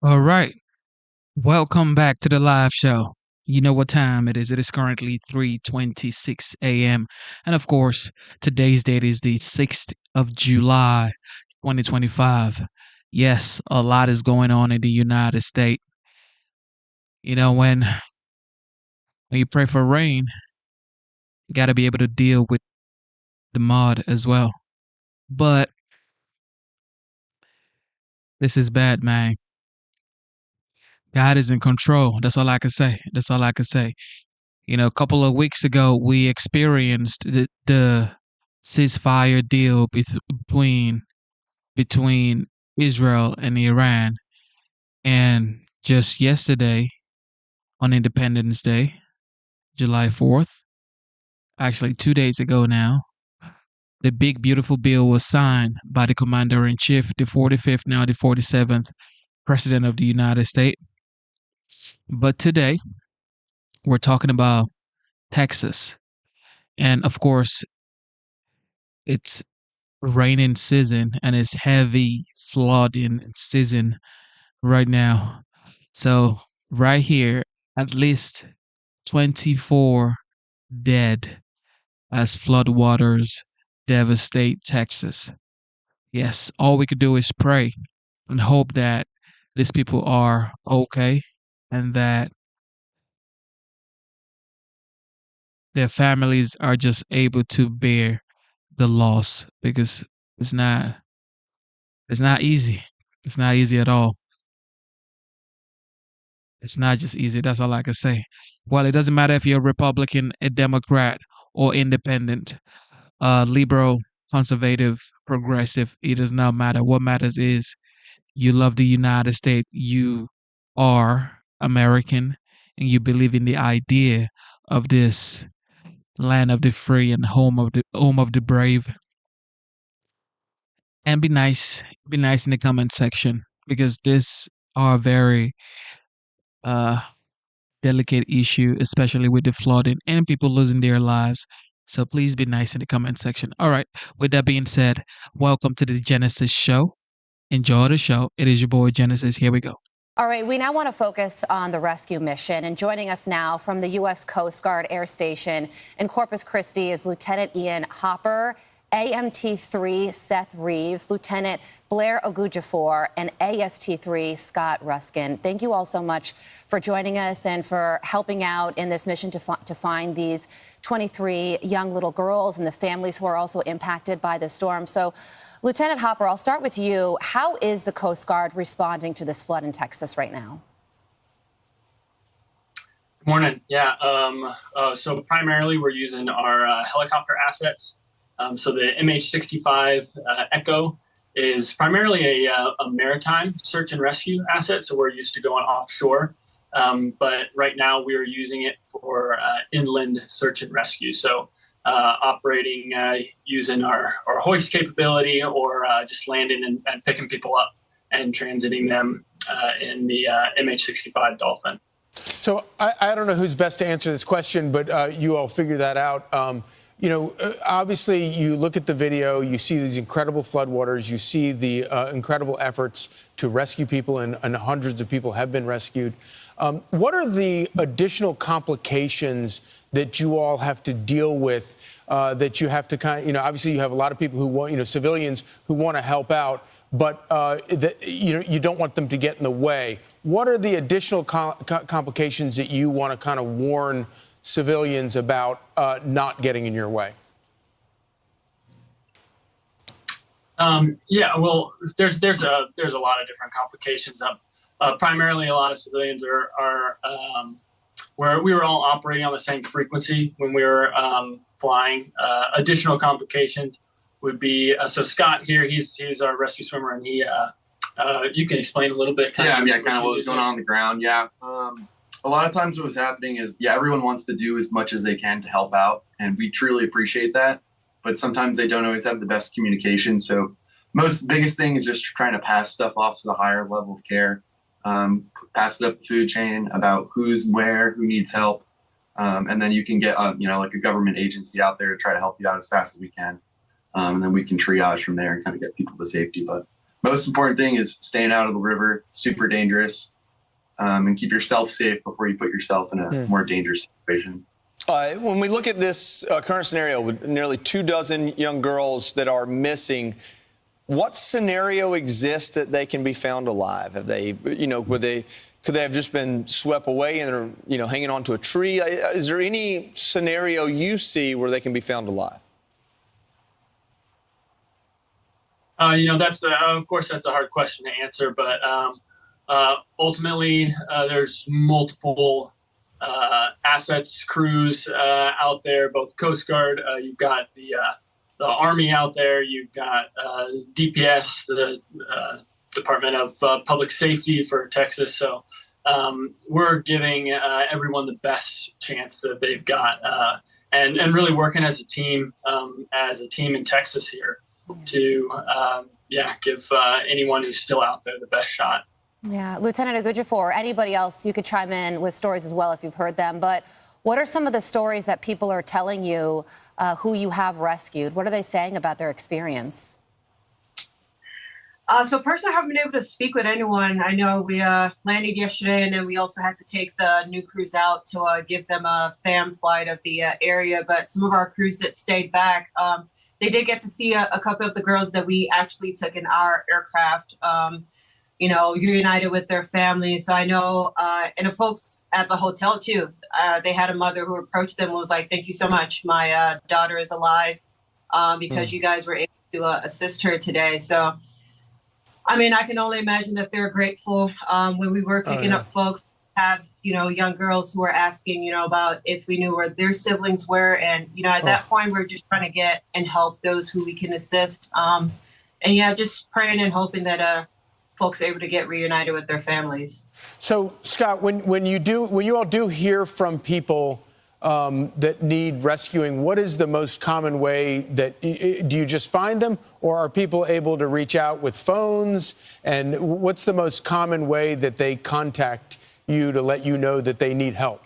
All right. Welcome back to the live show. You know what time it is. It is currently 3:26 a.m. And of course, today's date is the 6th of July, 2025. Yes, a lot is going on in the United States. You know, when you pray for rain, you got to be able to deal with the mud as well. But this is bad, man. God is in control. That's all I can say. That's all I can say. You know, a couple of weeks ago, we experienced the ceasefire deal between Israel and Iran, and just yesterday, on Independence Day, July 4th, actually 2 days ago now, the big beautiful bill was signed by the Commander in Chief, the 45th, now the 47th President of the United States. But today, we're talking about Texas, and of course, it's raining season and it's heavy flooding season right now. So right here, at least 24 dead as floodwaters devastate Texas. Yes, all we could do is pray and hope that these people are okay and that their families are just able to bear the loss because it's not it's not easy. It's not easy at all. It's not just easy. That's all I can say. Well, it doesn't matter if you're a Republican, a Democrat, or independent, liberal, conservative, progressive. It does not matter. What matters is you love the United States. You are American, and you believe in the idea of this land of the free and home of the brave. And be nice in the comment section because this are very uh delicate issue, especially with the flooding and people losing their lives. So please be nice in the comment section. All right. With that being said, welcome to the Genesis Show. Enjoy the show. It is your boy Genesis. Here we go. All right, we now want to focus on the rescue mission. And joining us now from the U.S. Coast Guard Air Station in Corpus Christi is Lieutenant Ian Hopper, AMT-3 Seth Reeves, Lieutenant Blair Ogujifor, and AST-3 Scott Ruskin. Thank you all so much for joining us and for helping out in this mission to find these 23 young little girls and the families who are also impacted by the storm. So, Lieutenant Hopper, I'll start with you. How is the Coast Guard responding to this flood in Texas right now? Good morning. Yeah. So primarily we're using our helicopter assets. So the MH-65 Echo is primarily a maritime search and rescue asset. So we're used to going offshore. But right now we are using it for inland search and rescue. So operating using our hoist capability or just landing and picking people up and transiting them in the MH-65 Dolphin. So I don't know who's best to answer this question, but you all figure that out. Obviously, you look at the video, you see these incredible floodwaters, you see the incredible efforts to rescue people, and hundreds of people have been rescued. What are the additional complications that you all have to deal with that you have to obviously you have a lot of people who want, civilians who want to help out, but you don't want them to get in the way. What are the additional complications that you want to kind of warn civilians about not getting in your way? Yeah, well, there's a lot of different complications. Primarily, a lot of civilians are where we were all operating on the same frequency when we were flying. Additional complications would be so Scott here, he's our rescue swimmer, and he you can explain a little bit. Kind of what was going on the ground. Yeah. A lot of times what was happening is, everyone wants to do as much as they can to help out, and we truly appreciate that. But sometimes they don't always have the best communication. So biggest thing is just trying to pass stuff off to the higher level of care, pass it up the food chain about who's where, who needs help. And then you can get, like a government agency out there to try to help you out as fast as we can. And then we can triage from there and kind of get people to safety. But most important thing is staying out of the river, super dangerous, and keep yourself safe before you put yourself in a more dangerous situation. When we look at this current scenario with nearly 24 young girls that are missing, what scenario exists that they can be found alive? Have they, could they have just been swept away and they're, hanging onto a tree? Is there any scenario you see where they can be found alive? That's of course that's a hard question to answer, but ultimately there's multiple assets, crews out there, both Coast Guard. You've got the Army out there. You've got DPS, the Department of Public Safety for Texas. So we're giving everyone the best chance that they've got, and really working as a team in Texas here to give anyone who's still out there the best shot. Yeah, Lieutenant Agujifor, or anybody else, you could chime in with stories as well if you've heard them. But what are some of the stories that people are telling you who you have rescued? What are they saying about their experience? So personally, I haven't been able to speak with anyone. I know we landed yesterday, and then we also had to take the new crews out to give them a FAM flight of the area. But some of our crews that stayed back, they did get to see a couple of the girls that we actually took in our aircraft, reunited with their families. So I know, and the folks at the hotel too, they had a mother who approached them and was like, "Thank you so much. My daughter is alive because you guys were able to assist her today." So, I mean, I can only imagine that they're grateful. When we were picking up folks, have, young girls who were asking, about if we knew where their siblings were. And, at that point, we're just trying to get and help those who we can assist. Just praying and hoping that folks are able to get reunited with their families. So, Scott, when you all do hear from people that need rescuing, what is the most common way that do you just find them, or are people able to reach out with phones? And what's the most common way that they contact you to let you know that they need help?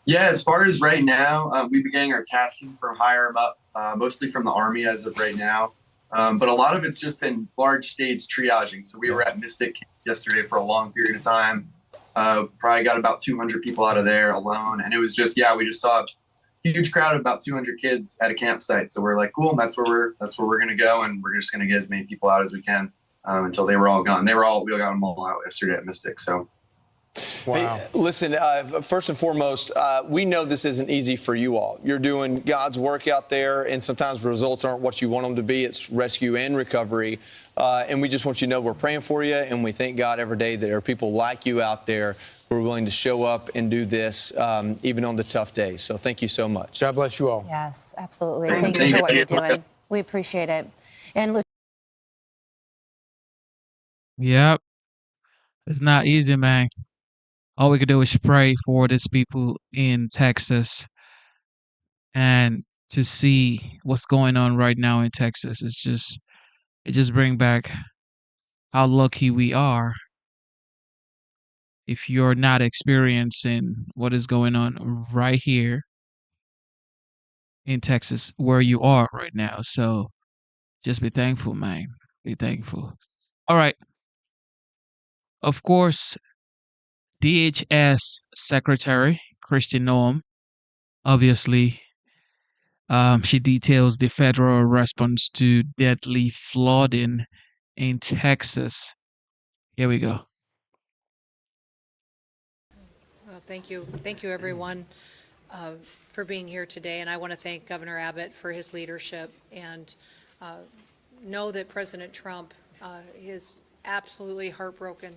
Yeah, as far as right now, we've been getting our tasking from higher up, mostly from the Army as of right now. But a lot of it's just been large stage triaging. So we were at Mystic yesterday for a long period of time. Probably got about 200 people out of there alone. And it was just, we just saw a huge crowd of about 200 kids at a campsite. So we're like, cool, that's where we're going to go. And we're just going to get as many people out as we can until they were all gone. We got them all out yesterday at Mystic. So. Wow. Hey, listen, first and foremost, we know this isn't easy for you all. You're doing God's work out there, and sometimes the results aren't what you want them to be. It's rescue and recovery. And we just want you to know we're praying for you, and we thank God every day that there are people like you out there who are willing to show up and do this, even on the tough days. So thank you so much. God bless you all. Yes, absolutely. Thank you for what you're doing. We appreciate it. And Yep. It's not easy, man. All we could do is pray for these people in Texas, and to see what's going on right now in Texas. It just brings back how lucky we are if you're not experiencing what is going on right here in Texas where you are right now. So just be thankful, man. Be thankful. All right. Of course, DHS Secretary Kristi Noem, obviously, she details the federal response to deadly flooding in Texas. Here we go. Well, thank you. Thank you, everyone, for being here today. And I want to thank Governor Abbott for his leadership, and know that President Trump is absolutely heartbroken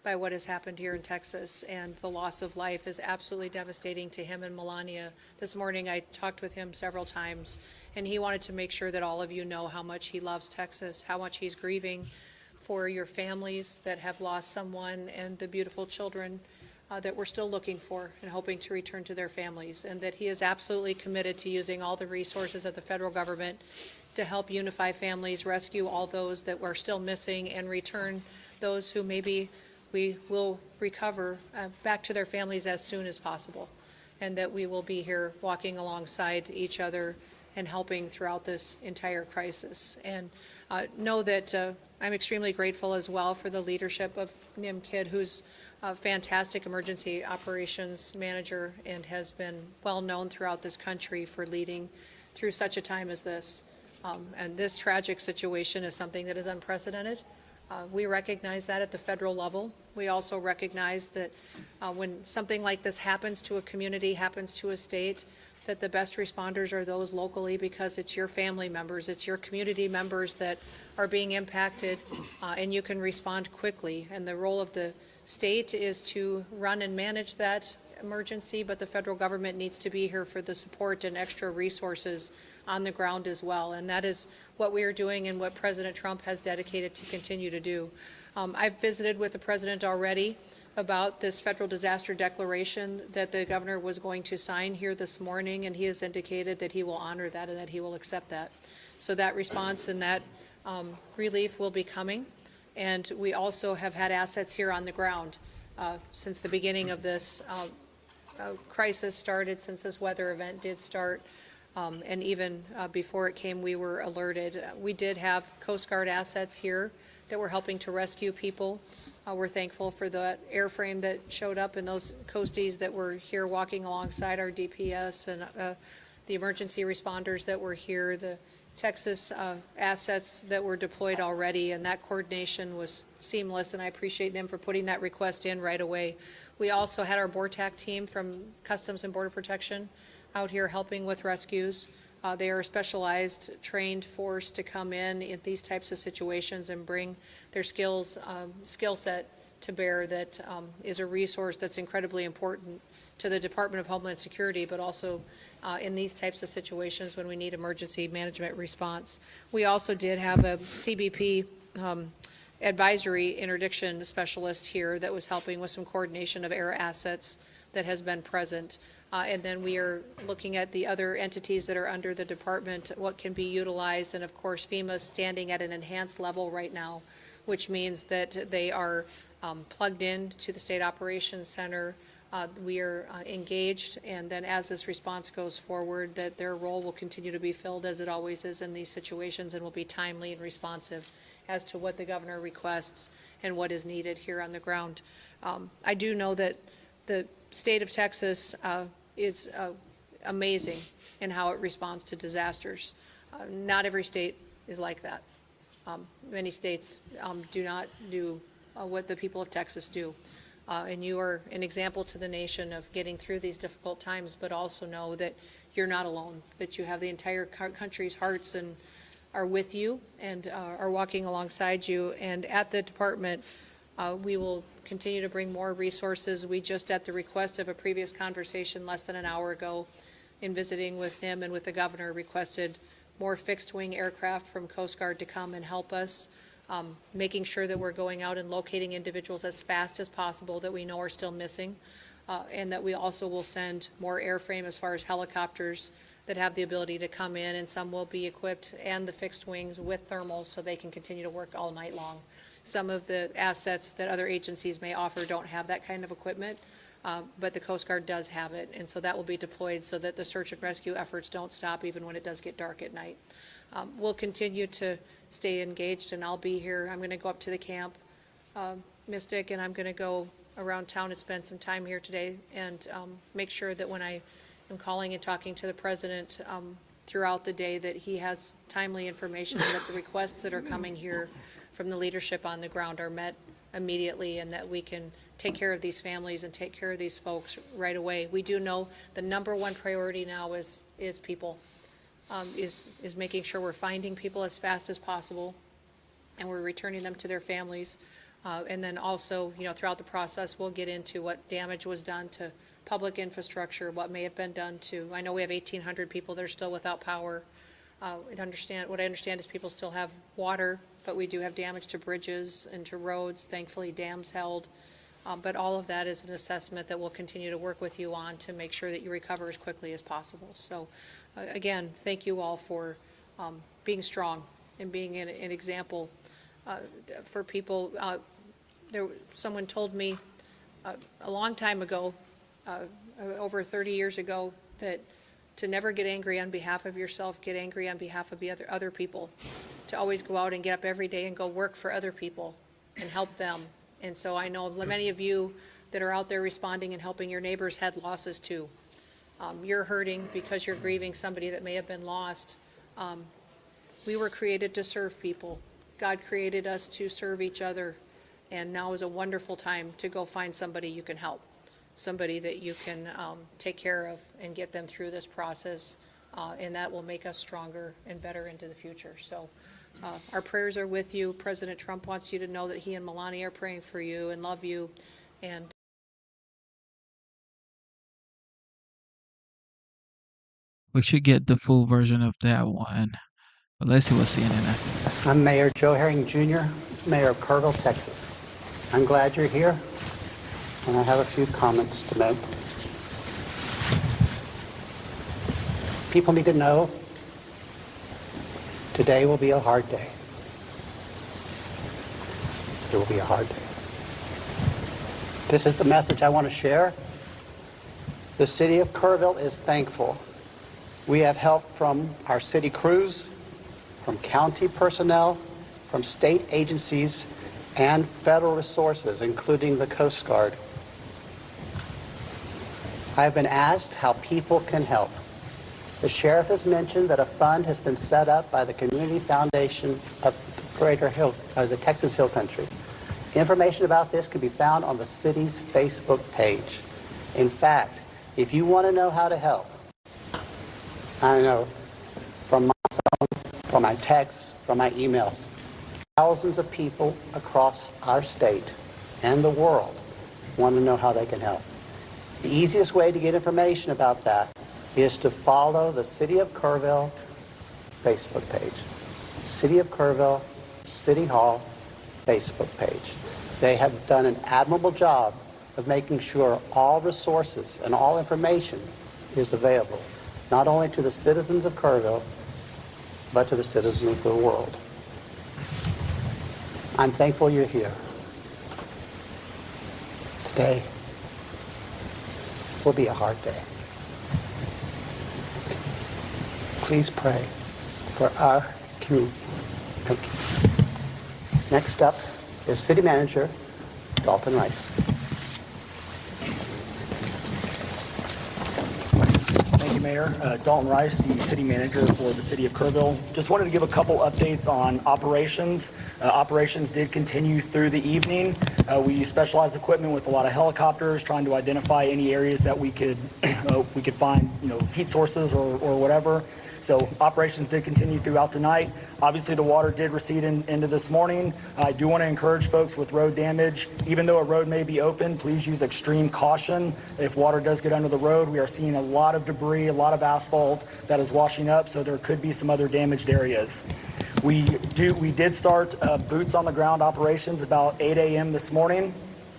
by what has happened here in Texas, and the loss of life is absolutely devastating to him and Melania. This morning I talked with him several times, and he wanted to make sure that all of you know how much he loves Texas, how much he's grieving for your families that have lost someone, and the beautiful children that we're still looking for and hoping to return to their families, and that he is absolutely committed to using all the resources of the federal government to help unify families, rescue all those that were still missing, and return those who maybe we will recover back to their families as soon as possible, and that we will be here walking alongside each other and helping throughout this entire crisis. And know that I'm extremely grateful as well for the leadership of Nim Kidd, who's a fantastic emergency operations manager and has been well known throughout this country for leading through such a time as this. And this tragic situation is something that is unprecedented. We recognize that at the federal level. We also recognize that when something like this happens to a community, happens to a state, that the best responders are those locally, because it's your family members, it's your community members that are being impacted, and you can respond quickly. And the role of the state is to run and manage that emergency, but the federal government needs to be here for the support and extra resources on the ground as well. And that is what we are doing and what President Trump has dedicated to continue to do. I've visited with the president already about this federal disaster declaration that the governor was going to sign here this morning, and he has indicated that he will honor that and that he will accept that. So that response and that relief will be coming. And we also have had assets here on the ground since the beginning of this crisis started, since this weather event did start. And even before it came, we were alerted. We did have Coast Guard assets here that were helping to rescue people. We're thankful for the airframe that showed up and those coasties that were here walking alongside our DPS, and the emergency responders that were here, the Texas assets that were deployed already, and that coordination was seamless, and I appreciate them for putting that request in right away. We also had our BORTAC team from Customs and Border Protection out here helping with rescues. They are a specialized, trained force to come in these types of situations and bring their skill set to bear. That is a resource that's incredibly important to the Department of Homeland Security, but also in these types of situations when we need emergency management response. We also did have a CBP advisory interdiction specialist here that was helping with some coordination of air assets that has been present. And then we are looking at the other entities that are under the department, what can be utilized. And of course, FEMA is standing at an enhanced level right now, which means that they are plugged in to the State Operations Center. We are engaged, and then as this response goes forward, that their role will continue to be filled as it always is in these situations, and will be timely and responsive as to what the governor requests and what is needed here on the ground. I do know that the state of Texas is amazing in how it responds to disasters. Not every state is like that. Many states do not do what the people of Texas do. And you are an example to the nation of getting through these difficult times, but also know that you're not alone, that you have the entire country's hearts and are with you and are walking alongside you. And at the department, we will continue to bring more resources. We just, at the request of a previous conversation less than an hour ago, in visiting with him and with the governor, requested more fixed-wing aircraft from Coast Guard to come and help us, making sure that we're going out and locating individuals as fast as possible that we know are still missing, and that we also will send more airframe as far as helicopters that have the ability to come in, and some will be equipped, and the fixed wings with thermals so they can continue to work all night long. Some of the assets that other agencies may offer don't have that kind of equipment, but the Coast Guard does have it, and so that will be deployed so that the search and rescue efforts don't stop even when it does get dark at night. We'll continue to stay engaged, and I'll be here. I'm going to go up to the camp, Mystic, and I'm going to go around town and spend some time here today, and make sure that when I am calling and talking to the president throughout the day, that he has timely information, and that the requests that are coming here from the leadership on the ground are met immediately, and that we can take care of these families and take care of these folks right away. We do know the #1 priority now is people, is making sure we're finding people as fast as possible, and we're returning them to their families. And then also, throughout the process, we'll get into what damage was done to public infrastructure, what may have been done to, I know we have 1,800 people that are still without power. What I understand is people still have water, but we do have damage to bridges and to roads. Thankfully, dams held. But all of that is an assessment that we'll continue to work with you on to make sure that you recover as quickly as possible. So, again, thank you all for being strong and being an example for people. Someone told me a long time ago, over 30 years ago, that to never get angry on behalf of yourself, get angry on behalf of the other people, to always go out and get up every day and go work for other people and help them. And so I know many of you that are out there responding and helping your neighbors had losses too. You're hurting because you're grieving somebody that may have been lost. We were created to serve people. God created us to serve each other, and now is a wonderful time to go find somebody you can help, somebody that you can take care of and get them through this process, and that will make us stronger and better into the future. So our prayers are with you. President Trump wants you to know that he and Melania are praying for you and love you. And We should get the full version of that one. But let's see what CNN has to say. I'm Mayor Joe Herring Jr., Mayor of Kerrville, Texas. I'm glad you're here, and I have a few comments to make. People need to know today will be a hard day. It will be a hard day. This is the message I want to share. The city of Kerrville is thankful. We have help from our city crews, from county personnel, from state agencies, and federal resources, including the Coast Guard. I have been asked how people can help. The sheriff has mentioned that a fund has been set up by the Community Foundation of the Texas Hill Country. Information about this can be found on the city's Facebook page. In fact, if you want to know how to help, I know from my phone, from my texts, from my emails, thousands of people across our state and the world want to know how they can help. The easiest way to get information about that is to follow the City of Kerrville Facebook page. City of Kerrville, City Hall Facebook page. They have done an admirable job of making sure all resources and all information is available, not only to the citizens of Kerrville, but to the citizens of the world. I'm thankful you're here. Today will be a hard day. Please pray for our community. Thank you. Next up is City Manager Dalton Rice. Mayor, Dalton Rice, the city manager for the city of Kerrville. Just wanted to give a couple updates on operations. Operations did continue through the evening. We used specialized equipment with a lot of helicopters trying to identify any areas that we could find, heat sources or whatever. So operations did continue throughout the night. Obviously, the water did recede into this morning. I do want to encourage folks with road damage, even though a road may be open, please use extreme caution. If water does get under the road, we are seeing a lot of debris, a lot of asphalt that is washing up, so there could be some other damaged areas. We did start boots on the ground operations about 8 a.m. this morning.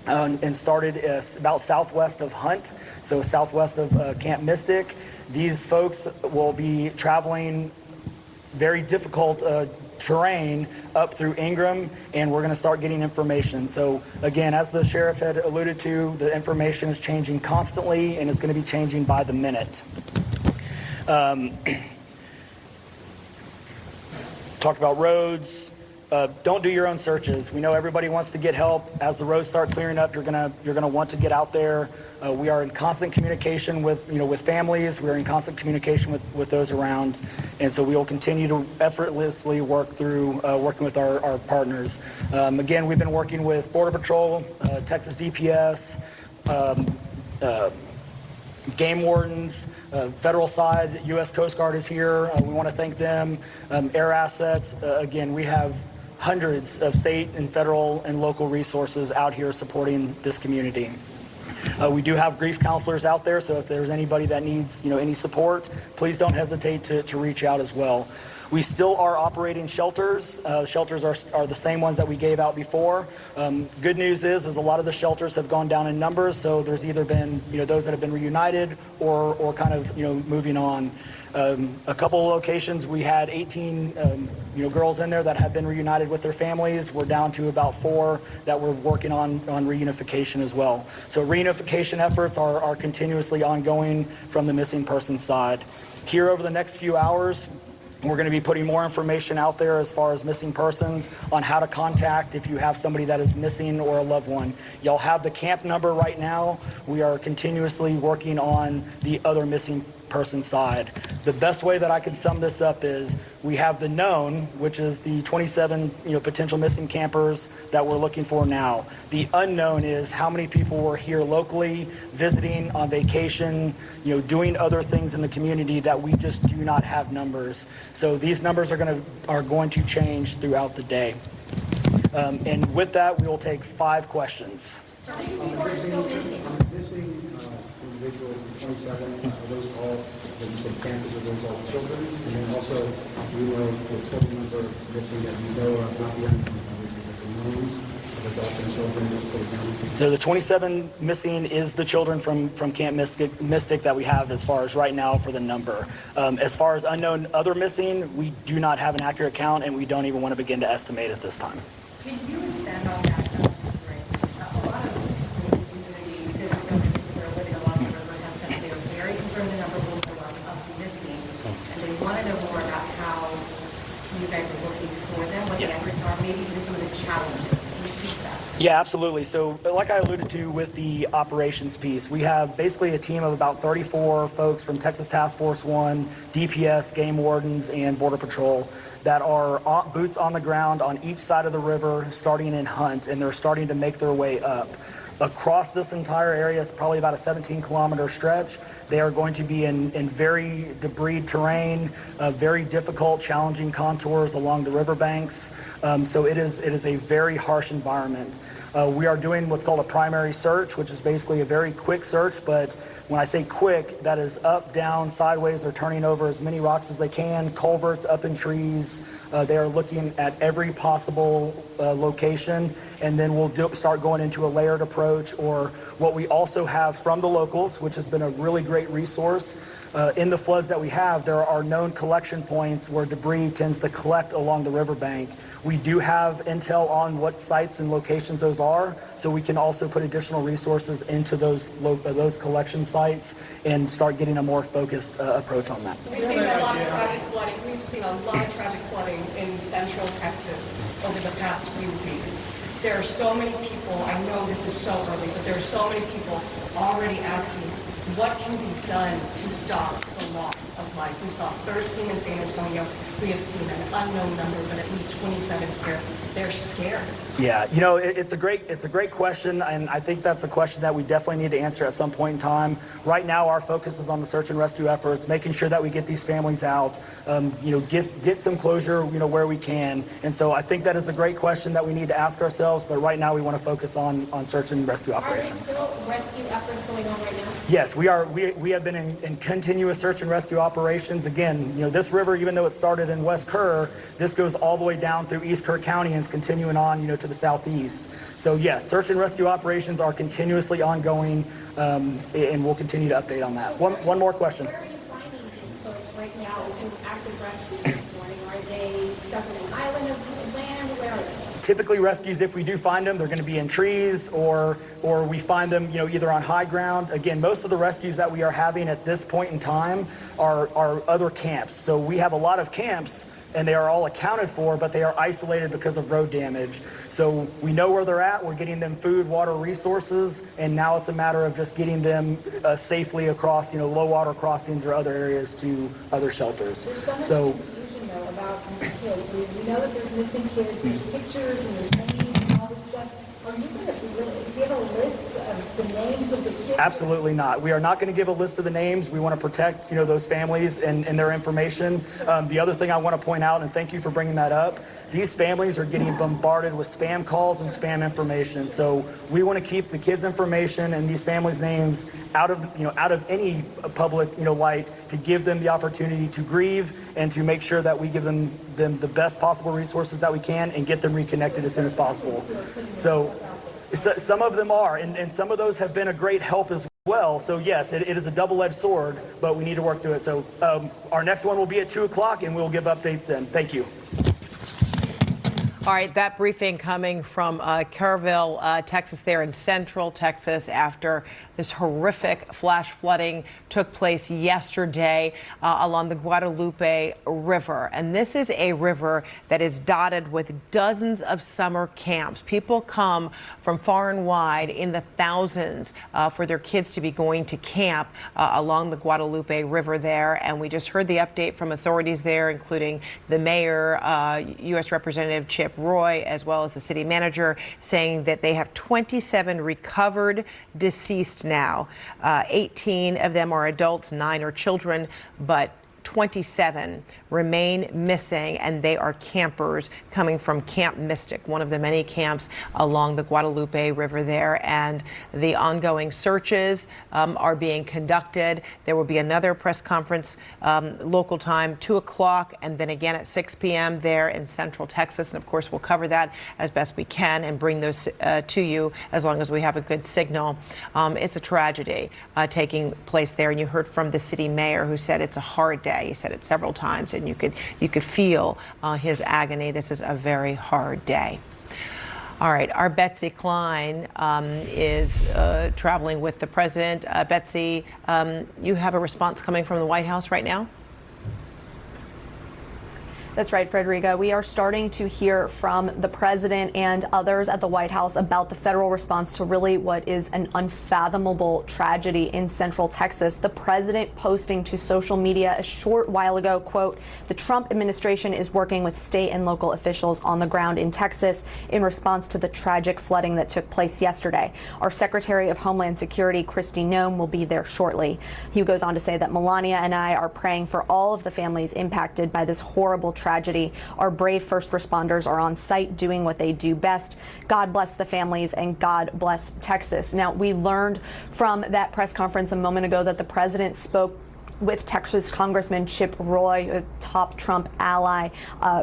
And started about southwest of Hunt, so southwest of Camp Mystic. These folks will be traveling very difficult terrain up through Ingram, and we're going to start getting information. So again, as the sheriff had alluded to, the information is changing constantly, and it's going to be changing by the minute. Talked about roads. Don't do your own searches. We know everybody wants to get help. As the roads start clearing up, you're gonna want to get out there. We are in constant communication with families. We're in constant communication with those around, and so we will continue to effortlessly work through working with our partners. Again, we've been working with Border Patrol, Texas DPS, game wardens, federal side, U.S. Coast Guard is here. We want to thank them. Air assets. Again, we have hundreds of state and federal and local resources out here supporting this community. We do have grief counselors out there, so if there's anybody that needs any support, please don't hesitate to reach out as well. We still are operating shelters. Shelters are the same ones that we gave out before. Good news is a lot of the shelters have gone down in numbers, so there's either been those that have been reunited or kind of moving on. A couple of locations we had 18 girls in there that have been reunited with their families. We're down to about 4 that we're working on reunification as well. So reunification efforts are continuously ongoing from the missing person side. Here over the next few hours, we're going to be putting more information out there as far as missing persons, on how to contact if you have somebody that is missing or a loved one. Y'all have the camp number right now. We are continuously working on the other missing person side. The best way that I can sum this up is we have the known, which is the 27 potential missing campers that we're looking for now. The unknown is how many people were here locally, visiting, on vacation, doing other things in the community that we just do not have numbers. So these numbers are going to change throughout the day. And with that, we will take 5 questions. Individuals, 27, are those all, that you said campers, are those all children? And then also, the total number missing that you know of, not the unknown, obviously, but the knowns of adults and children, just put it down. So the 27 missing is the children from Camp Mystic that we have as far as right now for the number. As far as unknown other missing, we do not have an accurate count, and we don't even want to begin to estimate at this time. Can you expand on that? A lot of the community, business owners who are living along the river have said they are very concerned the number will go up of missing, and they want to know more about how you guys are working for them, what the efforts are, maybe even some of the challenges. Can you speak to that? Yeah, absolutely. So like I alluded to with the operations piece, we have basically a team of about 34 folks from Texas Task Force 1, DPS, Game Wardens, and Border Patrol that are boots on the ground on each side of the river, starting in Hunt, and they're starting to make their way up. Across this entire area, it's probably about a 17-kilometer stretch. They are going to be in very debris terrain, very difficult, challenging contours along the riverbanks. So it is a very harsh environment. We are doing what's called a primary search, which is basically a very quick search, but when I say quick, that is up, down, sideways. They're turning over as many rocks as they can, culverts up in trees. They are looking at every possible location, and then we'll start going into a layered approach, or what we also have from the locals, which has been a really great resource. In the floods that we have, there are known collection points where debris tends to collect along the riverbank. We do have intel on what sites and locations those are, so we can also put additional resources into those collection sites and start getting a more focused approach on that. We've seen a lot of tragic flooding. We've seen a lot of tragic flooding in central Texas over the past few weeks. There are so many people, I know this is so early, but there are so many people already asking what can be done to stop the loss of life. We saw 13 in San Antonio. We have seen an unknown number, but at least 27 here. They're scared. Yeah, it's a great question, and I think that's a question that we definitely need to answer at some point in time. Right now, our focus is on the search and rescue efforts, making sure that we get these families out, get some closure, where we can. And so I think that is a great question that we need to ask ourselves, but right now we want to focus on search and rescue operations. Are there still rescue efforts going on right now? Yes, we are. We have been in continuous search and rescue operations. Again, this river, even though it started in West Kerr, this goes all the way down through East Kerr County and is continuing on, to the southeast. So yes, search and rescue operations are continuously ongoing, and we'll continue to update on that. One more question. Where are you finding these folks right now in active rescue this morning? Are they stuck in an island of land? Where are they? Typically, rescues, if we do find them, they're going to be in trees, or we find them, either on high ground. Again, most of the rescues that we are having at this point in time are other camps. So we have a lot of camps, and they are all accounted for, but they are isolated because of road damage. So we know where they're at. We're getting them food, water, resources, and now it's a matter of just getting them safely across, low water crossings or other areas to other shelters. So. About kids. We know that there's missing kids, there's pictures and there's names and all this stuff. Are you going to do you have a list of the names of the kids? Absolutely not. We are not going to give a list of the names. We want to protect, those families and their information. The other thing I want to point out, and thank you for bringing that up, these families are getting bombarded with spam calls and spam information. So we want to keep the kids' information and these families' names out of any public, light, to give them the opportunity to grieve and to make sure that we give them the best possible resources that we can and get them reconnected as soon as possible. So some of them are, and some of those have been a great help as well. So yes, it is a double-edged sword, but we need to work through it. So our next one will be at 2 o'clock, and we'll give updates then. Thank you. All right, that briefing coming from Kerrville, Texas, there in central Texas, after this horrific flash flooding took place yesterday along the Guadalupe River. And this is a river that is dotted with dozens of summer camps. People come from far and wide in the thousands for their kids to be going to camp along the Guadalupe River there. And we just heard the update from authorities there, including the mayor, U.S. Representative Chip Roy, as well as the city manager, saying that they have 27 recovered deceased now. 18 of them are adults, 9 are children, but 27 remain missing, and they are campers coming from Camp Mystic, one of the many camps along the Guadalupe River there. And the ongoing searches are being conducted. There will be another press conference local time, 2 o'clock, and then again at 6 p.m. there in central Texas. And of course, we'll cover that as best we can and bring those to you as long as we have a good signal. It's a tragedy taking place there. And you heard from the city mayor, who said it's a hard day. He said it several times, and you could feel his agony. This is a very hard day. All right, our Betsy Klein is traveling with the president. Betsy, you have a response coming from the White House right now? That's right, Frederica. We are starting to hear from the president and others at the White House about the federal response to really what is an unfathomable tragedy in central Texas. The president posting to social media a short while ago, quote, "The Trump administration is working with state and local officials on the ground in Texas in response to the tragic flooding that took place yesterday. Our Secretary of Homeland Security, Kristi Noem, will be there shortly." He goes on to say that Melania and I are praying for all of the families impacted by this horrible tragedy. Our brave first responders are on site doing what they do best. God bless the families and God bless Texas. Now, we learned from that press conference a moment ago that the president spoke with Texas Congressman Chip Roy, a top Trump ally.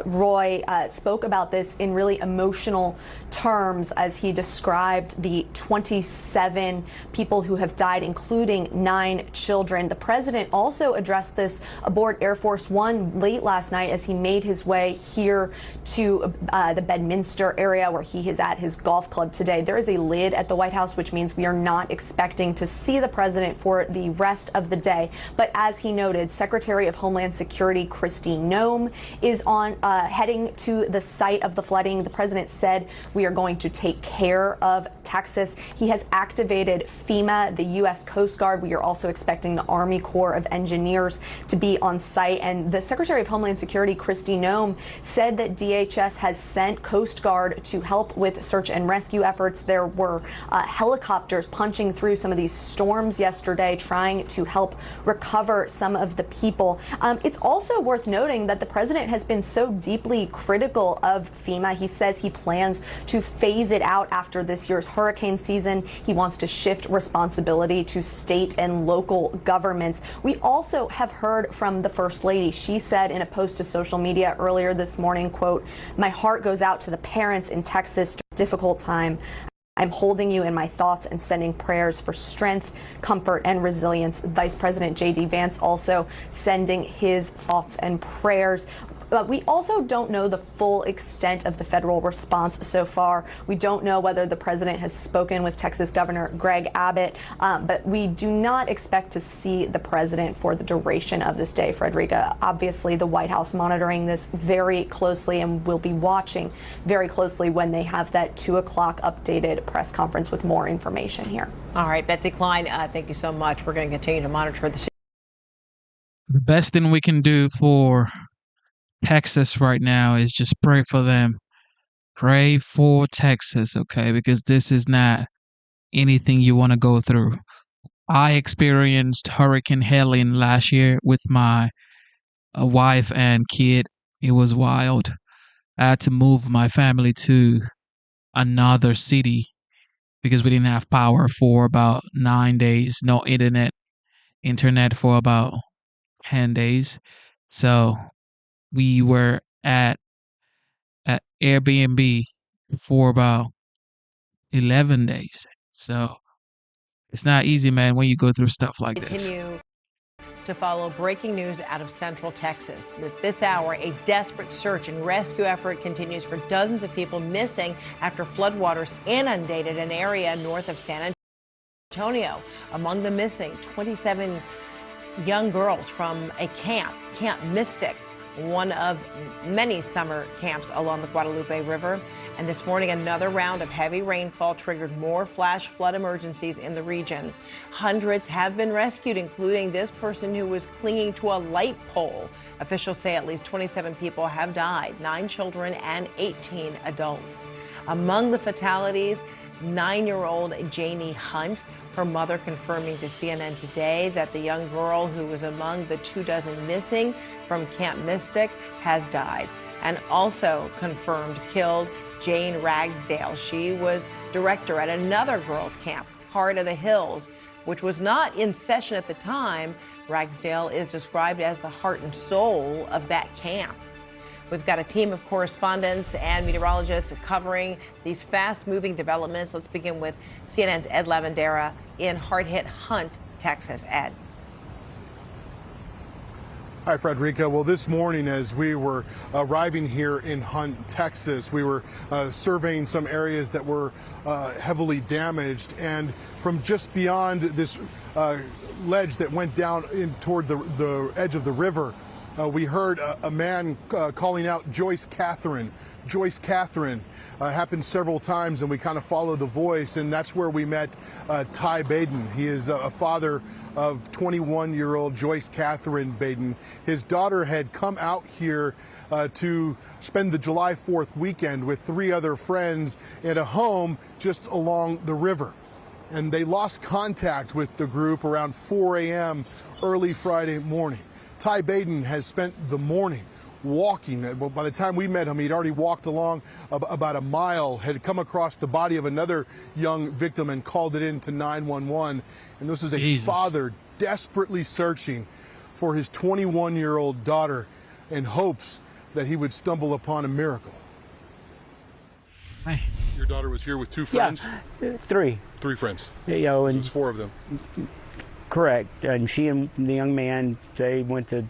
Roy spoke about this in really emotional terms as he described the 27 people who have died, including 9 children. The president also addressed this aboard Air Force One late last night as he made his way here to the Bedminster area where he is at his golf club today. There is a lid at the White House, which means we are not expecting to see the president for the rest of the day. But as he noted, Secretary of Homeland Security Kristi Noem is heading to the site of the flooding. The president said we are going to take care of Texas. He has activated FEMA, the U.S. Coast Guard. We are also expecting the Army Corps of Engineers to be on site. And the Secretary of Homeland Security Kristi Noem said that DHS has sent Coast Guard to help with search and rescue efforts. There were helicopters punching through some of these storms yesterday, trying to help recover some of the people. It's also worth noting that the president has been so deeply critical of FEMA. He says he plans to phase it out after this year's hurricane season. He wants to shift responsibility to state and local governments. We also have heard from the First Lady. She said in a post to social media earlier this morning, quote, "My heart goes out to the parents in Texas during a difficult time. I'm holding you in my thoughts and sending prayers for strength, comfort, and resilience." Vice President J.D. Vance also sending his thoughts and prayers. But we also don't know the full extent of the federal response so far. We don't know whether the president has spoken with Texas Governor Greg Abbott, but we do not expect to see the president for the duration of this day, Frederica. Obviously, the White House monitoring this very closely and will be watching very closely when they have that 2 o'clock updated press conference with more information here. All right, Betsy Klein, thank you so much. We're going to continue to monitor the situation. The best thing we can do for Texas right now is just pray for them. Pray for Texas, okay? Because this is not anything you want to go through. I experienced Hurricane Helene last year with my wife and kid. It was wild. I had to move my family to another city because we didn't have power for about 9 days, no internet for about 10 days. So we were at Airbnb for about 11 days. So it's not easy, man, when you go through stuff like this. Continue to follow breaking news out of Central Texas. With this hour, a desperate search and rescue effort continues for dozens of people missing after floodwaters inundated an area north of San Antonio. Among the missing, 27 young girls from a Camp Mystic, one of many summer camps along the Guadalupe River. And this morning, another round of heavy rainfall triggered more flash flood emergencies in the region. Hundreds have been rescued, including this person who was clinging to a light pole. Officials say at least 27 people have died, 9 children and 18 adults. Among the fatalities, 9-year-old Janie Hunt, her mother confirming to CNN today that the young girl who was among the 24 missing from Camp Mystic has died. And also confirmed killed Jane Ragsdale. She was director at another girls' camp, Heart of the Hills, which was not in session at the time. Ragsdale is described as the heart and soul of that camp. We've got a team of correspondents and meteorologists covering these fast-moving developments. Let's begin with CNN's Ed Lavandera in hard-hit Hunt, Texas. Ed. Hi, Frederica. Well, this morning as we were arriving here in Hunt, Texas, we were surveying some areas that were heavily damaged. And from just beyond this ledge that went down in toward the edge of the river, we heard a man calling out Joyce Catherine. Joyce Catherine happened several times, and we kind of followed the voice, and that's where we met Ty Baden. He is a father of 21-year-old Joyce Catherine Baden. His daughter had come out here to spend the July 4th weekend with 3 other friends at a home just along the river. And they lost contact with the group around 4 a.m. early Friday morning. Ty Baden has spent the morning walking. By the time we met him, he'd already walked along about a mile, had come across the body of another young victim and called it in to 911. And this is a father desperately searching for his 21-year-old daughter in hopes that he would stumble upon a miracle. Hi. Your daughter was here with 2 friends? Yeah, 3. 3 friends? You know, and so it's 4 of them? Correct. And she and the young man, they went to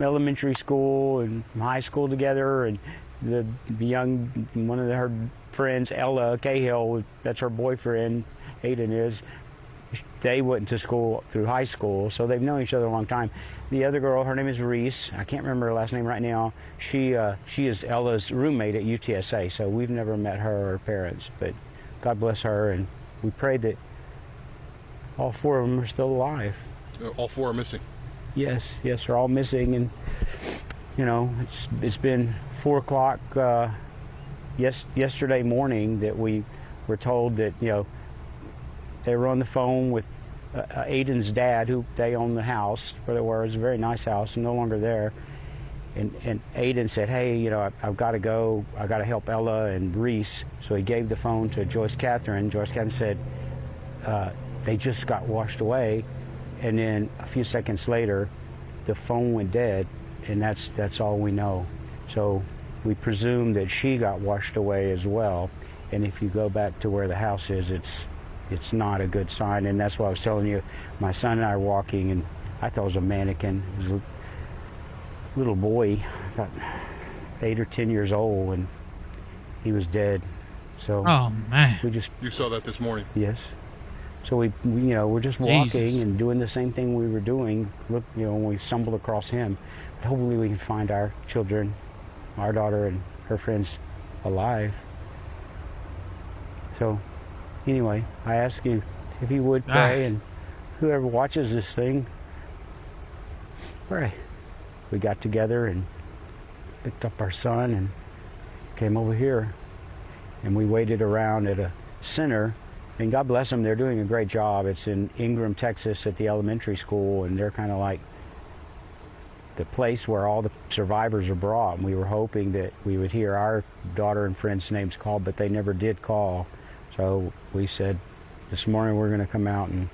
elementary school and high school together, and the young, one of her friends, Ella Cahill, that's her boyfriend, Aiden is, they went to school through high school, so they've known each other a long time. The other girl, her name is Reese. I can't remember her last name right now. She is Ella's roommate at UTSA, so we've never met her or her parents, but God bless her, and we pray that all 4 of them are still alive. All 4 are missing? Yes, they're all missing, and you know, it's been 4 o'clock yesterday morning that we were told that, you know, they were on the phone with Aiden's dad, who they own the house where they were. It was a very nice house, no longer there. And Aiden said, hey, you know, I've got to go. I got to help Ella and Reese. So he gave the phone to Joyce Catherine. Joyce Catherine said they just got washed away. And then a few seconds later, the phone went dead, and that's all we know. So we presume that she got washed away as well. And if you go back to where the house is, it's not a good sign. And that's why I was telling you, my son and I are walking, and I thought it was a mannequin. It was a little boy, about 8 or 10 years old, and he was dead. So oh man, you saw that this morning? Yes. So we you know, we're just walking Jesus. and doing the same thing we were doing. Look, you know, when we stumbled across him. But hopefully we can find our children, our daughter and her friends alive. So anyway, I ask you if you would pray, and whoever watches this thing, pray. We got together and picked up our son and came over here, and we waited around at a center And God bless them, they're doing a great job. It's in Ingram, Texas at the elementary school, and they're kind of like the place where all the survivors are brought. And we were hoping that we would hear our daughter and friends' names called, but they never did call. So we said, this morning we're going to come out and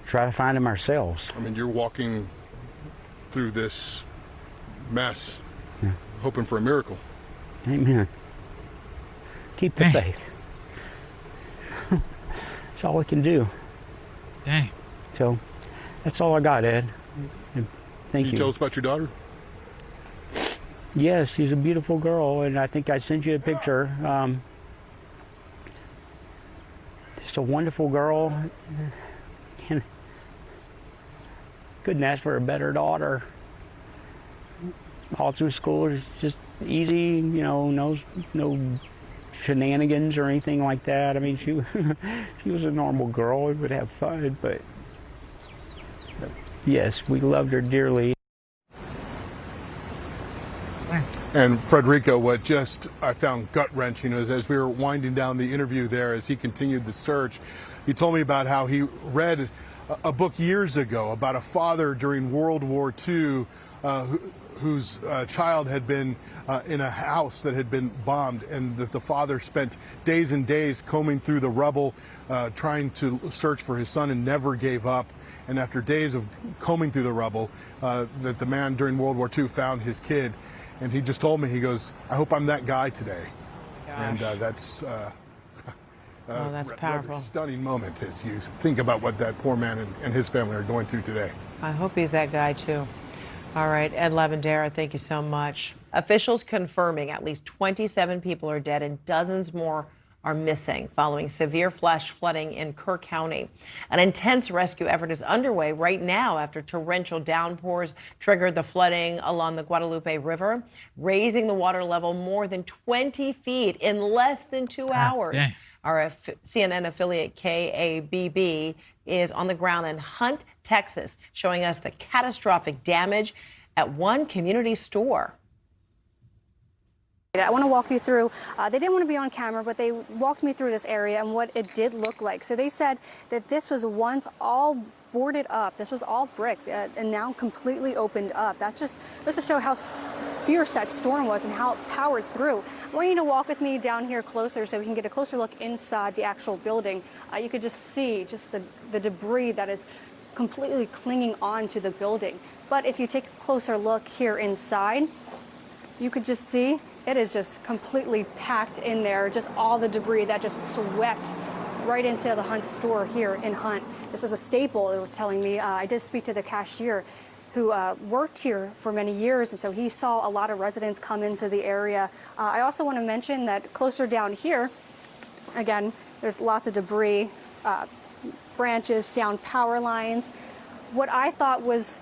try to find them ourselves. I mean, you're walking through this mess, hoping for a miracle. Amen. Keep the faith. That's all we can do. Dang. So that's all I got, Ed. Thank you. Can you tell us about your daughter? Yes, she's a beautiful girl, and I think I sent you a picture. Just a wonderful girl. And couldn't ask for a better daughter. All through school, it's just easy, you know, no shenanigans or anything like that. I mean, she was a normal girl. We would have fun, but yes, we loved her dearly. And Frederica, what just I found gut-wrenching is as we were winding down the interview there, as he continued the search, he told me about how he read a book years ago about a father during World War II whose child had been in a house that had been bombed, and that the father spent days and days combing through the rubble trying to search for his son and never gave up. And after days of combing through the rubble, that the man during World War II found his kid. And he just told me, he goes, I hope I'm that guy today. Gosh. And that's Oh, that's powerful. rather stunning moment as you think about what that poor man and his family are going through today. I hope he's that guy, too. All right, Ed Lavandera, thank you so much. Officials confirming at least 27 people are dead and dozens more are missing following severe flash flooding in Kerr County. An intense rescue effort is underway right now after torrential downpours triggered the flooding along the Guadalupe River, raising the water level more than 20 feet in less than 2 hours. Dang. Our CNN affiliate KABB is on the ground in Hunt, Texas, showing us the catastrophic damage at one community store. I want to walk you through, they didn't want to be on camera, but they walked me through this area and what it did look like. So they said that this was once all boarded up. This was all brick and now completely opened up. That just goes to show how fierce that storm was and how it powered through. I want you to walk with me down here closer so we can get a closer look inside the actual building. You could just see just the debris that is completely clinging on to the building. But if you take a closer look here inside, you could just see it is just completely packed in there, just all the debris that just swept right into the Hunt store here in Hunt. This was a staple, they were telling me. I did speak to the cashier who worked here for many years, and so he saw a lot of residents come into the area. I also want to mention that closer down here, again, there's lots of debris, branches, down power lines. What I thought was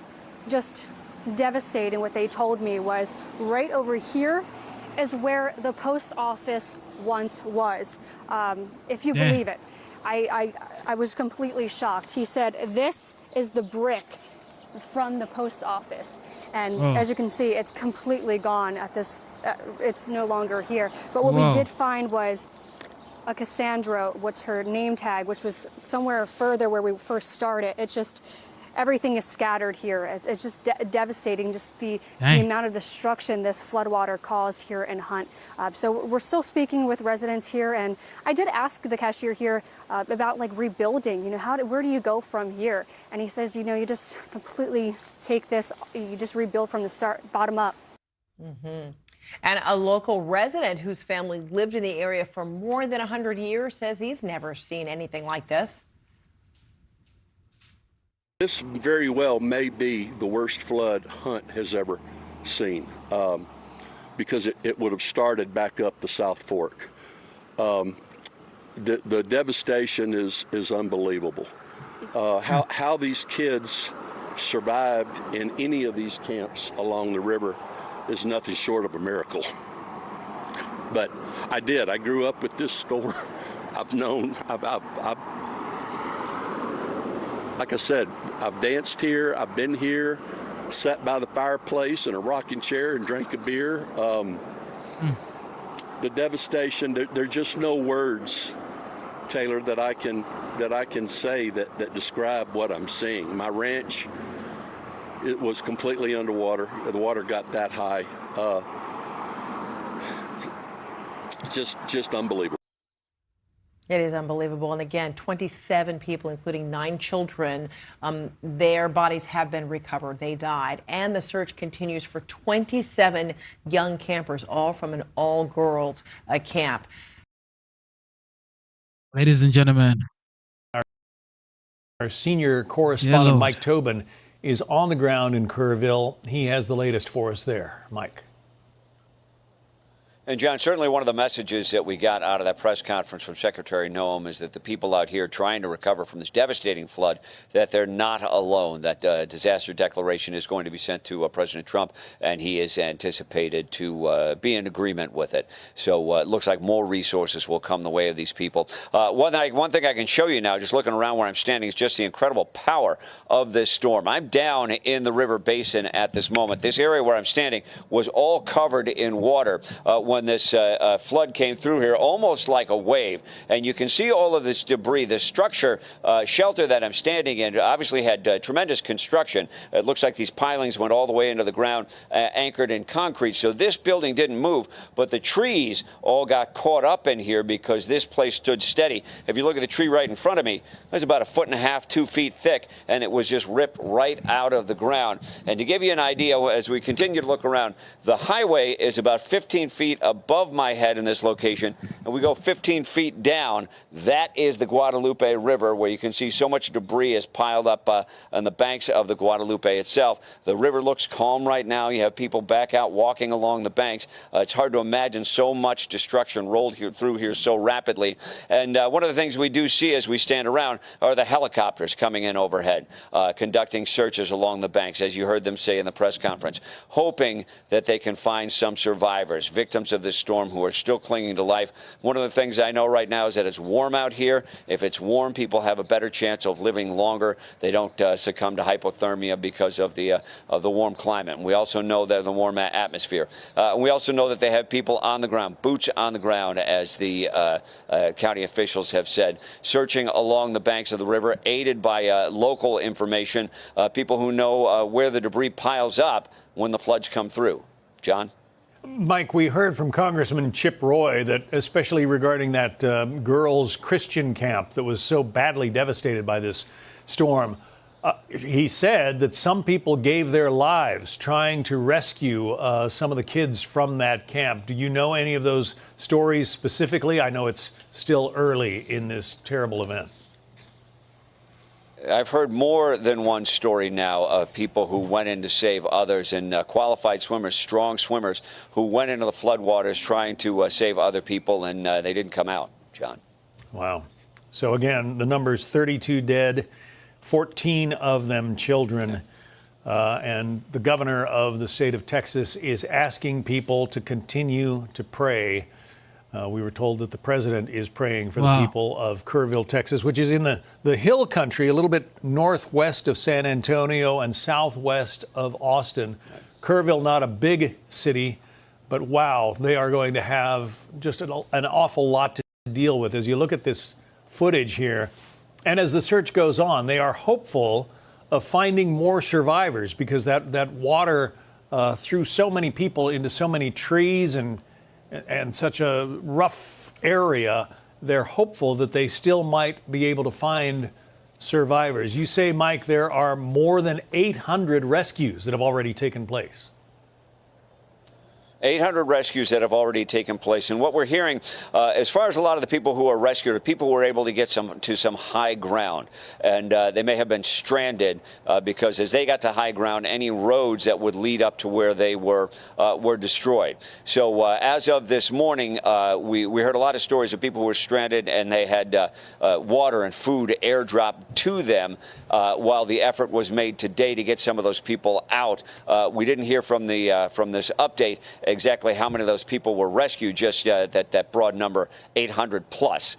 just devastating, what they told me, was right over here is where the post office once was, if you believe it. I was completely shocked. He said, this is the brick from the post office. And as you can see, it's completely gone at this, it's no longer here. But what we did find was a Cassandra, what's her name tag, which was somewhere further where we first started. It's just, everything is scattered here. It's just devastating, just the amount of destruction this floodwater caused here in Hunt. So we're still speaking with residents here, and I did ask the cashier here about like rebuilding. You know, where do you go from here? And he says, you know, you just completely take this, you just rebuild from the start, bottom up. And a local resident whose family lived in the area for more than 100 years says he's never seen anything like this. This very well may be the worst flood Hunt has ever seen, because it would have started back up the South Fork. The devastation is unbelievable. How these kids survived in any of these camps along the river is nothing short of a miracle. But I grew up with this store. Like I said, I've danced here, I've been here, sat by the fireplace in a rocking chair and drank a beer. The devastation, there are just no words Taylor, that I can say that describe what I'm seeing. My ranch, it was completely underwater. The water got that high. Just unbelievable. It is unbelievable. And again, 27 people, including 9 children, their bodies have been recovered. They died. And the search continues for 27 young campers, all from an all-girls camp. Ladies and gentlemen, our senior correspondent, Mike Tobin, is on the ground in Kerrville. He has the latest for us there. Mike. And, John, certainly one of the messages that we got out of that press conference from Secretary Noem is that the people out here trying to recover from this devastating flood, that they're not alone, that disaster declaration is going to be sent to President Trump, and he is anticipated to be in agreement with it. So it looks like more resources will come the way of these people. One thing I can show you now, just looking around where I'm standing, is just the incredible power of this storm. I'm down in the river basin at this moment. This area where I'm standing was all covered in water when this flood came through here, almost like a wave. And you can see all of this debris. The structure shelter that I'm standing in obviously had tremendous construction. It looks like these pilings went all the way into the ground, anchored in concrete. So this building didn't move, but the trees all got caught up in here because this place stood steady. If you look at the tree right in front of me, it's about 1.5 feet, 2 feet thick, and it was just ripped right out of the ground. And to give you an idea, as we continue to look around, the highway is about 15 feet above my head in this location, and we go 15 feet down. That is the Guadalupe River, where you can see so much debris is piled up on the banks of the Guadalupe itself. The river looks calm right now. You have people back out walking along the banks. It's hard to imagine so much destruction rolled through here so rapidly. And one of the things we do see as we stand around are the helicopters coming in overhead, conducting searches along the banks, as you heard them say in the press conference, hoping that they can find some survivors, victims of this storm who are still clinging to life. One of the things I know right now is that it's warm out here. If it's warm, people have a better chance of living longer. They don't succumb to hypothermia because of the warm climate. And we also know that the warm atmosphere. We also know that they have people on the ground, boots on the ground, as the county officials have said, searching along the banks of the river, aided by local information, people who know where the debris piles up when the floods come through. John? Mike, we heard from Congressman Chip Roy that, especially regarding that girls' Christian camp that was so badly devastated by this storm, he said that some people gave their lives trying to rescue some of the kids from that camp. Do you know any of those stories specifically? I know it's still early in this terrible event. I've heard more than one story now of people who went in to save others, and qualified swimmers, strong swimmers, who went into the floodwaters trying to save other people, and they didn't come out, John. Wow. So again, the number's 32 dead, 14 of them children. And the governor of the state of Texas is asking people to continue to pray. We were told that the president is praying for the people of Kerrville, Texas, which is in the hill country, a little bit northwest of San Antonio and southwest of Austin. Kerrville, not a big city, but wow, they are going to have just an awful lot to deal with. As you look at this footage here, and as the search goes on, they are hopeful of finding more survivors, because that water threw so many people into so many trees and such a rough area. They're hopeful that they still might be able to find survivors. You say, Mike, there are more than 800 rescues that have already taken place. 800 rescues that have already taken place. And what we're hearing, as far as a lot of the people who are rescued, are people who were able to get to some high ground. And they may have been stranded because as they got to high ground, any roads that would lead up to where they were destroyed. So as of this morning, we heard a lot of stories of people who were stranded, and they had water and food airdropped to them while the effort was made today to get some of those people out. We didn't hear from this update exactly how many of those people were rescued, just that broad number, 800 plus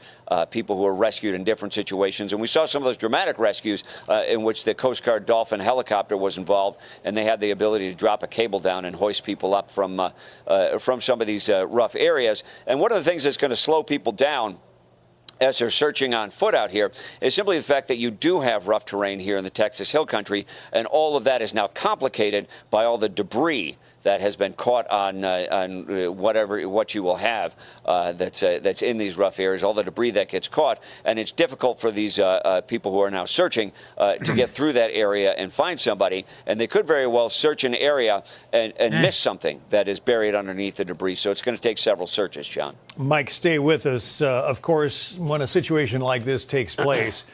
people who were rescued in different situations. And we saw some of those dramatic rescues in which the Coast Guard Dolphin helicopter was involved, and they had the ability to drop a cable down and hoist people up from some of these rough areas. And one of the things that's going to slow people down as they're searching on foot out here is simply the fact that you do have rough terrain here in the Texas Hill Country, and all of that is now complicated by all the debris that has been caught on what you will have that's in these rough areas, all the debris that gets caught, and it's difficult for these people who are now searching to get through that area and find somebody, and they could very well search an area and miss something that is buried underneath the debris. So it's going to take several searches, John. Mike, stay with us. Of course, when a situation like this takes place,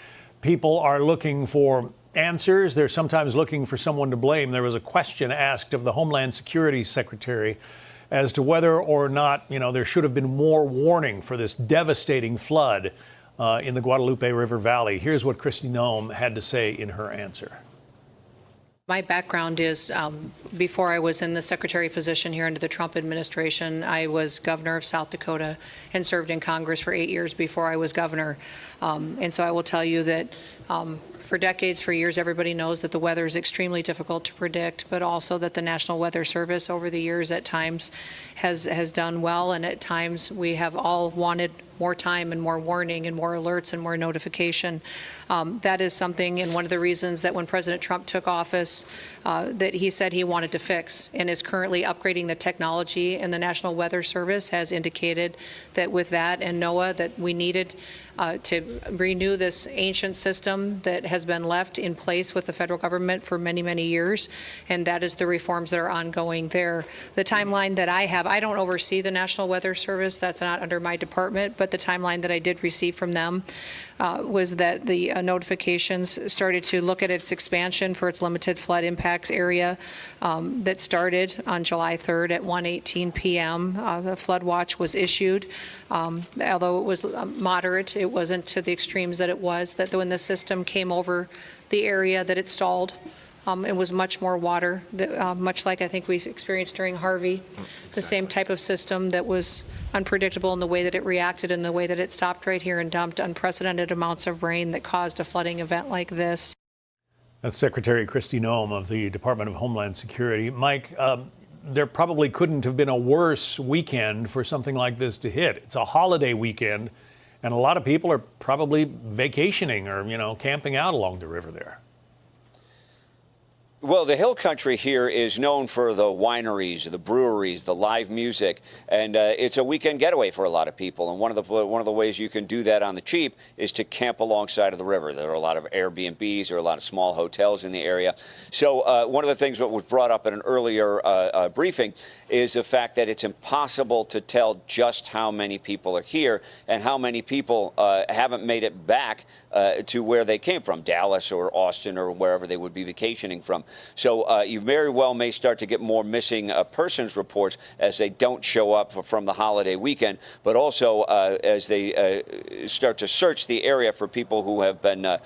people are looking for answers. They're sometimes looking for someone to blame. There was a question asked of the Homeland Security Secretary as to whether or not, there should have been more warning for this devastating flood in the Guadalupe River Valley. Here's what Kristi Noem had to say in her answer. My background is, before I was in the secretary position here under the Trump administration, I was governor of South Dakota and served in Congress for 8 years before I was governor. And so I will tell you that for decades, for years, everybody knows that the weather is extremely difficult to predict, but also that the National Weather Service over the years at times has done well, and at times we have all wanted more time and more warning and more alerts and more notification. That is something, and one of the reasons that when President Trump took office, that he said he wanted to fix, and is currently upgrading the technology, and the National Weather Service has indicated that with that and NOAA that we needed to renew this ancient system that has been left in place with the federal government for many, many years, and that is the reforms that are ongoing there. The timeline that I have, I don't oversee the National Weather Service, that's not under my department, but the timeline that I did receive from them was that the notifications started to look at its expansion for its limited flood impacts area that started on July 3rd at 1:18 p.m. The flood watch was issued. Although it was moderate, it wasn't to the extremes that it was, that when the system came over the area that it stalled, it was much more water, much like I think we experienced during Harvey, the same type of system that was unpredictable in the way that it reacted and the way that it stopped right here and dumped unprecedented amounts of rain that caused a flooding event like this. That's Secretary Kristi Noem of the Department of Homeland Security. Mike, there probably couldn't have been a worse weekend for something like this to hit. It's a holiday weekend, and a lot of people are probably vacationing or, camping out along the river there. Well, the Hill Country here is known for the wineries, the breweries, the live music, and it's a weekend getaway for a lot of people. And one of the ways you can do that on the cheap is to camp alongside of the river. There are a lot of Airbnbs, there are a lot of small hotels in the area. So one of the things that was brought up in an earlier briefing is the fact that it's impossible to tell just how many people are here and how many people haven't made it back to where they came from, Dallas or Austin or wherever they would be vacationing from. So you very well may start to get more missing persons reports as they don't show up from the holiday weekend, but also as they start to search the area for people who have been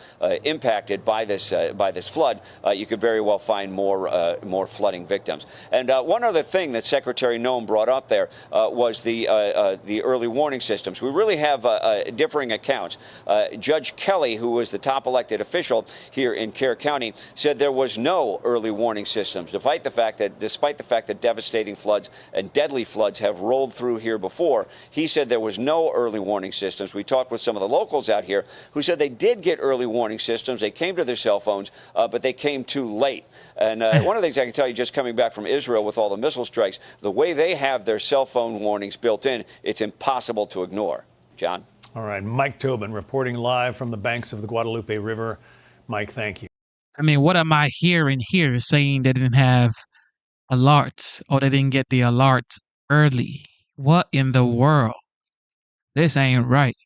impacted by this flood. You could very well find more flooding victims. And one other thing that Secretary Noem brought up there was the early warning systems. We really have differing accounts. Judge Kelly, who was the top elected official here in Kerr County, said there was no early warning systems, despite the fact that devastating floods and deadly floods have rolled through here before. He said there was no early warning systems. We talked with some of the locals out here who said they did get early warning systems. They came to their cell phones, but they came too late. And one of the things I can tell you, just coming back from Israel with all the missile strikes, the way they have their cell phone warnings built in, it's impossible to ignore. John? All right, Mike Tobin reporting live from the banks of the Guadalupe River. Mike, thank you. I mean, what am I hearing here saying they didn't have alerts or they didn't get the alert early? What in the world? This ain't right.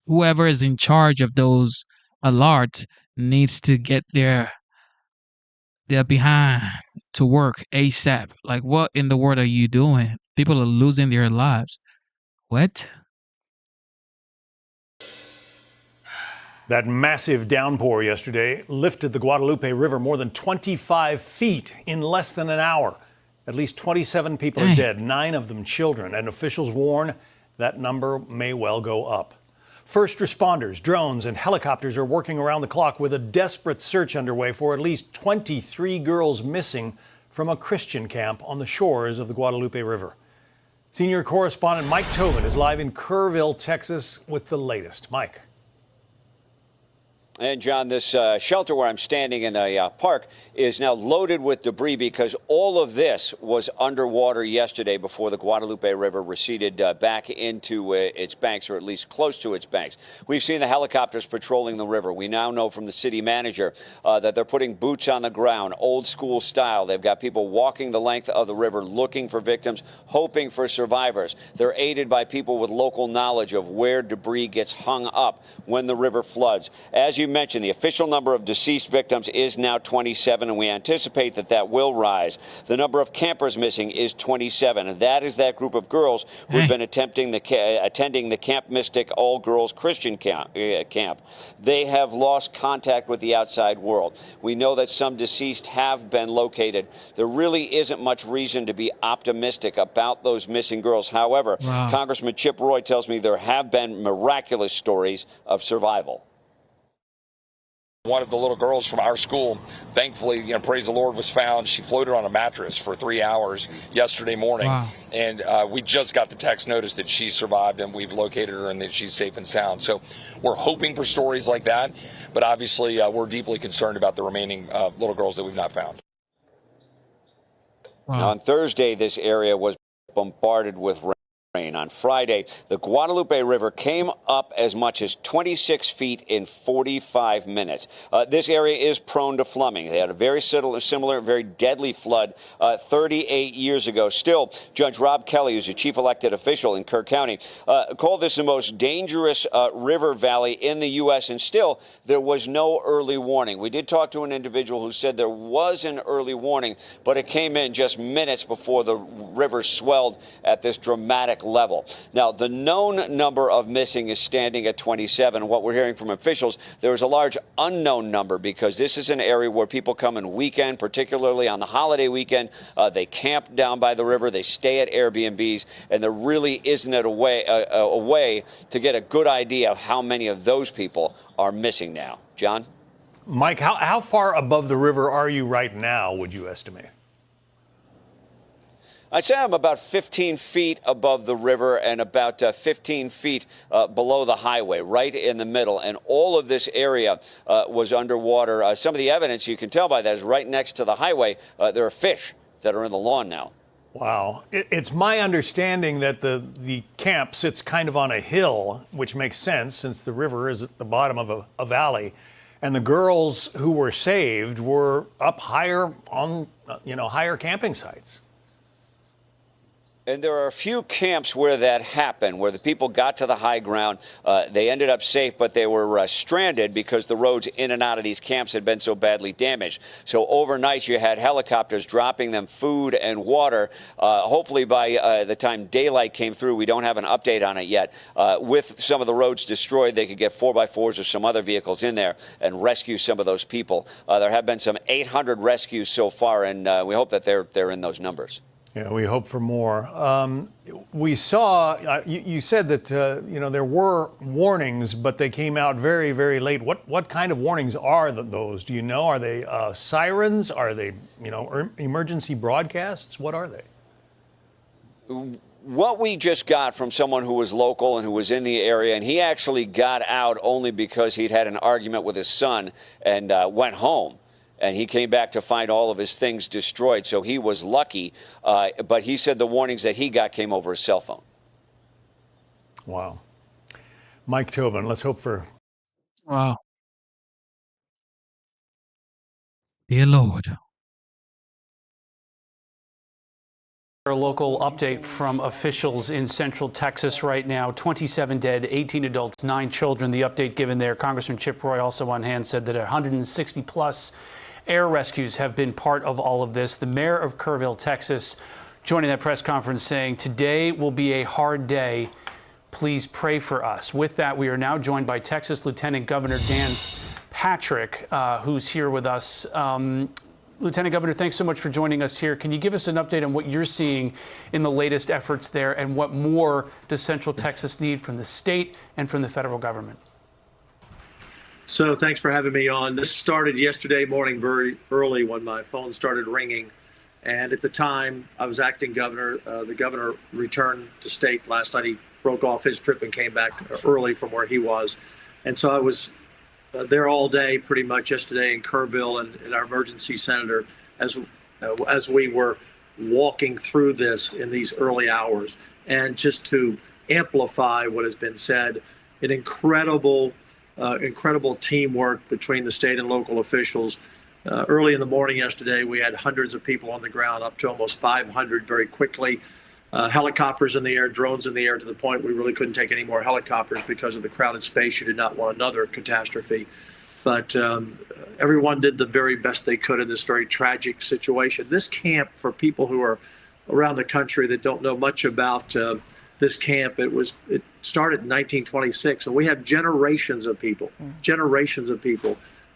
Whoever is in charge of those alerts needs to get their behind to work ASAP. Like, what in the world are you doing? People are losing their lives. What? That massive downpour yesterday lifted the Guadalupe River more than 25 feet in less than an hour. At least 27 people are dead, 9 of them children, and officials warn that number may well go up. First responders, drones, and helicopters are working around the clock with a desperate search underway for at least 23 girls missing from a Christian camp on the shores of the Guadalupe River. Senior correspondent Mike Tobin is live in Kerrville, Texas with the latest. Mike. And John, this shelter where I'm standing in a park is now loaded with debris because all of this was underwater yesterday before the Guadalupe River receded back into its banks, or at least close to its banks. We've seen the helicopters patrolling the river. We now know from the city manager that they're putting boots on the ground, old school style. They've got people walking the length of the river looking for victims, hoping for survivors. They're aided by people with local knowledge of where debris gets hung up when the river floods. As you mentioned, the official number of deceased victims is now 27, and we anticipate that that will rise. The number of campers missing is 27, and that is that group of girls who have been attending the Camp Mystic all-girls Christian camp. They have lost contact with the outside world. We know that some deceased have been located. There really isn't much reason to be optimistic about those missing girls. However, Congressman Chip Roy tells me there have been miraculous stories of survival. One of the little girls from our school, thankfully, praise the Lord, was found. She floated on a mattress for 3 hours yesterday morning. And we just got the text notice that she survived and we've located her and that she's safe and sound. So we're hoping for stories like that. But obviously, we're deeply concerned about the remaining little girls that we've not found. Now, on Thursday, this area was bombarded with rain. On Friday, the Guadalupe River came up as much as 26 feet in 45 minutes. This area is prone to flooding. They had a very similar, very deadly flood 38 years ago. Still, Judge Rob Kelly, who's a chief elected official in Kerr County, called this the most dangerous river valley in the U.S., and still, there was no early warning. We did talk to an individual who said there was an early warning, but it came in just minutes before the river swelled at this dramatic level. Now, the known number of missing is standing at 27. What we're hearing from officials, there is a large unknown number because this is an area where people come and weekend, particularly on the holiday weekend. They camp down by the river. They stay at Airbnbs, and there really isn't a way to get a good idea of how many of those people are missing now. John? Mike, how far above the river are you right now, would you estimate? I'd say I'm about 15 feet above the river and about 15 feet below the highway, right in the middle. And all of this area was underwater. Some of the evidence you can tell by that is right next to the highway. There are fish that are in the lawn now. Wow. It's my understanding that the camp sits kind of on a hill, which makes sense since the river is at the bottom of a valley. And the girls who were saved were up higher on, higher camping sites. And there are a few camps where that happened, where the people got to the high ground. They ended up safe, but they were stranded because the roads in and out of these camps had been so badly damaged. So overnight, you had helicopters dropping them food and water. Hopefully, by the time daylight came through, we don't have an update on it yet. With some of the roads destroyed, they could get 4x4s or some other vehicles in there and rescue some of those people. There have been some 800 rescues so far, and we hope that they're in those numbers. Yeah, we hope for more. We saw, you said that, there were warnings, but they came out very, very late. What kind of warnings are those? Do you know? Are they sirens? Are they, emergency broadcasts? What are they? What we just got from someone who was local and who was in the area, and he actually got out only because he'd had an argument with his son and went home. And he came back to find all of his things destroyed. So he was lucky. But he said the warnings that he got came over his cell phone. Wow. Mike Tobin, let's hope for. Wow. Dear Lord. A local update from officials in Central Texas right now. 27 dead, 18 adults, 9 children. The update given there. Congressman Chip Roy also on hand said that 160 plus air rescues have been part of all of this. The mayor of Kerrville, Texas, joining that press conference saying, today will be a hard day. Please pray for us. With that, we are now joined by Texas Lieutenant Governor Dan Patrick, who's here with us. Lieutenant Governor, thanks so much for joining us here. Can you give us an update on what you're seeing in the latest efforts there, and what more does Central Texas need from the state and from the federal government? So thanks for having me on. This started yesterday morning very early when my phone started ringing And at the time, I was acting governor. The governor returned to state last night. He broke off his trip and came back early from where he was. And so I was there all day pretty much yesterday in Kerrville and our emergency center as we were walking through this in these early hours. And just to amplify what has been said, an incredible teamwork between the state and local officials. Early in the morning yesterday, we had hundreds of people on the ground, up to almost 500 very quickly. Helicopters in the air, drones in the air, to the point we really couldn't take any more helicopters because of the crowded space. You did not want another catastrophe. But everyone did the very best they could in this very tragic situation. This camp, for people who are around the country that don't know much about this camp, it started in 1926, and we have generations of people,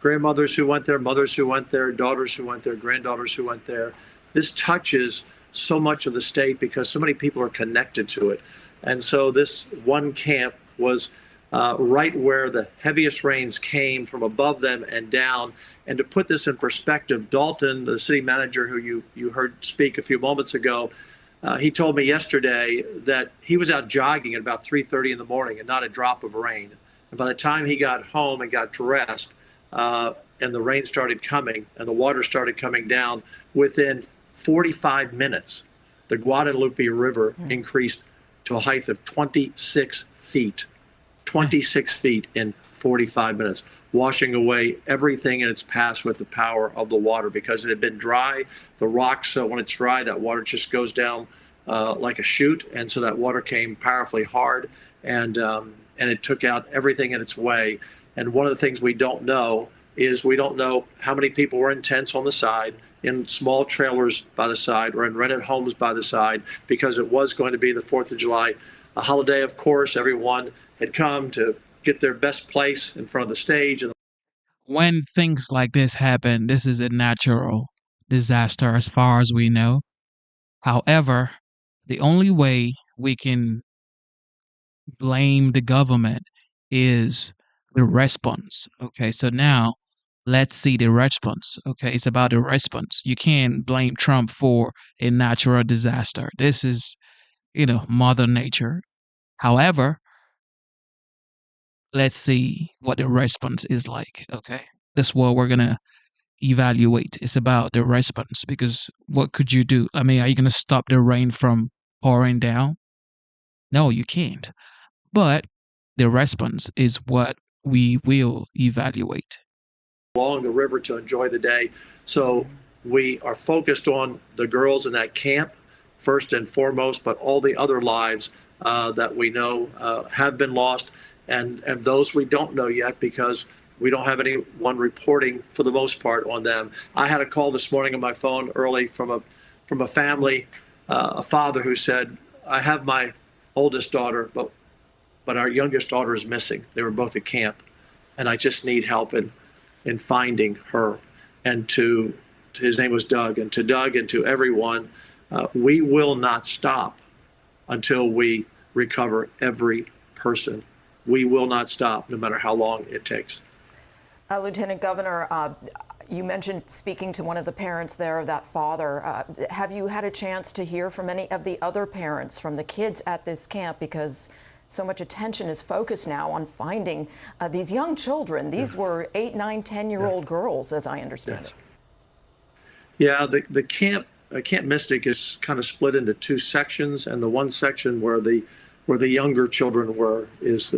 grandmothers who went there, mothers who went there, daughters who went there, granddaughters who went there. This touches so much of the state because so many people are connected to it. And so this one camp was right where the heaviest rains came from above them and down. And to put this in perspective, Dalton, the city manager who you heard speak a few moments ago, he told me yesterday that he was out jogging at about 3:30 in the morning and not a drop of rain. And by the time he got home and got dressed, and the rain started coming and the water started coming down, within 45 minutes, the Guadalupe River increased to a height of 26 feet. 26 feet in 45 minutes, washing away everything in its path with the power of the water, because it had been dry. The rocks, when it's dry, that water just goes down like a chute, and so that water came powerfully hard, and it took out everything in its way. And one of the things we don't know is we don't know how many people were in tents on the side, in small trailers by the side, or in rented homes by the side, because it was going to be the 4th of July, a holiday. Of course, everyone had come to get their best place in front of the stage. When things like this happen, this is a natural disaster as far as we know. However, the only way we can blame the government is the response. Okay, so now let's see the response. Okay, it's about the response. You can't blame Trump for a natural disaster. This is, Mother Nature. However, let's see what the response is like. Okay, that's what we're gonna evaluate. It's about the response, because what could you do? I mean, are you gonna stop the rain from pouring down? No, you can't. But the response is what we will evaluate. Along the river to enjoy the day. So we are focused on the girls in that camp first and foremost, but all the other lives that we know have been lost, and those we don't know yet, because we don't have anyone reporting for the most part on them. I had a call this morning on my phone early from a family, a father who said, "I have my oldest daughter, but our youngest daughter is missing. They were both at camp, and I just need help in finding her." And his name was Doug, and to Doug and to everyone, we will not stop until we recover every person. We will not stop, no matter how long it takes. Lieutenant Governor, you mentioned speaking to one of the parents there, of that father. Have you had a chance to hear from any of the other parents, from the kids at this camp? Because so much attention is focused now on finding these young children. These were 8, 9, 10-year-old girls, as I understand it. Yeah, the Camp Mystic is kind of split into two sections, and the one section where the younger children were is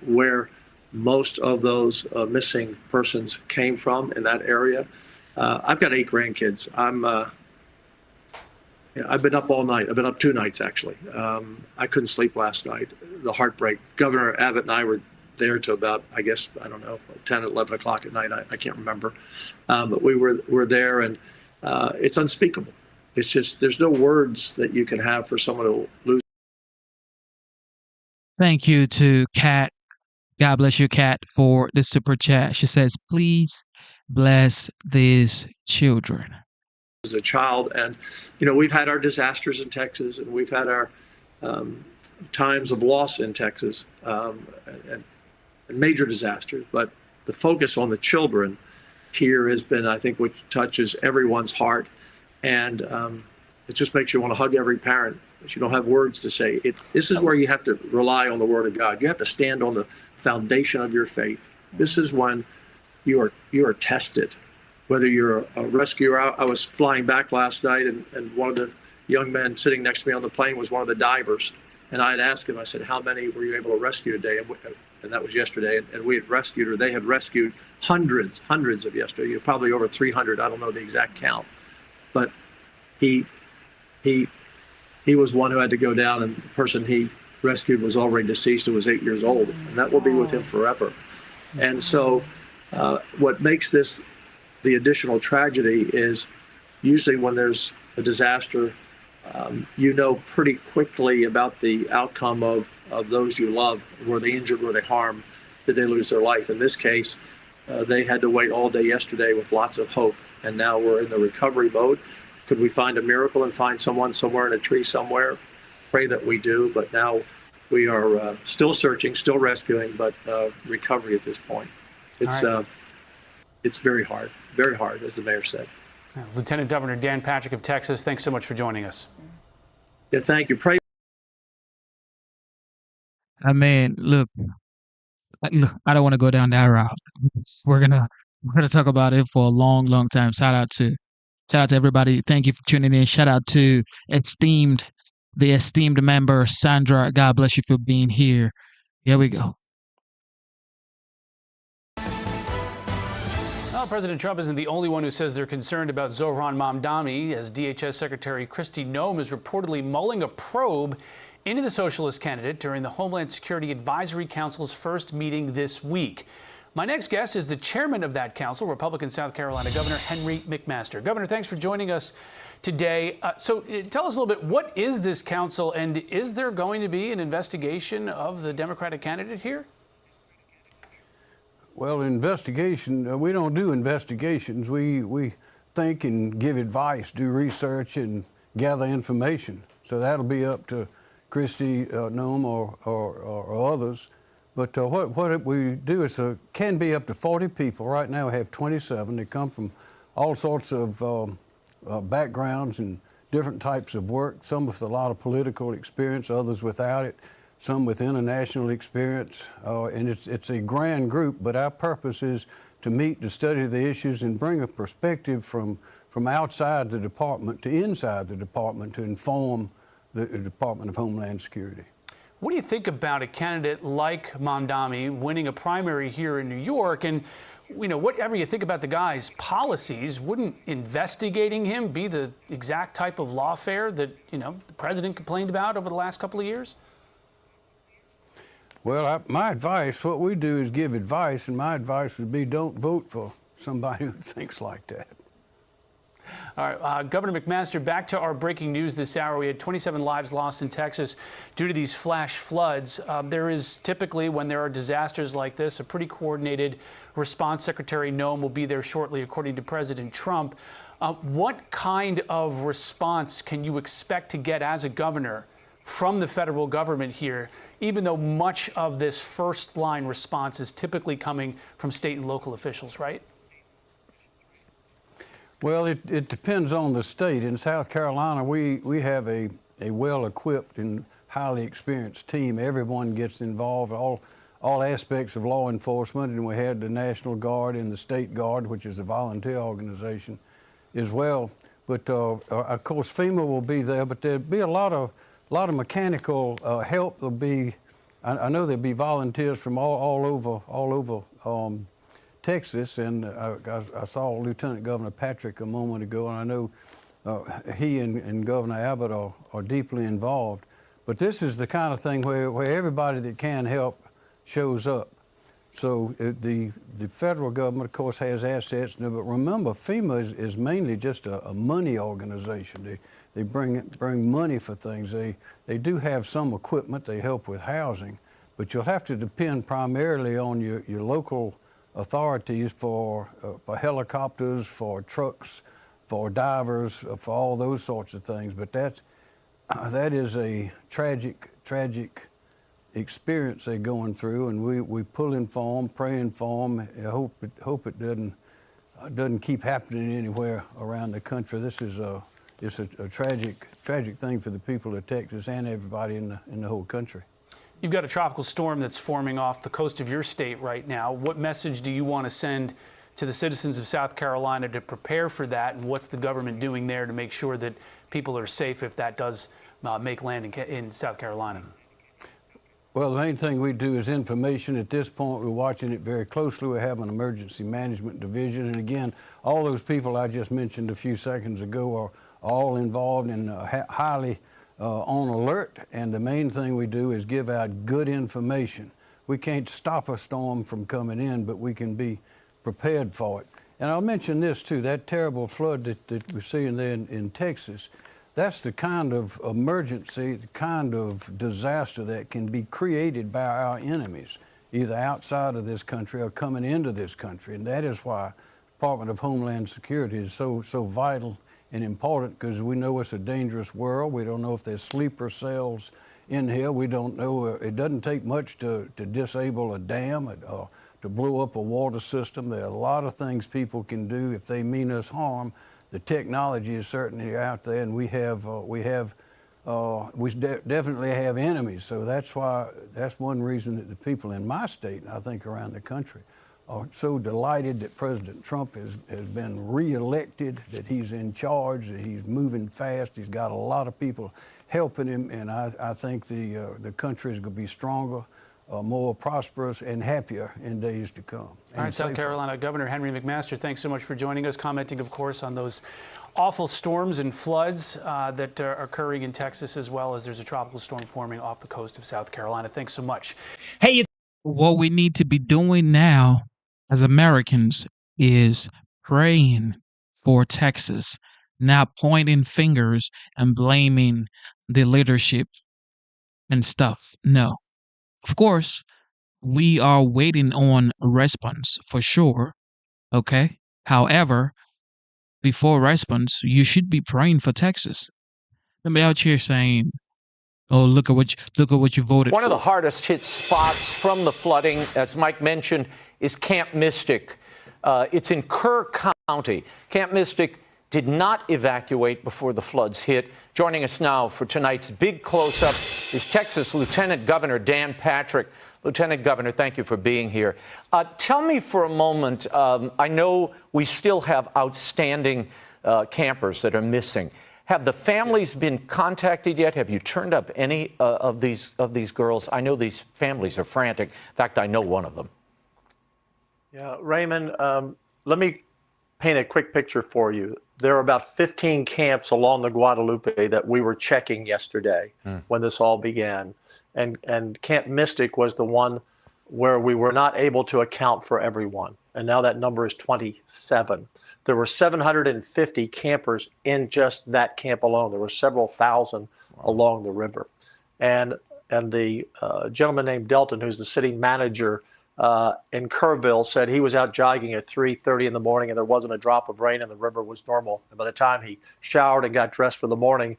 where most of those missing persons came from, in that area. I've got 8 grandkids. I've been up all night. I've been up 2 nights, actually. I couldn't sleep last night. The heartbreak. Governor Abbott and I were there to about, I don't know, 10, 11 o'clock at night. I can't remember. But we were there, and it's unspeakable. It's just, there's no words that you can have for someone to lose. Thank you to Kat. God bless you, Kat, for the super chat. She says, "Please bless these children." As a child, and we've had our disasters in Texas, and we've had our times of loss in Texas, and major disasters. But the focus on the children here has been, I think, what touches everyone's heart. And it just makes you want to hug every parent, but you don't have words to say. This is where you have to rely on the Word of God. You have to stand on the foundation of your faith. This is when you are tested. Whether you're a rescuer, I was flying back last night, and one of the young men sitting next to me on the plane was one of the divers. And I had asked him, I said, how many were you able to rescue today? And that was yesterday. And we had rescued, or they had rescued hundreds of yesterday, probably over 300. I don't know the exact count. But he was one who had to go down, and the person he rescued was already deceased and was 8 years old. And that will be with him forever. And so what makes this the additional tragedy is usually when there's a disaster, you know pretty quickly about the outcome of those you love. Were they injured? Were they harmed? Did they lose their life? In this case, they had to wait all day yesterday with lots of hope, and now we're in the recovery mode. Could we find a miracle and find someone somewhere in a tree somewhere? Pray that we do, but now we are still searching, still rescuing, but recovery at this point. It's very hard, as the mayor said. Lieutenant Governor Dan Patrick of Texas, thanks so much for joining us. Yeah, thank you. Pray. I mean, look, I don't want to go down that route. We're gonna talk about it for a long, long time. Shout out to everybody. Thank you for tuning in. Shout out to the esteemed member Sandra. God bless you for being here. Here we go. Well, President Trump isn't the only one who says they're concerned about Zohran Mamdani, as DHS Secretary Kristi Noem is reportedly mulling a probe into the socialist candidate during the Homeland Security Advisory Council's first meeting this week. My next guest is the chairman of that council, Republican South Carolina Governor Henry McMaster. Governor, thanks for joining us today. So tell us a little bit, what is this council, and is there going to be an investigation of the Democratic candidate here? Well, investigation, we don't do investigations. We think and give advice, do research, and gather information. So that'll be up to Kristi Noem or others. But what we do is can be up to 40 people. Right now we have 27. They come from all sorts of backgrounds and different types of work, some with a lot of political experience, others without it, some with international experience, and it's a grand group, but our purpose is to meet, to study the issues, and bring a perspective from outside the department to inside the department to inform the Department of Homeland Security. What do you think about a candidate like Mamdani winning a primary here in New York? And, you know, whatever you think about the guy's policies, wouldn't investigating him be the exact type of lawfare that, you know, the president complained about over the last couple of years? Well, my advice, what we do is give advice, and my advice would be don't vote for somebody who thinks like that. All right, Governor McMaster, back to our breaking news this hour. We had 27 lives lost in Texas due to these flash floods. There is typically, when there are disasters like this, a pretty coordinated response. Secretary Noem will be there shortly, according to President Trump. What kind of response can you expect to get as a governor from the federal government here, even though much of this first-line response is typically coming from state and local officials, right? Well, it depends on the state. In South Carolina, we have a well-equipped and highly experienced team. Everyone gets involved, all aspects of law enforcement, and we had the National Guard and the State Guard, which is a volunteer organization, as well. But of course, FEMA will be there, but there'll be a lot of mechanical help. There'll be, I know there'll be volunteers from all over Texas, and I saw Lieutenant Governor Patrick a moment ago, and I know he and Governor Abbott are deeply involved. But this is the kind of thing where everybody that can help shows up. So the federal government, of course, has assets, but remember, FEMA is mainly just a money organization. They bring money for things. They do have some equipment. They help with housing, but you'll have to depend primarily on your local authorities for helicopters, for trucks, for divers, for all those sorts of things. But that is a tragic experience they're going through, and we pulling for them, praying for them. I hope it doesn't keep happening anywhere around the country. This is it's a tragic thing for the people of Texas and everybody in the whole country. You've got a tropical storm that's forming off the coast of your state right now. What message do you want to send to the citizens of South Carolina to prepare for that, and what's the government doing there to make sure that people are safe if that does make land in South Carolina? Well, the main thing we do is information. At this point, we're watching it very closely. We have an emergency management division. And again, all those people I just mentioned a few seconds ago are all involved and highly on alert. And the main thing we do is give out good information. We can't stop a storm from coming in, but we can be prepared for it. And I'll mention this too, that terrible flood that we're seeing there in Texas, that's the kind of emergency, the kind of disaster that can be created by our enemies, either outside of this country or coming into this country. And that is why the Department of Homeland Security is so vital and important, because we know it's a dangerous world. We don't know if there's sleeper cells in here. We don't know. It doesn't take much to disable a dam or to blow up a water system. There are a lot of things people can do if they mean us harm. The technology is certainly out there, and we definitely have enemies. So that's one reason that the people in my state, and I think around the country, are so delighted that President Trump has been reelected, that he's in charge, that he's moving fast. He's got a lot of people helping him, and I think the country is going to be stronger, more prosperous, and happier in days to come. All right, South Carolina Governor Henry McMaster, thanks so much for joining us, commenting, of course, on those awful storms and floods that are occurring in Texas, as well as there's a tropical storm forming off the coast of South Carolina. Thanks so much. Hey, what we need to be doing now as Americans is praying for Texas, not pointing fingers and blaming the leadership and stuff. No. Of course, we are waiting on a response for sure, okay? However, before response, you should be praying for Texas. Don't be out here saying, oh, look at what you voted for. One of the hardest hit spots from the flooding, as Mike mentioned, is Camp Mystic. It's in Kerr County. Camp Mystic did not evacuate before the floods hit. Joining us now for tonight's big close-up is Texas Lieutenant Governor Dan Patrick. Lieutenant Governor, thank you for being here. Tell me for a moment, I know we still have outstanding campers that are missing. Have the families been contacted yet? Have you turned up any of these girls? I know these families are frantic. In fact, I know one of them. Yeah, Raymond, let me paint a quick picture for you. There are about 15 camps along the Guadalupe that we were checking yesterday when this all began. And Camp Mystic was the one where we were not able to account for everyone. And now that number is 27. There were 750 campers in just that camp alone. There were several thousand along the river. And the gentleman named Delton, who's the city manager in Kerrville, said he was out jogging at 3:30 in the morning and there wasn't a drop of rain and the river was normal. And by the time he showered and got dressed for the morning,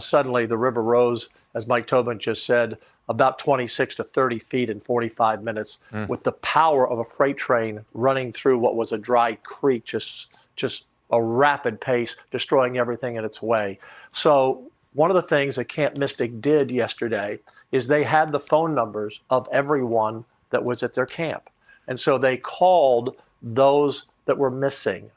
suddenly the river rose, as Mike Tobin just said, about 26 to 30 feet in 45 minutes with the power of a freight train running through what was a dry creek, just a rapid pace, destroying everything in its way. So one of the things that Camp Mystic did yesterday is they had the phone numbers of everyone that was at their camp. And so they called those that were missing.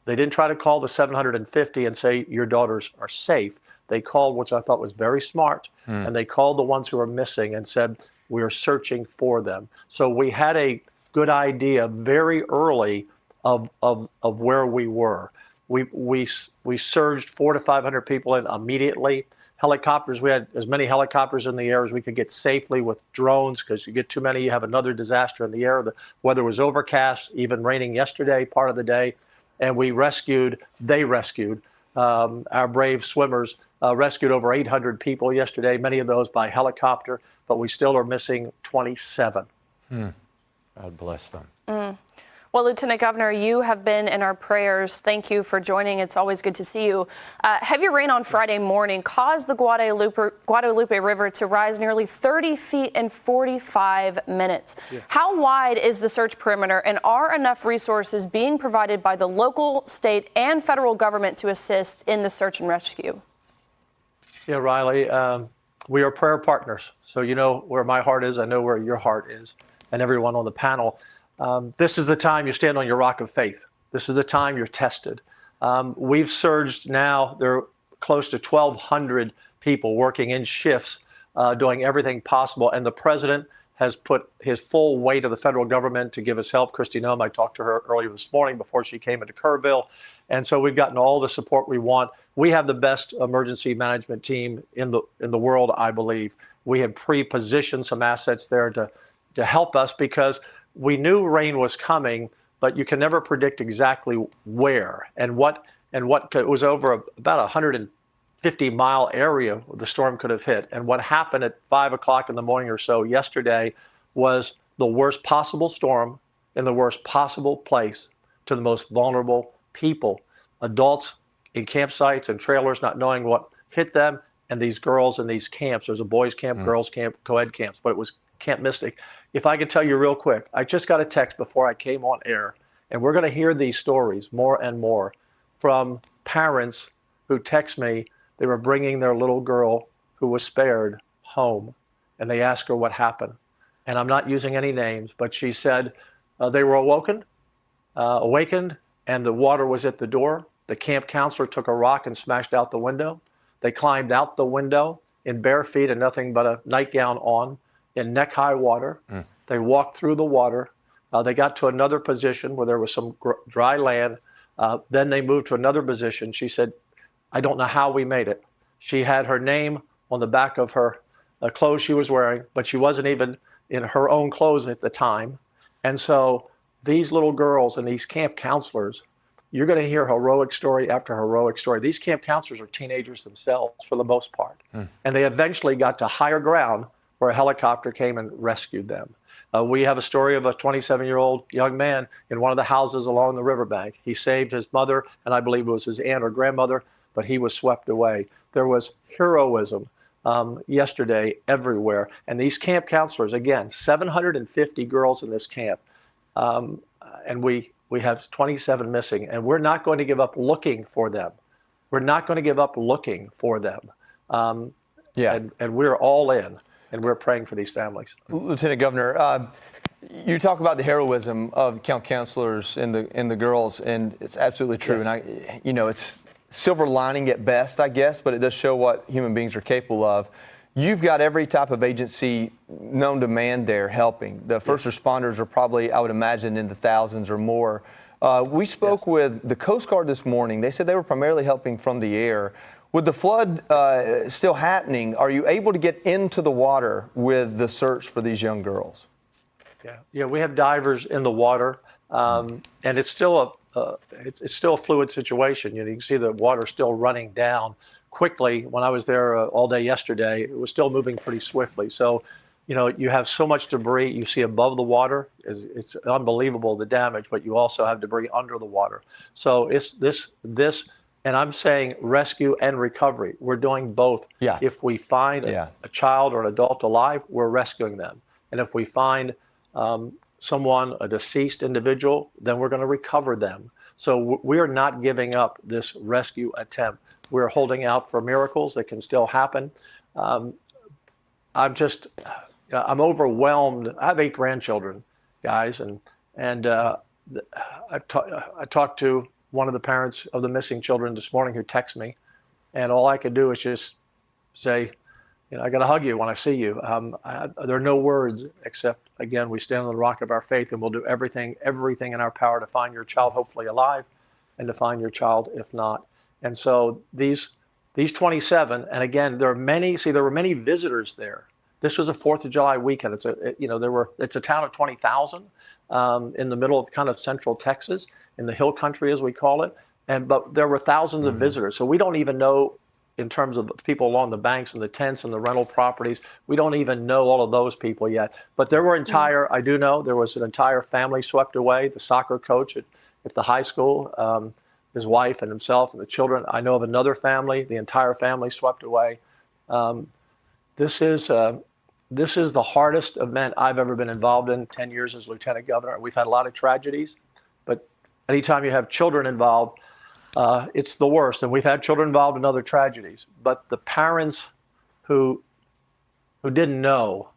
They didn't try to call the 750 and say, your daughters are safe. They called, which I thought was very smart, and they called the ones who were missing and said, we're searching for them. So we had a good idea very early of where we were. We surged 400 to 500 people in immediately. Helicopters, we had as many helicopters in the air as we could get safely with drones, because you get too many, you have another disaster in the air. The weather was overcast, even raining yesterday, part of the day. And they rescued. Our brave swimmers rescued over 800 people yesterday, many of those by helicopter, but we still are missing 27. God bless them. Well, Lieutenant Governor, you have been in our prayers. Thank you for joining. It's always good to see you. Heavy rain on Friday morning caused the Guadalupe River to rise nearly 30 feet in 45 minutes. Yeah. How wide is the search perimeter, and are enough resources being provided by the local, state, and federal government to assist in the search and rescue? Yeah, Riley, we are prayer partners. So you know where my heart is. I know where your heart is, and everyone on the panel. This is the time you stand on your rock of faith. This is the time you're tested. We've surged now. There are close to 1,200 people working in shifts, doing everything possible. And the president has put his full weight of the federal government to give us help. Kristi Noem, I talked to her earlier this morning before she came into Kerrville. And so we've gotten all the support we want. We have the best emergency management team in the world, I believe. We have pre-positioned some assets there to help us, because we knew rain was coming, but you can never predict exactly where and what. It was over about 150-mile area the storm could have hit. And what happened at 5 o'clock in the morning or so yesterday was the worst possible storm in the worst possible place to the most vulnerable people, adults in campsites and trailers not knowing what hit them, and these girls in these camps. There's a boys camp, girls camp, co-ed camps, but it was Camp Mystic. If I could tell you real quick, I just got a text before I came on air, and we're going to hear these stories more and more from parents who text me. They were bringing their little girl who was spared home, and they asked her what happened. And I'm not using any names, but she said they were awakened, and the water was at the door. The camp counselor took a rock and smashed out the window. They climbed out the window in bare feet and nothing but a nightgown on, in neck-high water. They walked through the water. They got to another position where there was some dry land. Then they moved to another position. She said, I don't know how we made it. She had her name on the back of her clothes she was wearing, but she wasn't even in her own clothes at the time. And so these little girls and these camp counselors, you're going to hear heroic story after heroic story. These camp counselors are teenagers themselves for the most part. And they eventually got to higher ground where a helicopter came and rescued them. We have a story of a 27-year-old young man in one of the houses along the riverbank. He saved his mother, and I believe it was his aunt or grandmother, but he was swept away. There was heroism yesterday everywhere. And these camp counselors, again, 750 girls in this camp, and we have 27 missing, and we're not going to give up looking for them. We're not going to give up looking for them. And we're all in. And we're praying for these families. Lieutenant Governor, you talk about the heroism of camp counselors and the girls, and it's absolutely true. Yes. And it's silver lining at best, I guess, but it does show what human beings are capable of. You've got every type of agency known to man there helping. The first responders are probably, I would imagine, in the thousands or more. We spoke with the Coast Guard this morning. They said they were primarily helping from the air. With the flood still happening, are you able to get into the water with the search for these young girls? Yeah, we have divers in the water, and it's still a fluid situation. You can see the water still running down quickly. When I was there all day yesterday, it was still moving pretty swiftly. So, you have so much debris you see above the water. It's unbelievable, the damage, but you also have debris under the water. So it's this. And I'm saying rescue and recovery. We're doing both. Yeah. If we find a child or an adult alive, we're rescuing them. And if we find someone, a deceased individual, then we're going to recover them. So we are not giving up this rescue attempt. We're holding out for miracles that can still happen. I'm overwhelmed. I have 8 grandchildren, guys, and I talked to one of the parents of the missing children this morning who texted me, and all I could do is just say, I got to hug you when I see you. There are no words except, again, we stand on the rock of our faith, and we'll do everything in our power to find your child, hopefully alive, and to find your child if not. And so these 27, and again, there were many visitors there. This was a 4th of July weekend. It's a town of 20,000 in the middle of kind of central Texas, in the hill country as we call it. But there were thousands of visitors. So we don't even know in terms of the people along the banks and the tents and the rental properties. We don't even know all of those people yet. But there were I do know there was an entire family swept away. The soccer coach at the high school, his wife and himself and the children. I know of another family, the entire family swept away. This is the hardest event I've ever been involved in, 10 years as lieutenant governor. We've had a lot of tragedies, but anytime you have children involved, it's the worst. And we've had children involved in other tragedies. But the parents who didn't know,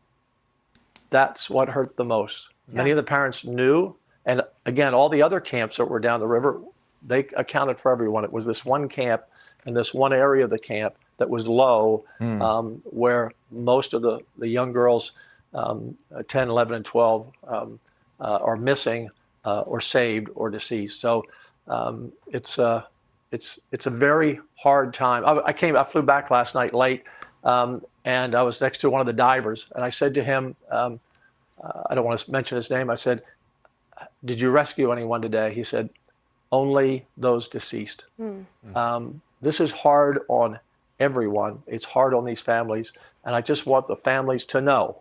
that's what hurt the most. Yeah. Many of the parents knew. And again, all the other camps that were down the river, they accounted for everyone. It was this one camp and this one area of the camp that was low, where most of the young girls, 10, 11, and 12, are missing or saved or deceased. So it's a very hard time. I flew back last night late, and I was next to one of the divers, and I said to him, I don't want to mention his name. I said, "Did you rescue anyone today?" He said, "Only those deceased." This is hard on everyone. It's hard on these families. And I just want the families to know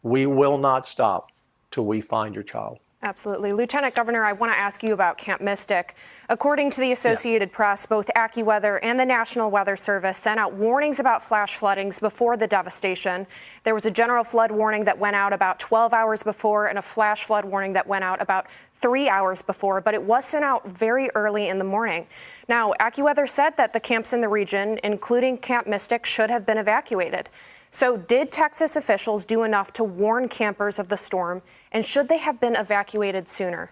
we will not stop till we find your child. Absolutely. Lieutenant Governor, I want to ask you about Camp Mystic. According to the Associated Press, both AccuWeather and the National Weather Service sent out warnings about flash floodings before the devastation. There was a general flood warning that went out about 12 hours before and a flash flood warning that went out about 3 hours before, but it was sent out very early in the morning. Now, AccuWeather said that the camps in the region, including Camp Mystic, should have been evacuated. So did Texas officials do enough to warn campers of the storm, and should they have been evacuated sooner?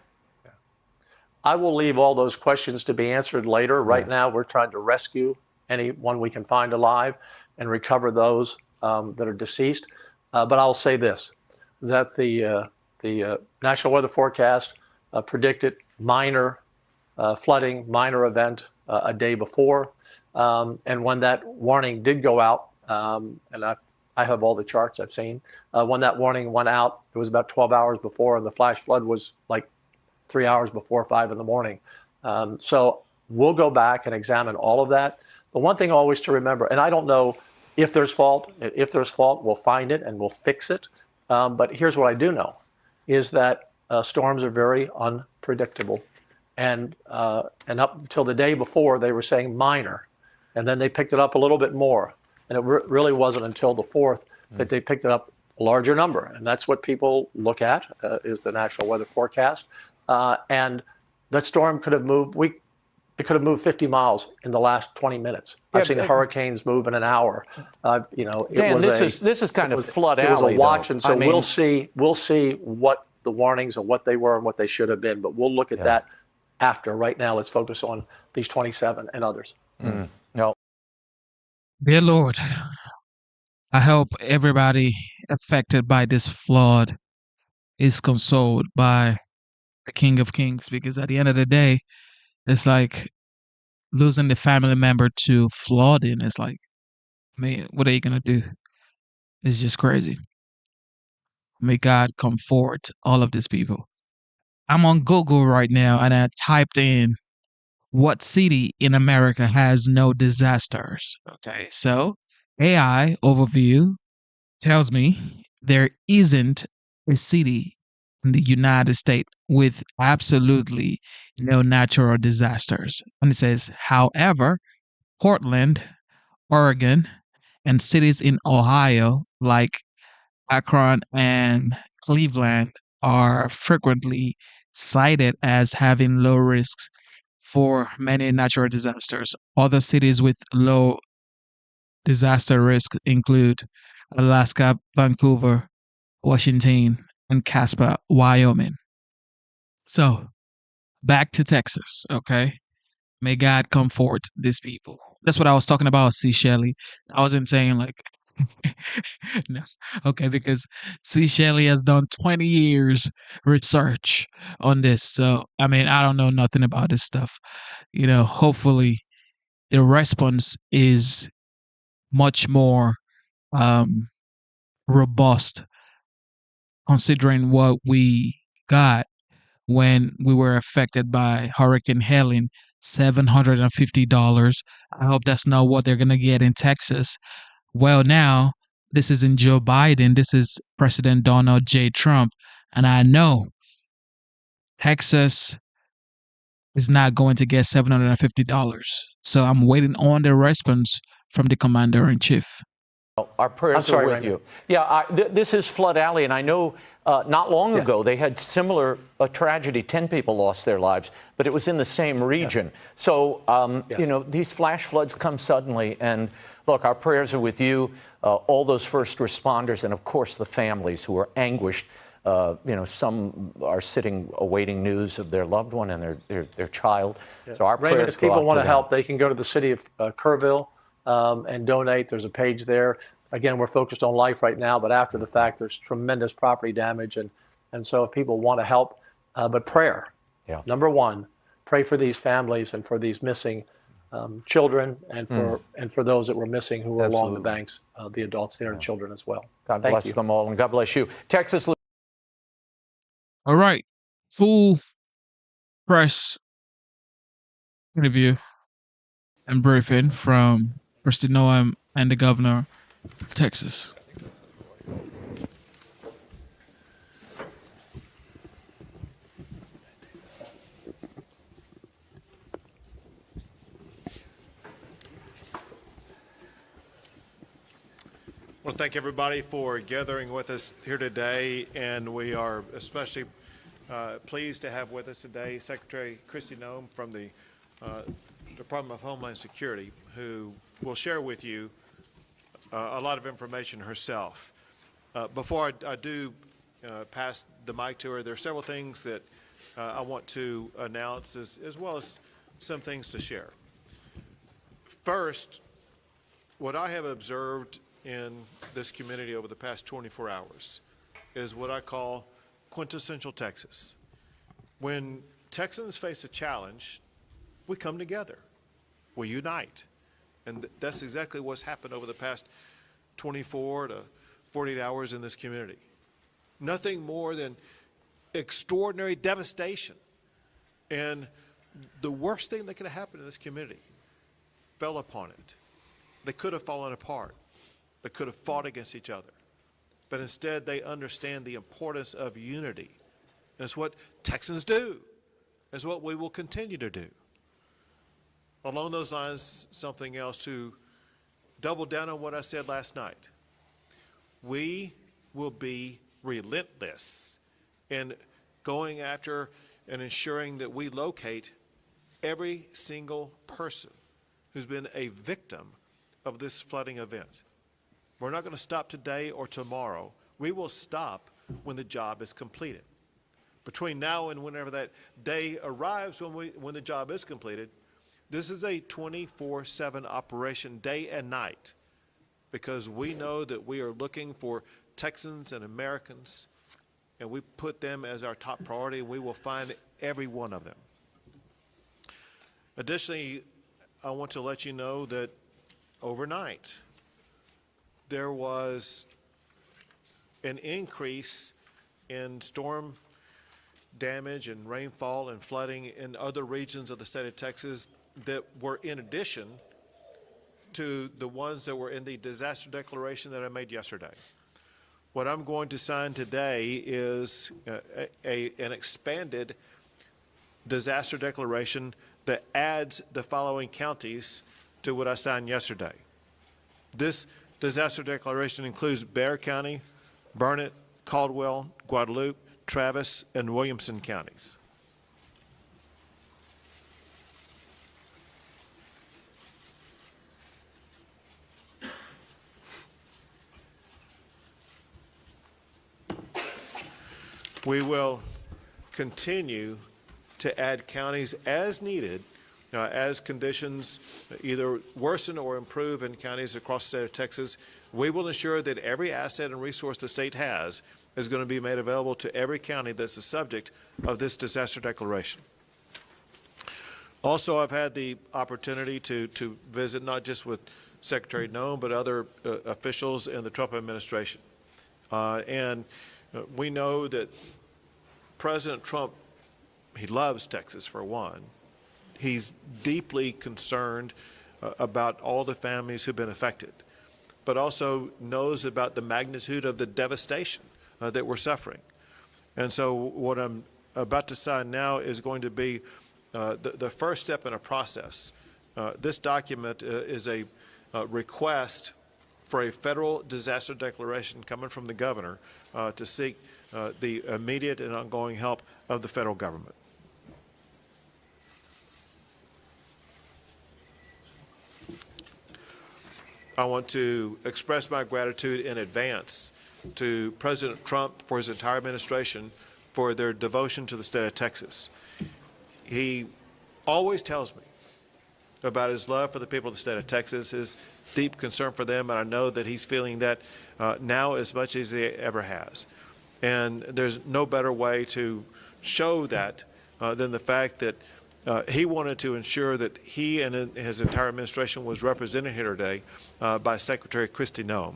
I will leave all those questions to be answered later. Right now, we're trying to rescue anyone we can find alive and recover those that are deceased. But I'll say this, that the National Weather Forecast predicted minor flooding, minor event a day before. And when that warning did go out, and I have all the charts I've seen. When that warning went out, it was about 12 hours before, and the flash flood was like 3 hours before 5 in the morning. So we'll go back and examine all of that. The one thing always to remember, and I don't know if there's fault. If there's fault, we'll find it and we'll fix it. But here's what I do know, is that storms are very unpredictable. And up until the day before, they were saying minor, and then they picked it up a little bit more. And it really wasn't until the 4th that they picked it up a larger number. And that's what people look at, is the National Weather Forecast. And that storm could have moved, it could have moved 50 miles in the last 20 minutes. I've seen hurricanes move in an hour. Dan, this is kind of flood alley. It was a watch, though. and so we'll see what the warnings and what they were and what they should have been. But we'll look at that after. Right now, let's focus on these 27 and others. No. Dear Lord, I hope everybody affected by this flood is consoled by the King of Kings, because at the end of the day, it's like losing the family member to flooding. It's like, man, what are you going to do? It's just crazy. May God comfort all of these people. I'm on Google right now and I typed in what city in America has no disasters. Okay, so AI overview tells me there isn't a city in the United States with absolutely no natural disasters. And it says, however, Portland, Oregon, and cities in Ohio like Akron and Cleveland are frequently cited as having low risks for many natural disasters. Other cities with low disaster risk include Alaska, Vancouver, Washington, and Casper, Wyoming. So, back to Texas, okay? May God comfort these people. That's what I was talking about, C. Shelley. I wasn't saying like, no, okay, because C. Shelley has done 20 years research on this. So, I mean, I don't know nothing about this stuff. Hopefully the response is much more robust, considering what we got when we were affected by Hurricane Helene $750. I hope that's not what they're going to get in Texas. Well, now, this isn't Joe Biden. This is President Donald J. Trump. And I know Texas is not going to get $750. So I'm waiting on the response from the commander in chief. Our prayers are with you. Yeah, this is Flood Alley, and I know not long ago they had similar tragedy. 10 people lost their lives, but it was in the same region. So, you know, these flash floods come suddenly, and look, our prayers are with you, all those first responders, and of course the families who are anguished. You know, some are sitting awaiting news of their loved one and their child. So our Raymond, prayers if people go out want to them. help, they can go to the city of Kerrville and donate. There's a page there. Again, we're focused on life right now, but after the fact, there's tremendous property damage. And so if people want to help, but prayer, number one, pray for these families and for these missing children and for those that were missing who were along the banks, the adults there and children as well. God bless them all, and God bless you. Texas. All right. Full press interview and briefing from Kristi Noem and the governor of Texas. I want to thank everybody for gathering with us here today, and we are especially pleased to have with us today Secretary Kristi Noem from the Department of Homeland Security, who will share with you a lot of information herself. Before I do pass the mic to her, there are several things that I want to announce as well as some things to share. First, what I have observed in this community over the past 24 hours is what I call quintessential Texas. When Texans face a challenge, we come together, we unite. And that's exactly what's happened over the past 24 to 48 hours in this community. Nothing more than extraordinary devastation. And the worst thing that could have happened in this community fell upon it. They could have fallen apart. They could have fought against each other. But instead, they understand the importance of unity. And it's what Texans do. It's what we will continue to do. Along those lines, something else to double down on what I said last night. We will be relentless in going after and ensuring that we locate every single person who's been a victim of this flooding event. We're not going to stop today or tomorrow. We will stop when the job is completed. Between now and whenever that day arrives when the job is completed, this is a 24/7 operation, day and night, because we know that we are looking for Texans and Americans, and we put them as our top priority, and we will find every one of them. Additionally, I want to let you know that overnight, there was an increase in storm damage and rainfall and flooding in other regions of the state of Texas that were in addition to the ones that were in the disaster declaration that I made yesterday. What I'm going to sign today is an expanded disaster declaration that adds the following counties to what I signed yesterday. This disaster declaration includes Bexar County, Burnett, Caldwell, Guadalupe, Travis, and Williamson counties. We will continue to add counties as needed as conditions either worsen or improve in counties across the state of Texas. We will ensure that every asset and resource the state has is going to be made available to every county that's the subject of this disaster declaration. Also, I've had the opportunity to visit not just with Secretary Noem, but other officials in the Trump administration. And we know that President Trump, he loves Texas for one. he's deeply concerned about all the families who've been affected, but also knows about the magnitude of the devastation that we're suffering. And so what I'm about to sign now is going to be the first step in a process. This document is a request for a federal disaster declaration coming from the governor to seek the immediate and ongoing help of the federal government. I want to express my gratitude in advance to President Trump for his entire administration for their devotion to the state of Texas. He always tells me about his love for the people of the state of Texas, his deep concern for them, and I know that he's feeling that now as much as he ever has. And there's no better way to show that than the fact that he wanted to ensure that he and his entire administration was represented here today by Secretary Kristi Noem,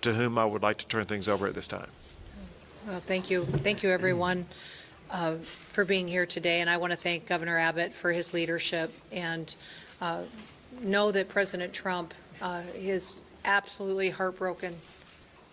to whom I would like to turn things over at this time. Well, thank you. Thank you, everyone, for being here today. And I want to thank Governor Abbott for his leadership, and know that President Trump is absolutely heartbroken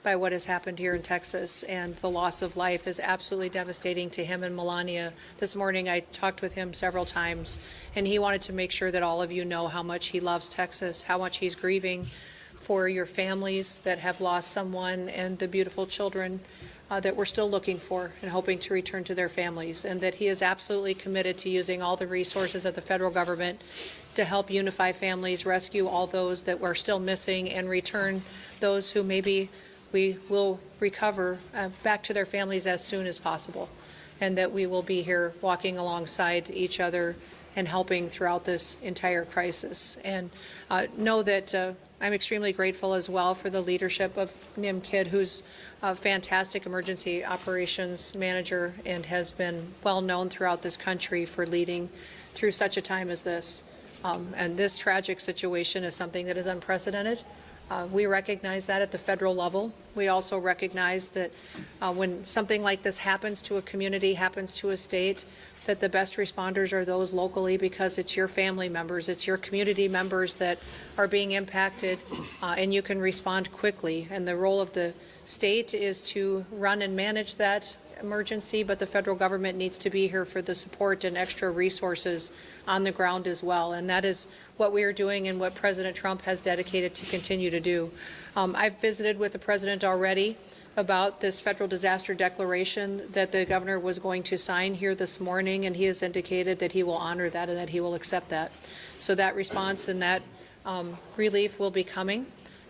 by what has happened here in Texas, and the loss of life is absolutely devastating to him and Melania. This morning I talked with him several times, and he wanted to make sure that all of you know how much he loves Texas, how much he's grieving for your families that have lost someone, and the beautiful children that we're still looking for and hoping to return to their families, and that he is absolutely committed to using all the resources of the federal government to help unify families, rescue all those that were still missing, and return those who maybe we will recover back to their families as soon as possible, and that we will be here walking alongside each other and helping throughout this entire crisis. And know that I'm extremely grateful as well for the leadership of Nim Kidd, who's a fantastic emergency operations manager and has been well known throughout this country for leading through such a time as this. And this tragic situation is something that is unprecedented. We recognize that at the federal level. We also recognize that when something like this happens to a community, happens to a state, that the best responders are those locally, because it's your family members, it's your community members that are being impacted, and you can respond quickly. And the role of the state is to run and manage that emergency, but the federal government needs to be here for the support and extra resources on the ground as well. And that is what we are doing and what President Trump has dedicated to continue to do. I've visited with the president already about this federal disaster declaration that the governor was going to sign here this morning, and he has indicated that he will honor that and that he will accept that. So that response and that relief will be coming.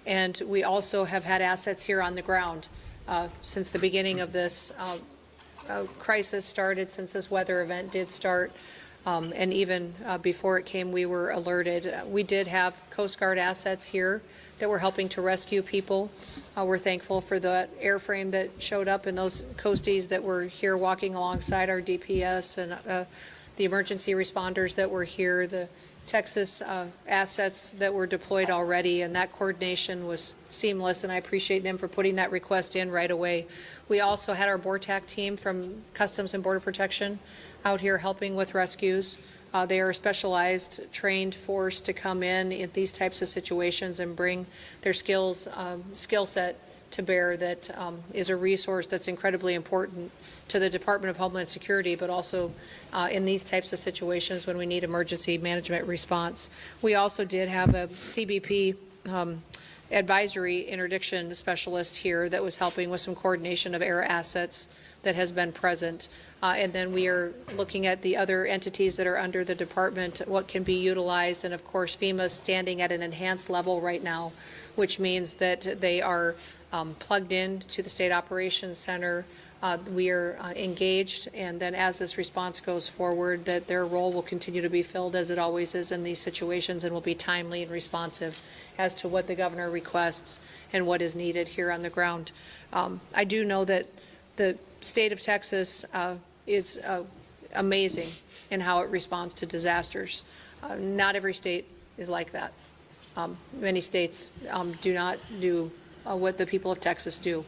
And we also have had assets here on the ground since the beginning of this crisis started, since this weather event did start, and even before it came, we were alerted. We did have Coast Guard assets here that were helping to rescue people. We're thankful for the airframe that showed up and those coasties that were here walking alongside our DPS, and the emergency responders that were here, the Texas assets that were deployed already, and that coordination was seamless, and I appreciate them for putting that request in right away. We also had our BORTAC team from Customs and Border Protection out here helping with rescues. They are a specialized, trained force to come in these types of situations and bring their skill set to bear. That is a resource that's incredibly important to the Department of Homeland Security, but also in these types of situations when we need emergency management response. We also did have a CBP advisory interdiction specialist here that was helping with some coordination of air assets that has been present. And then we are looking at the other entities that are under the department, what can be utilized. And of course, FEMA is standing at an enhanced level right now, which means that they are plugged in to the State Operations Center. We are engaged, and then as this response goes forward, that their role will continue to be filled as it always is in these situations, and will be timely and responsive as to what the governor requests and what is needed here on the ground. I do know that the state of Texas is amazing in how it responds to disasters. Not every state is like that. Many states do not do what the people of Texas do.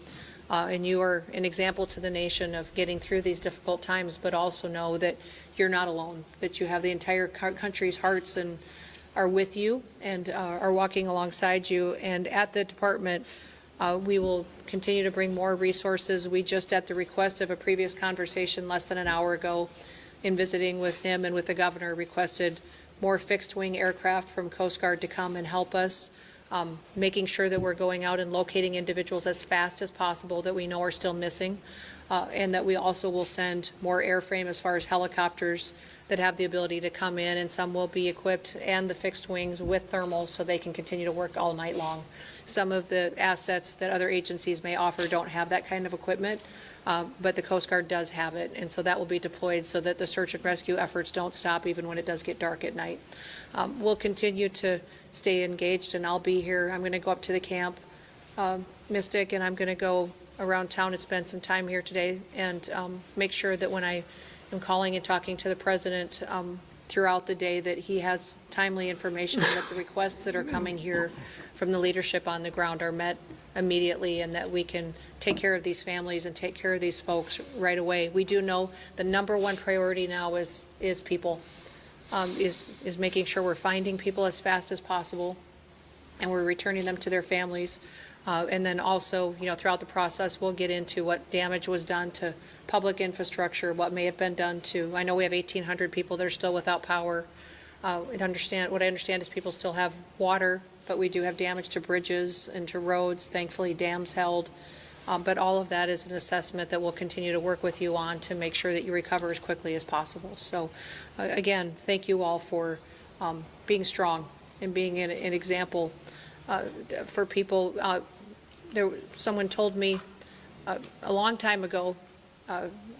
And you are an example to the nation of getting through these difficult times, but also know that you're not alone, that you have the entire country's hearts and are with you and are walking alongside you. And at the department, we will continue to bring more resources. We just, at the request of a previous conversation less than an hour ago, in visiting with him and with the governor, requested more fixed-wing aircraft from Coast Guard to come and help us, making sure that we're going out and locating individuals as fast as possible that we know are still missing, and that we also will send more airframe as far as helicopters that have the ability to come in, and some will be equipped, and the fixed wings with thermals so they can continue to work all night long. Some of the assets that other agencies may offer don't have that kind of equipment, but the Coast Guard does have it, and so that will be deployed so that the search and rescue efforts don't stop even when it does get dark at night. We'll continue to stay engaged, and I'll be here. I'm going to go up to the camp, Mystic, and I'm going to go around town and spend some time here today and make sure that when I am calling and talking to the president throughout the day that he has timely information and that the requests that are coming here from the leadership on the ground are met immediately, and that we can take care of these families and take care of these folks right away. We do know the number one priority now is people, is making sure we're finding people as fast as possible and we're returning them to their families. And then also, throughout the process, we'll get into what damage was done to public infrastructure, what may have been done to, I know we have 1,800 people that are still without power. What I understand is people still have water, but we do have damage to bridges and to roads. Thankfully, dams held. But all of that is an assessment that we'll continue to work with you on to make sure that you recover as quickly as possible. So, again, thank you all for being strong and being an example for people. Someone told me a long time ago,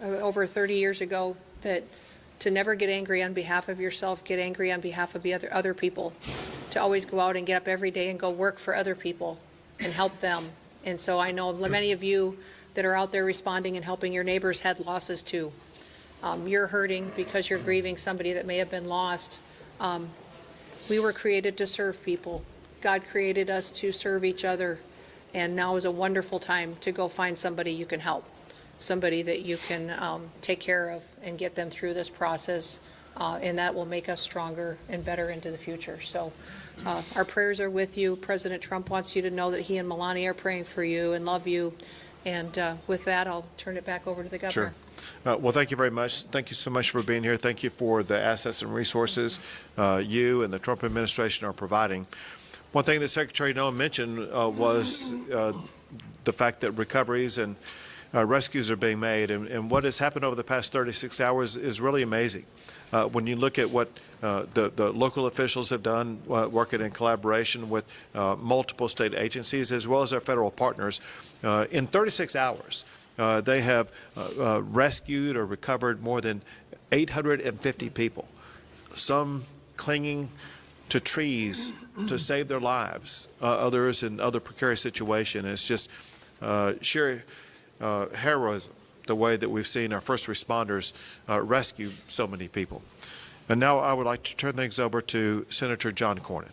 over 30 years ago, that to never get angry on behalf of yourself, get angry on behalf of the other people, to always go out and get up every day and go work for other people and help them. And so I know many of you that are out there responding and helping your neighbors had losses too. You're hurting because you're grieving somebody that may have been lost. We were created to serve people. God created us to serve each other. And now is a wonderful time to go find somebody you can help, somebody that you can take care of and get them through this process. And that will make us stronger and better into the future. So our prayers are with you. President Trump wants you to know that he and Melania are praying for you and love you. And with that, I'll turn it back over to the governor. Sure. Well, thank you very much. Thank you so much for being here. Thank you for the assets and resources you and the Trump administration are providing. One thing that Secretary Noem mentioned was the fact that recoveries and rescues are being made. And what has happened over the past 36 hours is really amazing. When you look at what the local officials have done, working in collaboration with multiple state agencies as well as our federal partners, in 36 hours, they have rescued or recovered more than 850 people, some clinging to trees to save their lives, others in other precarious situations. It's just sheer heroism, the way that we've seen our first responders rescue so many people. And now I would like to turn things over to Senator John Cornyn.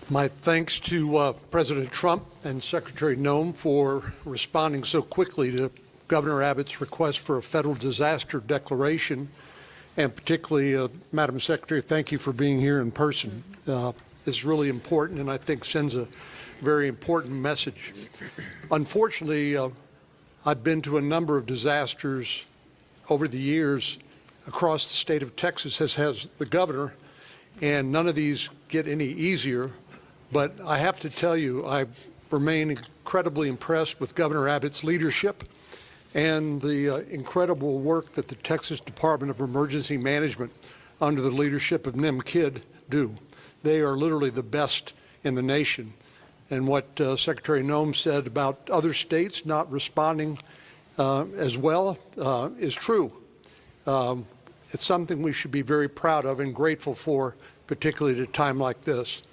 My thanks to President Trump and Secretary Noem for responding so quickly to Governor Abbott's request for a federal disaster declaration. And particularly, Madam Secretary, thank you for being here in person. It's really important, and I think sends a very important message. Unfortunately, I've been to a number of disasters over the years across the state of Texas, as has the governor, and none of these get any easier. But I have to tell you, I remain incredibly impressed with Governor Abbott's leadership and the incredible work that the Texas Department of Emergency Management under the leadership of Nim Kidd do. They are literally the best in the nation. And what Secretary Noem said about other states not responding as well is true. It's something we should be very proud of and grateful for, particularly at a time like this.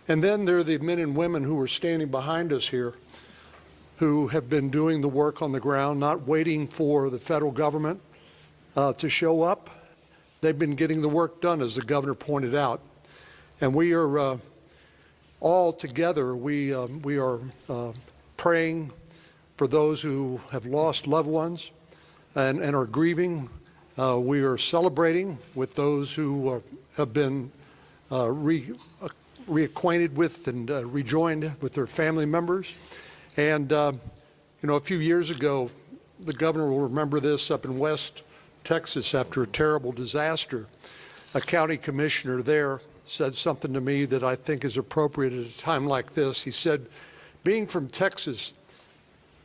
And then there are the men and women who are standing behind us here, who have been doing the work on the ground, not waiting for the federal government to show up. They've been getting the work done, as the governor pointed out. And we are all together, we are praying for those who have lost loved ones and are grieving. We are celebrating with those who have been reacquainted with and rejoined with their family members. And, a few years ago, the governor will remember this, up in West Texas after a terrible disaster, a county commissioner there said something to me that I think is appropriate at a time like this. He said, being from Texas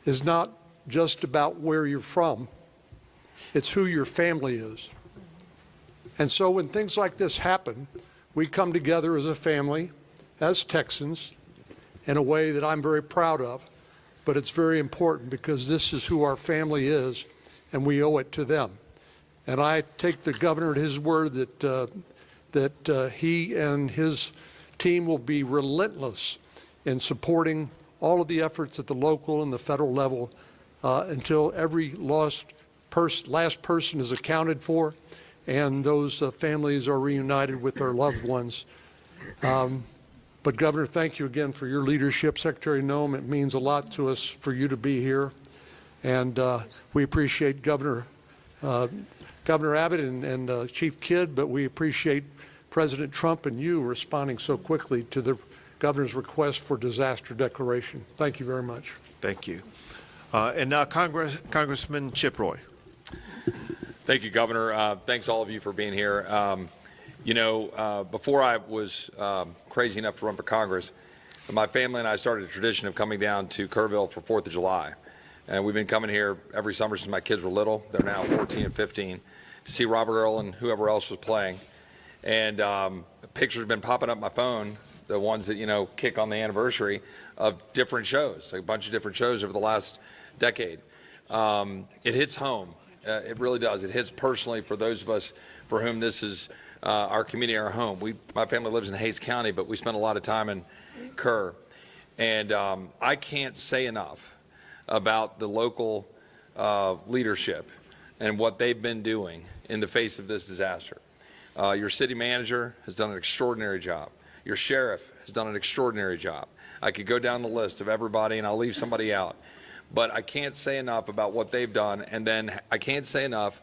is not just about where you're from, it's who your family is. And so when things like this happen, we come together as a family, as Texans, in a way that I'm very proud of, but it's very important because this is who our family is, and we owe it to them. And I take the governor at his word that he and his team will be relentless in supporting all of the efforts at the local and the federal level until every last person is accounted for and those families are reunited with their loved ones. But Governor, thank you again for your leadership. Secretary Noem, it means a lot to us for you to be here. And we appreciate Governor Abbott and Chief Kidd, but we appreciate President Trump and you responding so quickly to the governor's request for disaster declaration. Thank you very much. Thank you. And now Congressman Chip Roy. Thank you, Governor. Thanks all of you for being here. Before I was crazy enough to run for Congress, my family and I started a tradition of coming down to Kerrville for 4th of July. And we've been coming here every summer since my kids were little. They're now 14 and 15 to see Robert Earl and whoever else was playing. And pictures have been popping up my phone, the ones that, kick on the anniversary of different shows, like a bunch of different shows over the last decade. It hits home. It really does. It hits personally for those of us for whom this is our community, our home. My family lives in Hays County, but we spend a lot of time in Kerr. And I can't say enough about the local leadership and what they've been doing in the face of this disaster. Your city manager has done an extraordinary job. Your sheriff has done an extraordinary job. I could go down the list of everybody and I'll leave somebody out. But I can't say enough about what they've done, and then I can't say enough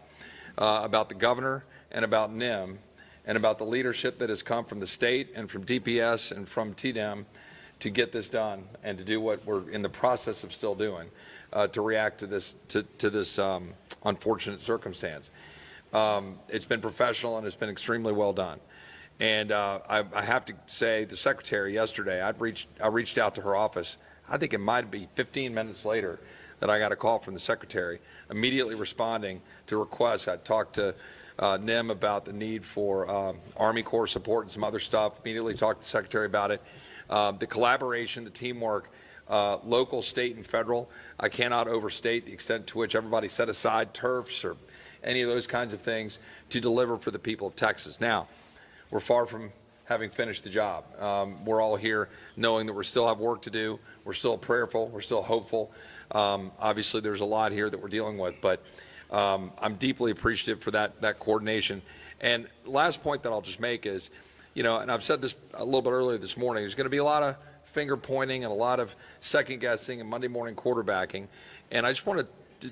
about the governor and about NIM and about the leadership that has come from the state and from DPS and from TDEM to get this done and to do what we're in the process of still doing to react to this unfortunate circumstance. It's been professional and it's been extremely well done. And I have to say, the secretary yesterday, I reached out to her office. I think it might be 15 minutes later that I got a call from the secretary, immediately responding to requests. I talked to NIM about the need for Army Corps support and some other stuff, immediately talked to the secretary about it. The collaboration, the teamwork, local, state, and federal, I cannot overstate the extent to which everybody set aside turfs or any of those kinds of things to deliver for the people of Texas. Now, we're far from having finished the job. We're all here knowing that we still have work to do. We're still prayerful. We're still hopeful. Obviously, there's a lot here that we're dealing with, but I'm deeply appreciative for that coordination. And last point that I'll just make is, and I've said this a little bit earlier this morning, there's going to be a lot of finger pointing and a lot of second guessing and Monday morning quarterbacking. And I just wanted to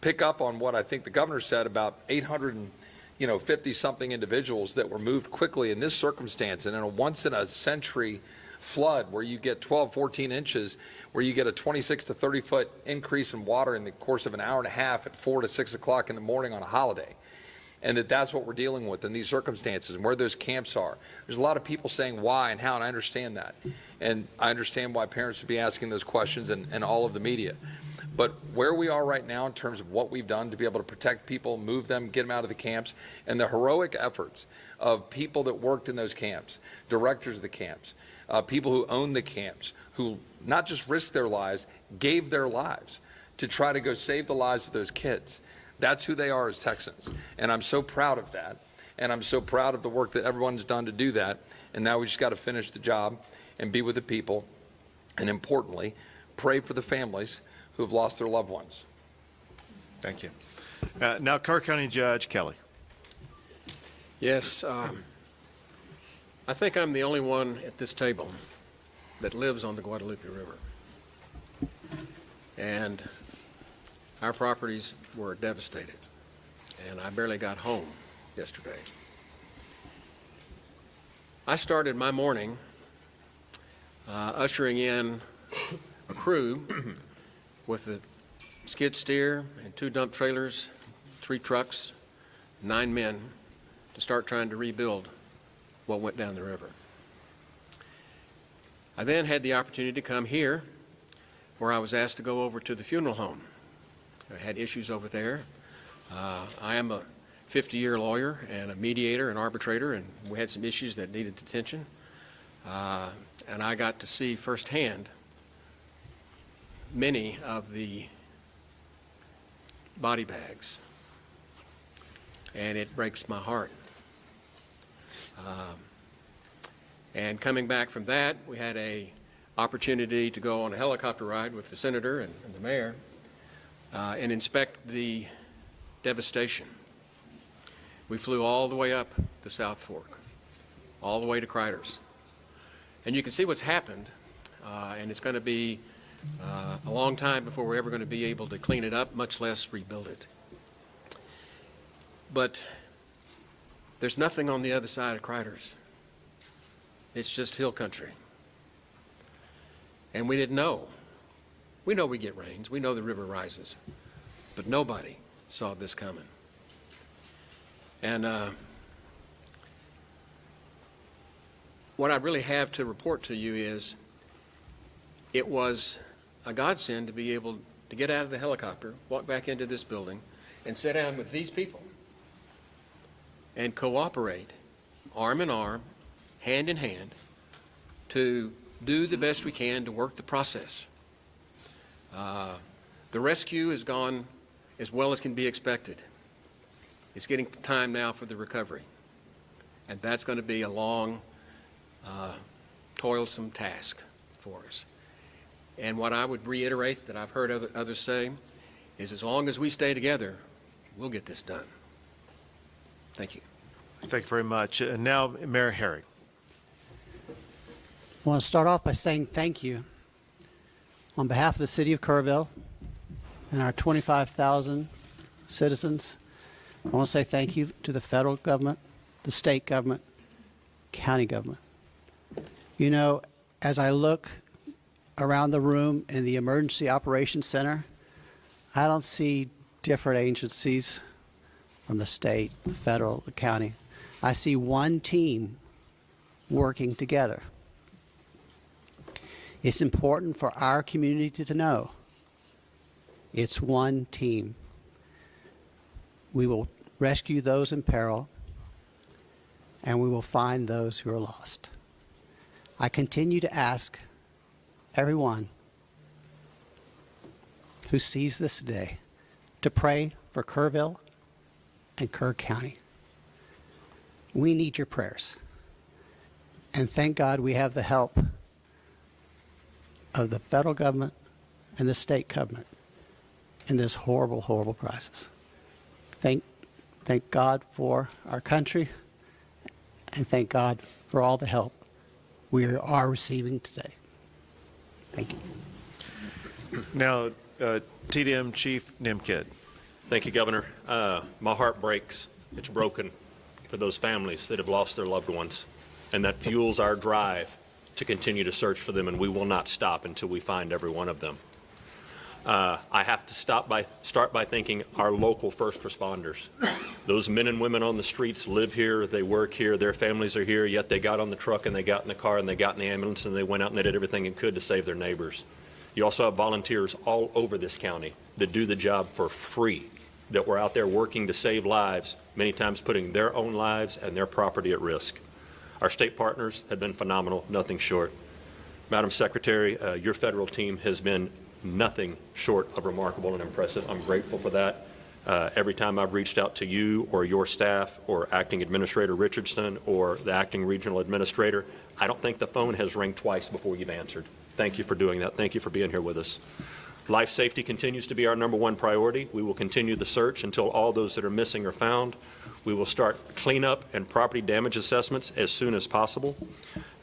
pick up on what I think the governor said about 850-something individuals that were moved quickly in this circumstance and in a once-in-a-century flood where you get 12, 14 inches, where you get a 26 to 30-foot increase in water in the course of an hour and a half at 4 to 6 o'clock in the morning on a holiday. And that's what we're dealing with in these circumstances and where those camps are. There's a lot of people saying why and how, and I understand that. And I understand why parents would be asking those questions and all of the media. But where we are right now in terms of what we've done to be able to protect people, move them, get them out of the camps, and the heroic efforts of people that worked in those camps, directors of the camps, people who own the camps, who not just risked their lives, gave their lives to try to go save the lives of those kids. That's who they are as Texans. And I'm so proud of that. And I'm so proud of the work that everyone's done to do that. And now we just got to finish the job and be with the people. And importantly, pray for the families who have lost their loved ones. Thank you. Now, Kerr County Judge Kelly. Yes, I think I'm the only one at this table that lives on the Guadalupe River. and our properties were devastated, and I barely got home yesterday. I started my morning ushering in a crew with a skid steer and 2 dump trailers, 3 trucks, 9 men to start trying to rebuild what went down the river. I then had the opportunity to come here, where I was asked to go over to the funeral home. I had issues over there. I am a 50-year lawyer and a mediator and arbitrator, and we had some issues that needed attention. And I got to see firsthand many of the body bags, and it breaks my heart. And coming back from that, we had an opportunity to go on a helicopter ride with the senator and the mayor and inspect the devastation. We flew all the way up the South Fork, all the way to Criders. And you can see what's happened, and it's going to be a long time before we're ever going to be able to clean it up, much less rebuild it. But there's nothing on the other side of Criders. It's just hill country. And we didn't know. We know we get rains. We know the river rises. But nobody saw this coming. And what I really have to report to you is it was a godsend to be able to get out of the helicopter, walk back into this building, and sit down with these people and cooperate, arm in arm, hand in hand, to do the best we can to work the process. The rescue has gone as well as can be expected. It's getting time now for the recovery, and that's going to be a long, toilsome task for us. And what I would reiterate that I've heard others say is, as long as we stay together, we'll get this done. Thank you. Thank you very much. And now, Mayor Herrick. I want to start off by saying thank you on behalf of the city of Kerrville and our 25,000 citizens. I want to say thank you to the federal government, the state government, county government. You know, as I look around the room in the Emergency Operations Center, I don't see different agencies from the state, the federal, the county. I see one team working together. It's important for our community to know it's one team. We will rescue those in peril, and we will find those who are lost. I continue to ask everyone who sees this today to pray for Kerrville and Kerr County. We need your prayers. And thank God we have the help of the federal government and the state government in this horrible, horrible crisis. Thank God for our country, and thank God for all the help we are receiving today. Thank you. Now, TDM Chief Nimkid. Thank you, Governor. My heart breaks. It's broken for those families that have lost their loved ones, and that fuels our drive to continue to search for them, and we will not stop until we find every one of them. I have to start by thanking our local first responders. Those men and women on the streets live here, they work here, their families are here, yet they got on the truck and they got in the car and they got in the ambulance and they went out and they did everything they could to save their neighbors. You also have volunteers all over this county that do the job for free, that were out there working to save lives, many times putting their own lives and their property at risk. Our state partners have been phenomenal, nothing short. Madam Secretary, your federal team has been nothing short of remarkable and impressive. I'm grateful for that. Every time I've reached out to you or your staff or Acting Administrator Richardson or the Acting Regional Administrator, I don't think the phone has rang twice before you've answered. Thank you for doing that. Thank you for being here with us. Life safety continues to be our #1 priority. We will continue the search until all those that are missing are found. We will start cleanup and property damage assessments as soon as possible.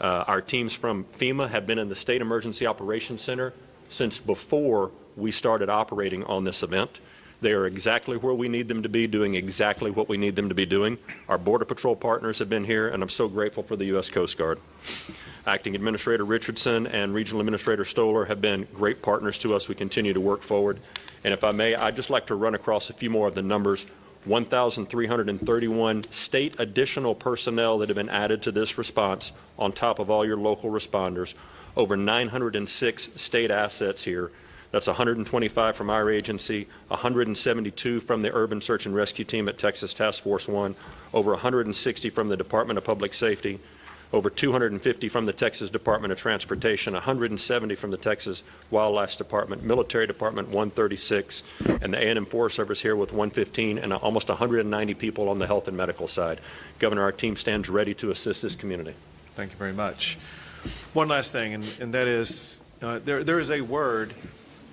Our teams from FEMA have been in the State Emergency Operations Center since before we started operating on this event. They are exactly where we need them to be, doing exactly what we need them to be doing. Our Border Patrol partners have been here, and I'm so grateful for the U.S. Coast Guard. Acting Administrator Richardson and Regional Administrator Stoller have been great partners to us. We continue to work forward. And if I may, I'd just like to run across a few more of the numbers. 1,331 state additional personnel that have been added to this response on top of all your local responders. Over 906 state assets here. That's 125 from our agency, 172 from the Urban Search and Rescue Team at Texas Task Force 1, over 160 from the Department of Public Safety, over 250 from the Texas Department of Transportation, 170 from the Texas Wildlife Department, Military Department 136, and the A&M Forest Service here with 115, and almost 190 people on the health and medical side. Governor, our team stands ready to assist this community. Thank you very much. One last thing, and that is there is a word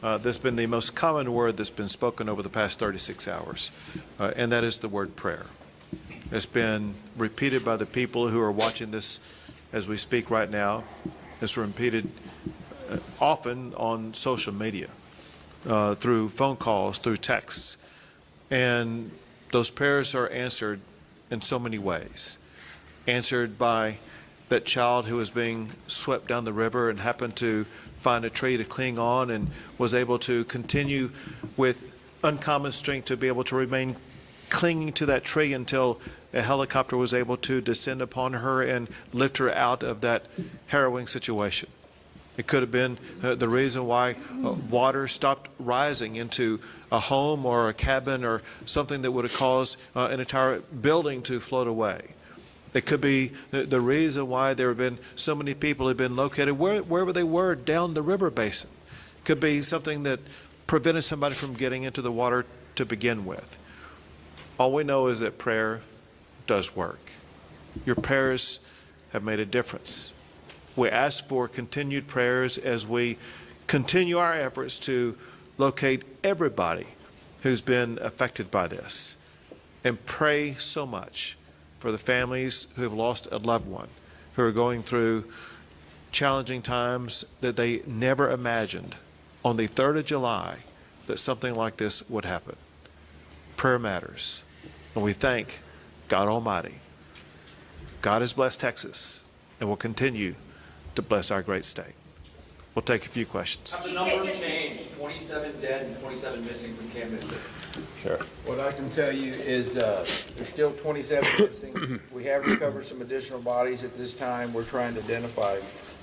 that's been the most common word that's been spoken over the past 36 hours, and that is the word prayer. It's been repeated by the people who are watching this as we speak right now. It's repeated often on social media, through phone calls, through texts. And those prayers are answered in so many ways. Answered by that child who was being swept down the river and happened to find a tree to cling on and was able to continue with uncommon strength to be able to remain clinging to that tree until a helicopter was able to descend upon her and lift her out of that harrowing situation. It could have been the reason why water stopped rising into a home or a cabin or something that would have caused an entire building to float away. It could be the reason why there have been so many people who have been located wherever they were down the river basin. It could be something that prevented somebody from getting into the water to begin with. All we know is that prayer does work. Your prayers have made a difference. We ask for continued prayers as we continue our efforts to locate everybody who's been affected by this, and pray so much for the families who have lost a loved one, who are going through challenging times that they never imagined on the 3rd of July that something like this would happen. Prayer matters, and we thank God Almighty. God has blessed Texas and will continue to bless our great state. We'll take a few questions. Have the numbers changed? 27 dead and 27 missing from Camp Mystic. Sure. What I can tell you is there's still 27 missing. We have recovered some additional bodies at this time. We're trying to identify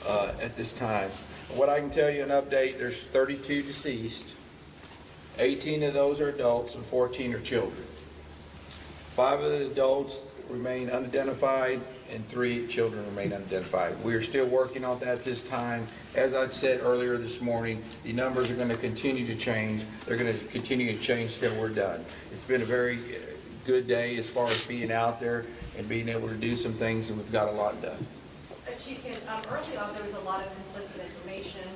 at this time. What I can tell you, an update, there's 32 deceased. 18 of those are adults and 14 are children. 5 of the adults remain unidentified and 3 children remain unidentified. We are still working on that at this time. As I said earlier this morning, the numbers are going to continue to change. They're going to continue to change till we're done. It's been a very good day as far as being out there and being able to do some things, and we've got a lot done. Chief, early on there was a lot of conflicting information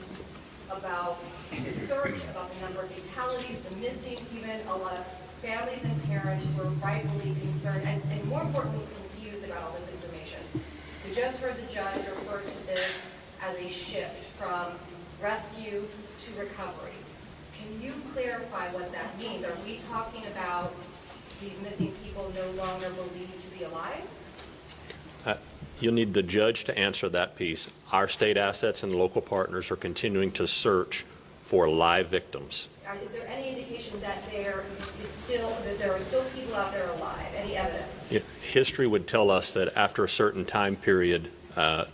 about the search, about the number of fatalities, the missing, even a lot of families and parents were rightfully concerned and more importantly confused about all this information. We just heard the judge refer to this as a shift from rescue to recovery. Can you clarify what that means? Are we talking about these missing people no longer believed to be alive? You'll need the judge to answer that piece. Our state assets and local partners are continuing to search for live victims. Is there any indication that there are still people out there alive? Any evidence? History would tell us that after a certain time period,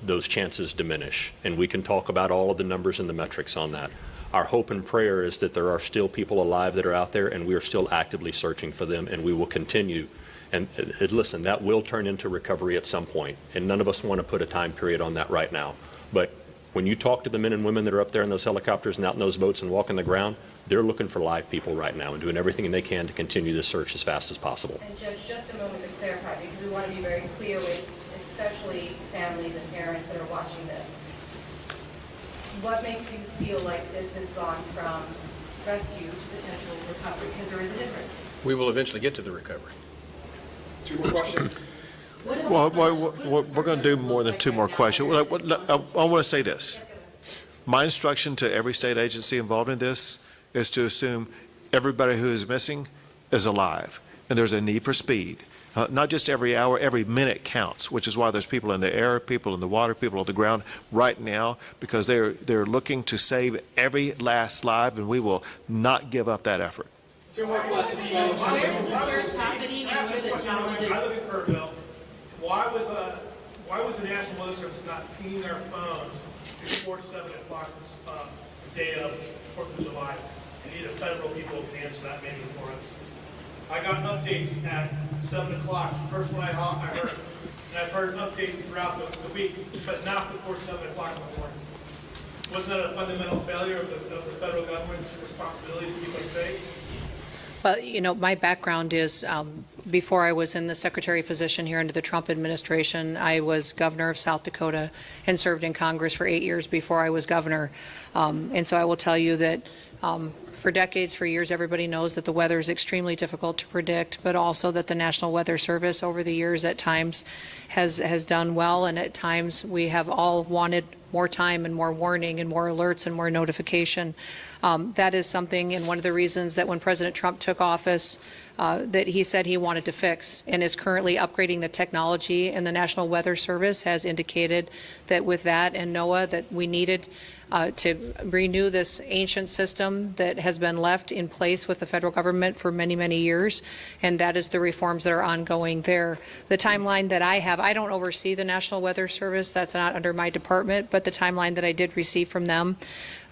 those chances diminish, and we can talk about all of the numbers and the metrics on that. Our hope and prayer is that there are still people alive that are out there, and we are still actively searching for them, and we will continue. And listen, that will turn into recovery at some point, and none of us want to put a time period on that right now. But when you talk to the men and women that are up there in those helicopters and out in those boats and walking the ground, they're looking for live people right now and doing everything they can to continue this search as fast as possible. And Judge, just a moment to clarify, because we want to be very clear with especially families and parents that are watching this. What makes you feel like this has gone from rescue to potential recovery? Because there is a difference. We will eventually get to the recovery. 2 more questions. Well, we're going to do more than 2 more questions. I want to say this. My instruction to every state agency involved in this is to assume everybody who is missing is alive, and there's a need for speed. Not just every hour, every minute counts, which is why there's people in the air, people in the water, people on the ground right now, because they're looking to save every last life, and we will not give up that effort. Two more questions. I live in Kerrville. Why was the National Weather Service not pinging their phones before 7 o'clock this day of 4th of July? And either federal people can answer that maybe for us. I got updates at 7 o'clock. First one I heard. And I've heard updates throughout the week, but not before 7 o'clock in the morning. Wasn't that a fundamental failure of the federal government's responsibility to keep us safe? Well, you know, my background is before I was in the secretary position here under the Trump administration, I was governor of South Dakota and served in Congress for 8 years before I was governor. And so I will tell you that for decades, for years, everybody knows that the weather is extremely difficult to predict, but also that the National Weather Service over the years at times has done well, and at times we have all wanted more time and more warning and more alerts and more notification. That is something, and one of the reasons that when President Trump took office, that he said he wanted to fix, and is currently upgrading the technology, and the National Weather Service has indicated that with that and NOAA that we needed to renew this ancient system that has been left in place with the federal government for many, many years, and that is the reforms that are ongoing there. The timeline that I have, I don't oversee the National Weather Service, that's not under my department, but the timeline that I did receive from them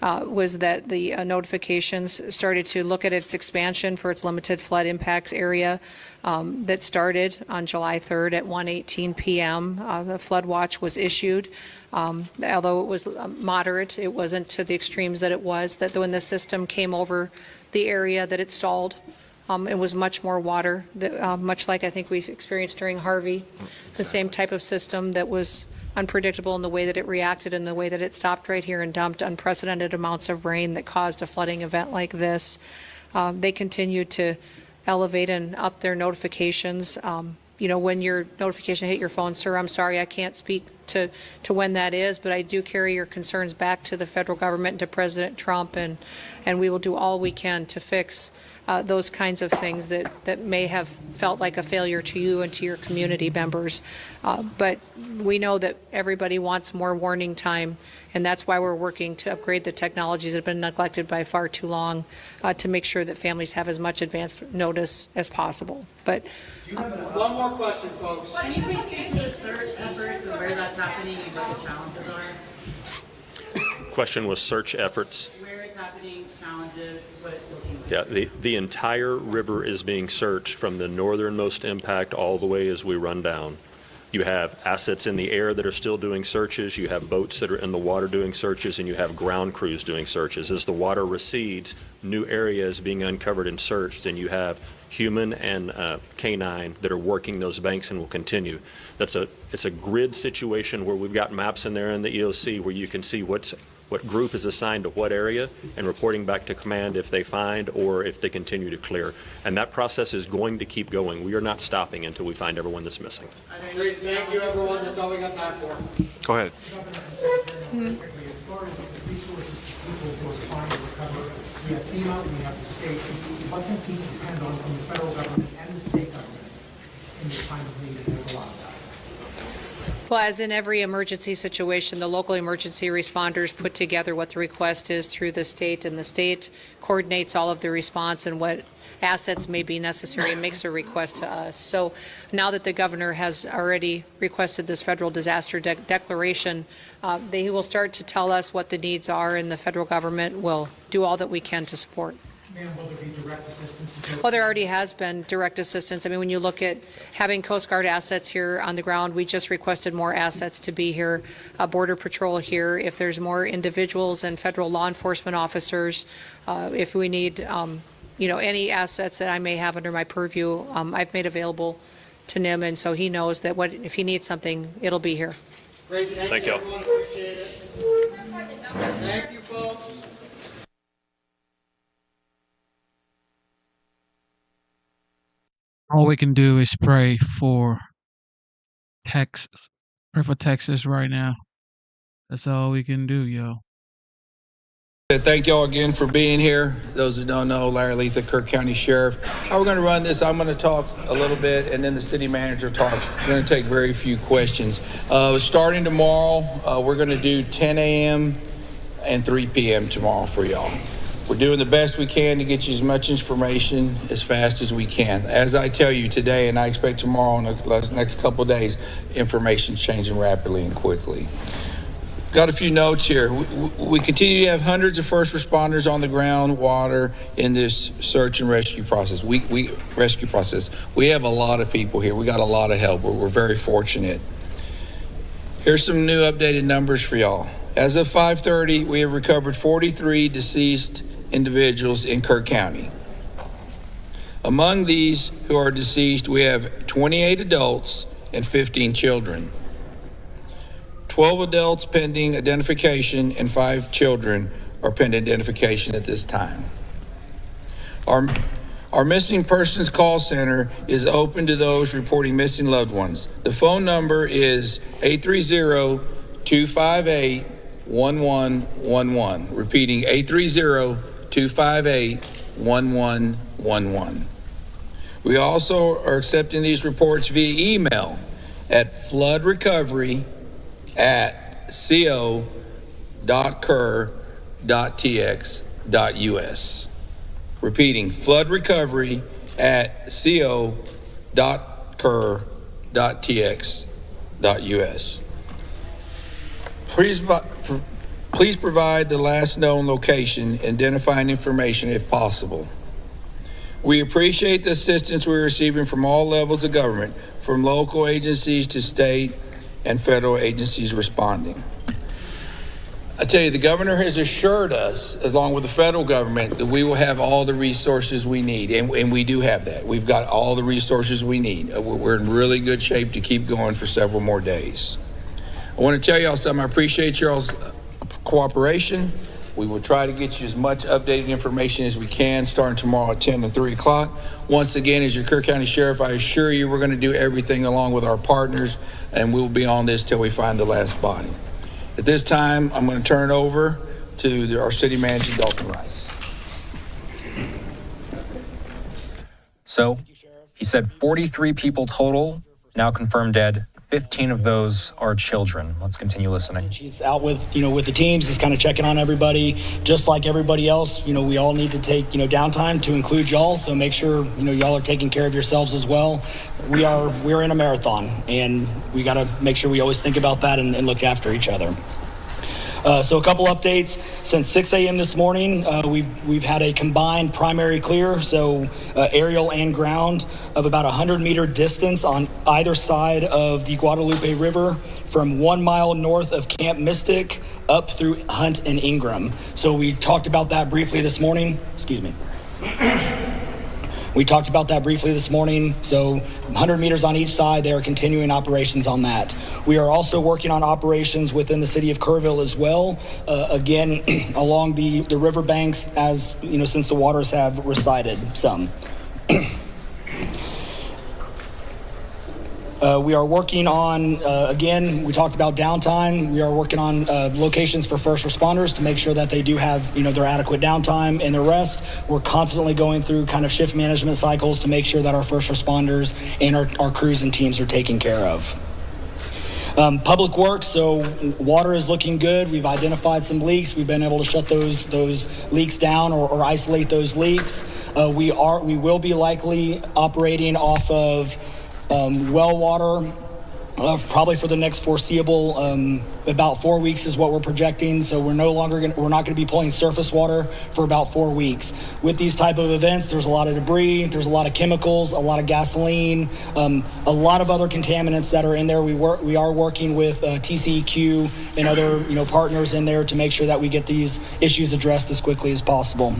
was that the notifications started to look at its expansion for its limited flood impacts area that started on July 3rd at 1:18 p.m. The flood watch was issued. Although it was moderate, it wasn't to the extremes that it was, that when the system came over the area that it stalled, it was much more water, much like I think we experienced during Harvey, the same type of system that was unpredictable in the way that it reacted and the way that it stopped right here and dumped unprecedented amounts of rain that caused a flooding event like this. They continue to elevate and up their notifications. You know, when your notification hit your phone, sir, I'm sorry, I can't speak to when that is, but I do carry your concerns back to the federal government and to President Trump, and we will do all we can to fix those kinds of things that may have felt like a failure to you and to your community members. But we know that everybody wants more warning time, and that's why we're working to upgrade the technologies that have been neglected by far too long to make sure that families have as much advanced notice as possible. But one more question, folks. Can you please get into the search efforts and where that's happening and what the challenges are? Question was search efforts. Where it's happening, challenges, what it's looking like. Yeah, the entire river is being searched from the northernmost impact all the way as we run down. You have assets in the air that are still doing searches, you have boats that are in the water doing searches, and you have ground crews doing searches. As the water recedes, new areas being uncovered and searched, and you have human and canine that are working those banks and will continue. It's a grid situation where we've got maps in there in the EOC where you can see what group is assigned to what area and reporting back to command if they find or if they continue to clear. And that process is going to keep going. We are not stopping until we find everyone that's missing. Great. Thank you, everyone. That's all we got time for. Go ahead. As far as the resources people who are trying to recover, we have FEMA, we have the state. What can people depend on from the federal government and the state government in this time of need? And there's a lot of that. well, as in every emergency situation, the local emergency responders put together what the request is through the state, and the state coordinates all of the response and what assets may be necessary and makes a request to us. So now that the governor has already requested this federal disaster declaration, he will start to tell us what the needs are, and the federal government will do all that we can to support. And will there be direct assistance? Well, there already has been direct assistance. I mean, when you look at having Coast Guard assets here on the ground, we just requested more assets to be here, Border Patrol here. If there's more individuals and federal law enforcement officers, if we need any assets that I may have under my purview, I've made available to NIM, and so he knows that if he needs something, it'll be here. Great. Thank you. Everyone. Appreciate it. Thank you, folks. All we can do is pray for Texas. Pray for Texas right now. That's all we can do, yo. Thank y'all again for being here. Those who don't know, Larry Letha, Kirk County Sheriff. How we're going to run this, I'm going to talk a little bit, and then the city manager talk. We're going to take very few questions. Starting tomorrow, we're going to do 10 a.m. and 3 p.m. tomorrow for y'all. We're doing the best we can to get you as much information as fast as we can. As I tell you today, and I expect tomorrow and the next couple of days, information's changing rapidly and quickly. Got a few notes here. We continue to have hundreds of first responders on the ground, water, in this search and rescue process. We have a lot of people here. We got a lot of help. We're very fortunate. Here's some new updated numbers for y'all. As of 5:30, we have recovered 43 deceased individuals in Kirk County. Among these who are deceased, we have 28 adults and 15 children. 12 adults pending identification and 5 children are pending identification at this time. Our missing persons call center is open to those reporting missing loved ones. The phone number is 830-258-1111. Repeating, 830-258-1111. We also are accepting these reports via email at floodrecovery@co.cur.tx.us. Repeating, floodrecovery@co.cur.tx.us. Please provide the last known location, identifying information if possible. We appreciate the assistance we're receiving from all levels of government, from local agencies to state and federal agencies responding. I tell you, the governor has assured us, along with the federal government, that we will have all the resources we need, and we do have that. We've got all the resources we need. We're in really good shape to keep going for several more days. I want to tell y'all something. I appreciate y'all's cooperation. We will try to get you as much updated information as we can starting tomorrow at 10 and 3 o'clock. Once again, as your Kirk County Sheriff, I assure you we're going to do everything along with our partners, and we'll be on this till we find the last body. At this time, I'm going to turn it over to our city manager, Dalton Rice. So, he said 43 people total, now confirmed dead. 15 of those are children. Let's continue listening. He's out with the teams. He's kind of checking on everybody, just like everybody else. We all need to take, downtime to include y'all. So make sure, y'all are taking care of yourselves as well. We're in a marathon, and we got to make sure we always think about that and look after each other. So a couple updates. Since 6 a.m. this morning, we've had a combined primary clear, so aerial and ground, of about 100-meter distance on either side of the Guadalupe River from 1 mile north of Camp Mystic up through Hunt and Ingram. So we talked about that briefly this morning. Excuse me. We talked about that briefly this morning. So 100 meters on each side, they are continuing operations on that. We are also working on operations within the city of Kerrville as well, again, along the riverbanks as, since the waters have receded some. We are working on, again, we talked about downtime. We are working on locations for first responders to make sure that they do have, their adequate downtime and their rest. We're constantly going through kind of shift management cycles to make sure that our first responders and our crews and teams are taken care of. Public works, so water is looking good. We've identified some leaks. We've been able to shut those leaks down or isolate those leaks. We will be likely operating off of well water probably for the next foreseeable about 4 weeks is what we're projecting. So we're not going to be pulling surface water for about 4 weeks. With these type of events, there's a lot of debris, there's a lot of chemicals, a lot of gasoline, a lot of other contaminants that are in there. We are working with TCEQ and other partners in there to make sure that we get these issues addressed as quickly as possible.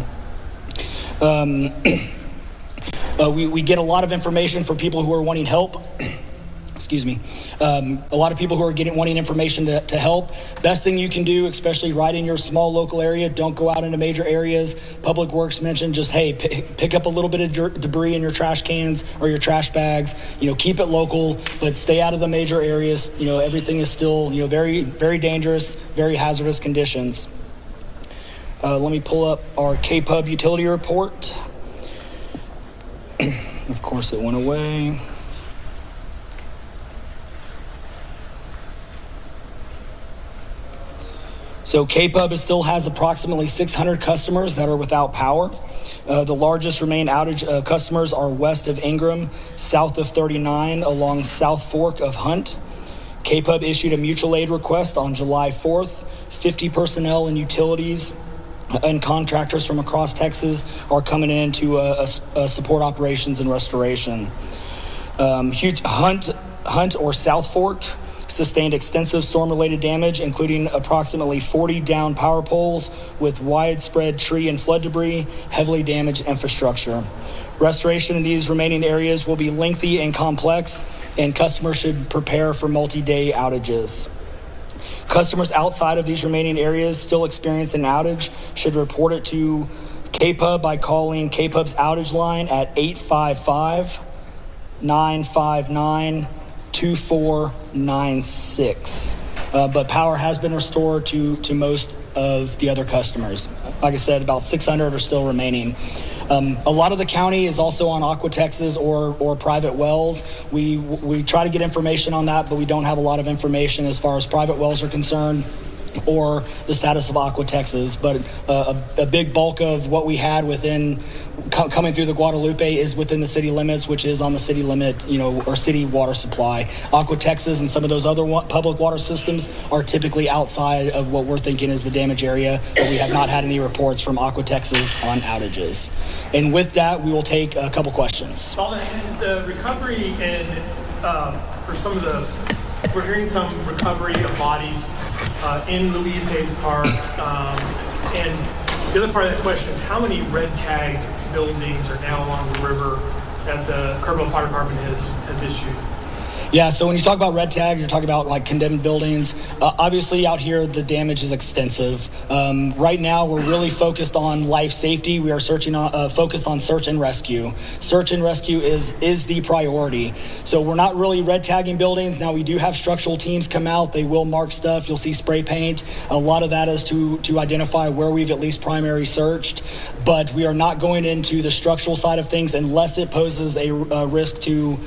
We get a lot of information for people who are wanting help. Excuse me. A lot of people who are wanting information to help. Best thing you can do, especially right in your small local area, don't go out into major areas. Public Works mentioned just, hey, pick up a little bit of debris in your trash cans or your trash bags. Keep it local, but stay out of the major areas. Everything is still, very, very dangerous, very hazardous conditions. Let me pull up our KPUB utility report. Of course, it went away. So KPUB still has approximately 600 customers that are without power. The largest remaining outage customers are west of Ingram, south of 39, along South Fork of Hunt. KPUB issued a mutual aid request on July 4th. 50 personnel and utilities and contractors from across Texas are coming in to support operations and restoration. Hunt or South Fork sustained extensive storm-related damage, including approximately 40 downed power poles with widespread tree and flood debris, heavily damaged infrastructure. Restoration in these remaining areas will be lengthy and complex, and customers should prepare for multi-day outages. Customers outside of these remaining areas still experiencing an outage should report it to KPUB by calling KPUB's outage line at 855-959-2496. But power has been restored to most of the other customers. Like I said, about 600 are still remaining. A lot of the county is also on Aqua Texas or private wells. We try to get information on that, but we don't have a lot of information as far as private wells are concerned or the status of Aqua Texas. But a big bulk of what we had coming through the Guadalupe is within the city limits, which is on the city limit, or city water supply. Aqua Texas and some of those other public water systems are typically outside of what we're thinking is the damage area, but we have not had any reports from Aqua Texas on outages. And with that, we will take a couple questions. Alden, is the recovery for some of we're hearing some recovery of bodies in Louise Hayes Park, and the other part of that question is how many red tag buildings are now along the river that the Kerrville Fire Department has issued? Yeah, so when you talk about red tag, you're talking about like condemned buildings. Obviously out here, the damage is extensive. Right now, we're really focused on life safety. We are focused on search and rescue. Search and rescue is the priority. So we're not really red tagging buildings. Now we do have structural teams come out. They will mark stuff. You'll see spray paint. A lot of that is to identify where we've at least primary searched. But we are not going into the structural side of things unless it poses a risk to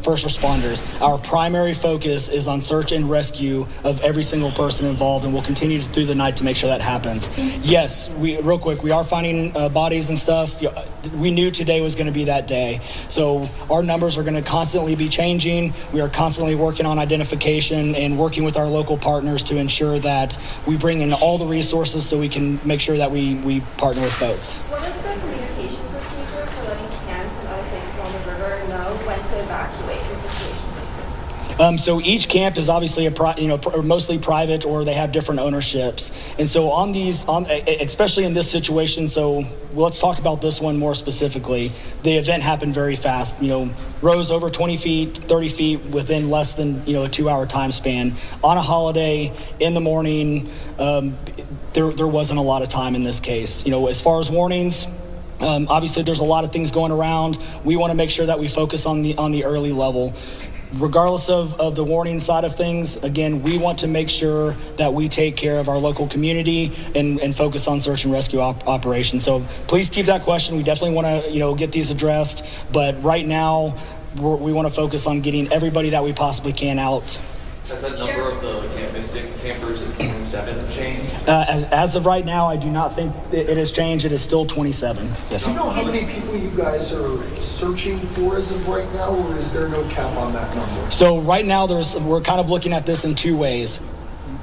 first responders. Our primary focus is on search and rescue of every single person involved, and we'll continue through the night to make sure that happens. Yes, real quick, we are finding bodies and stuff. We knew today was going to be that day. So our numbers are going to constantly be changing. We are constantly working on identification and working with our local partners to ensure that we bring in all the resources so we can make sure that we partner with folks. What is the communication procedure for letting camps and other places on the river know when to evacuate in situations like this? So each camp is obviously mostly private, or they have different ownerships. And so especially in this situation, so let's talk about this one more specifically. The event happened very fast. Rose over 20 feet, 30 feet within less than a 2-hour time span. On a holiday in the morning, there wasn't a lot of time in this case. As far as warnings. Obviously, there's a lot of things going around. We want to make sure that we focus on the early level. Regardless of the warning side of things, again, we want to make sure that we take care of our local community and focus on search and rescue operations. So please keep that question. We definitely want to get these addressed, but right now we want to focus on getting everybody that we possibly can out. Has that number of the Camp Mystic campers at 27 changed? As of right now, I do not think it has changed. It is still 27. Yes, do you know how many people you guys are searching for as of right now, or is there no cap on that number? So right now, we're kind of looking at this in two ways.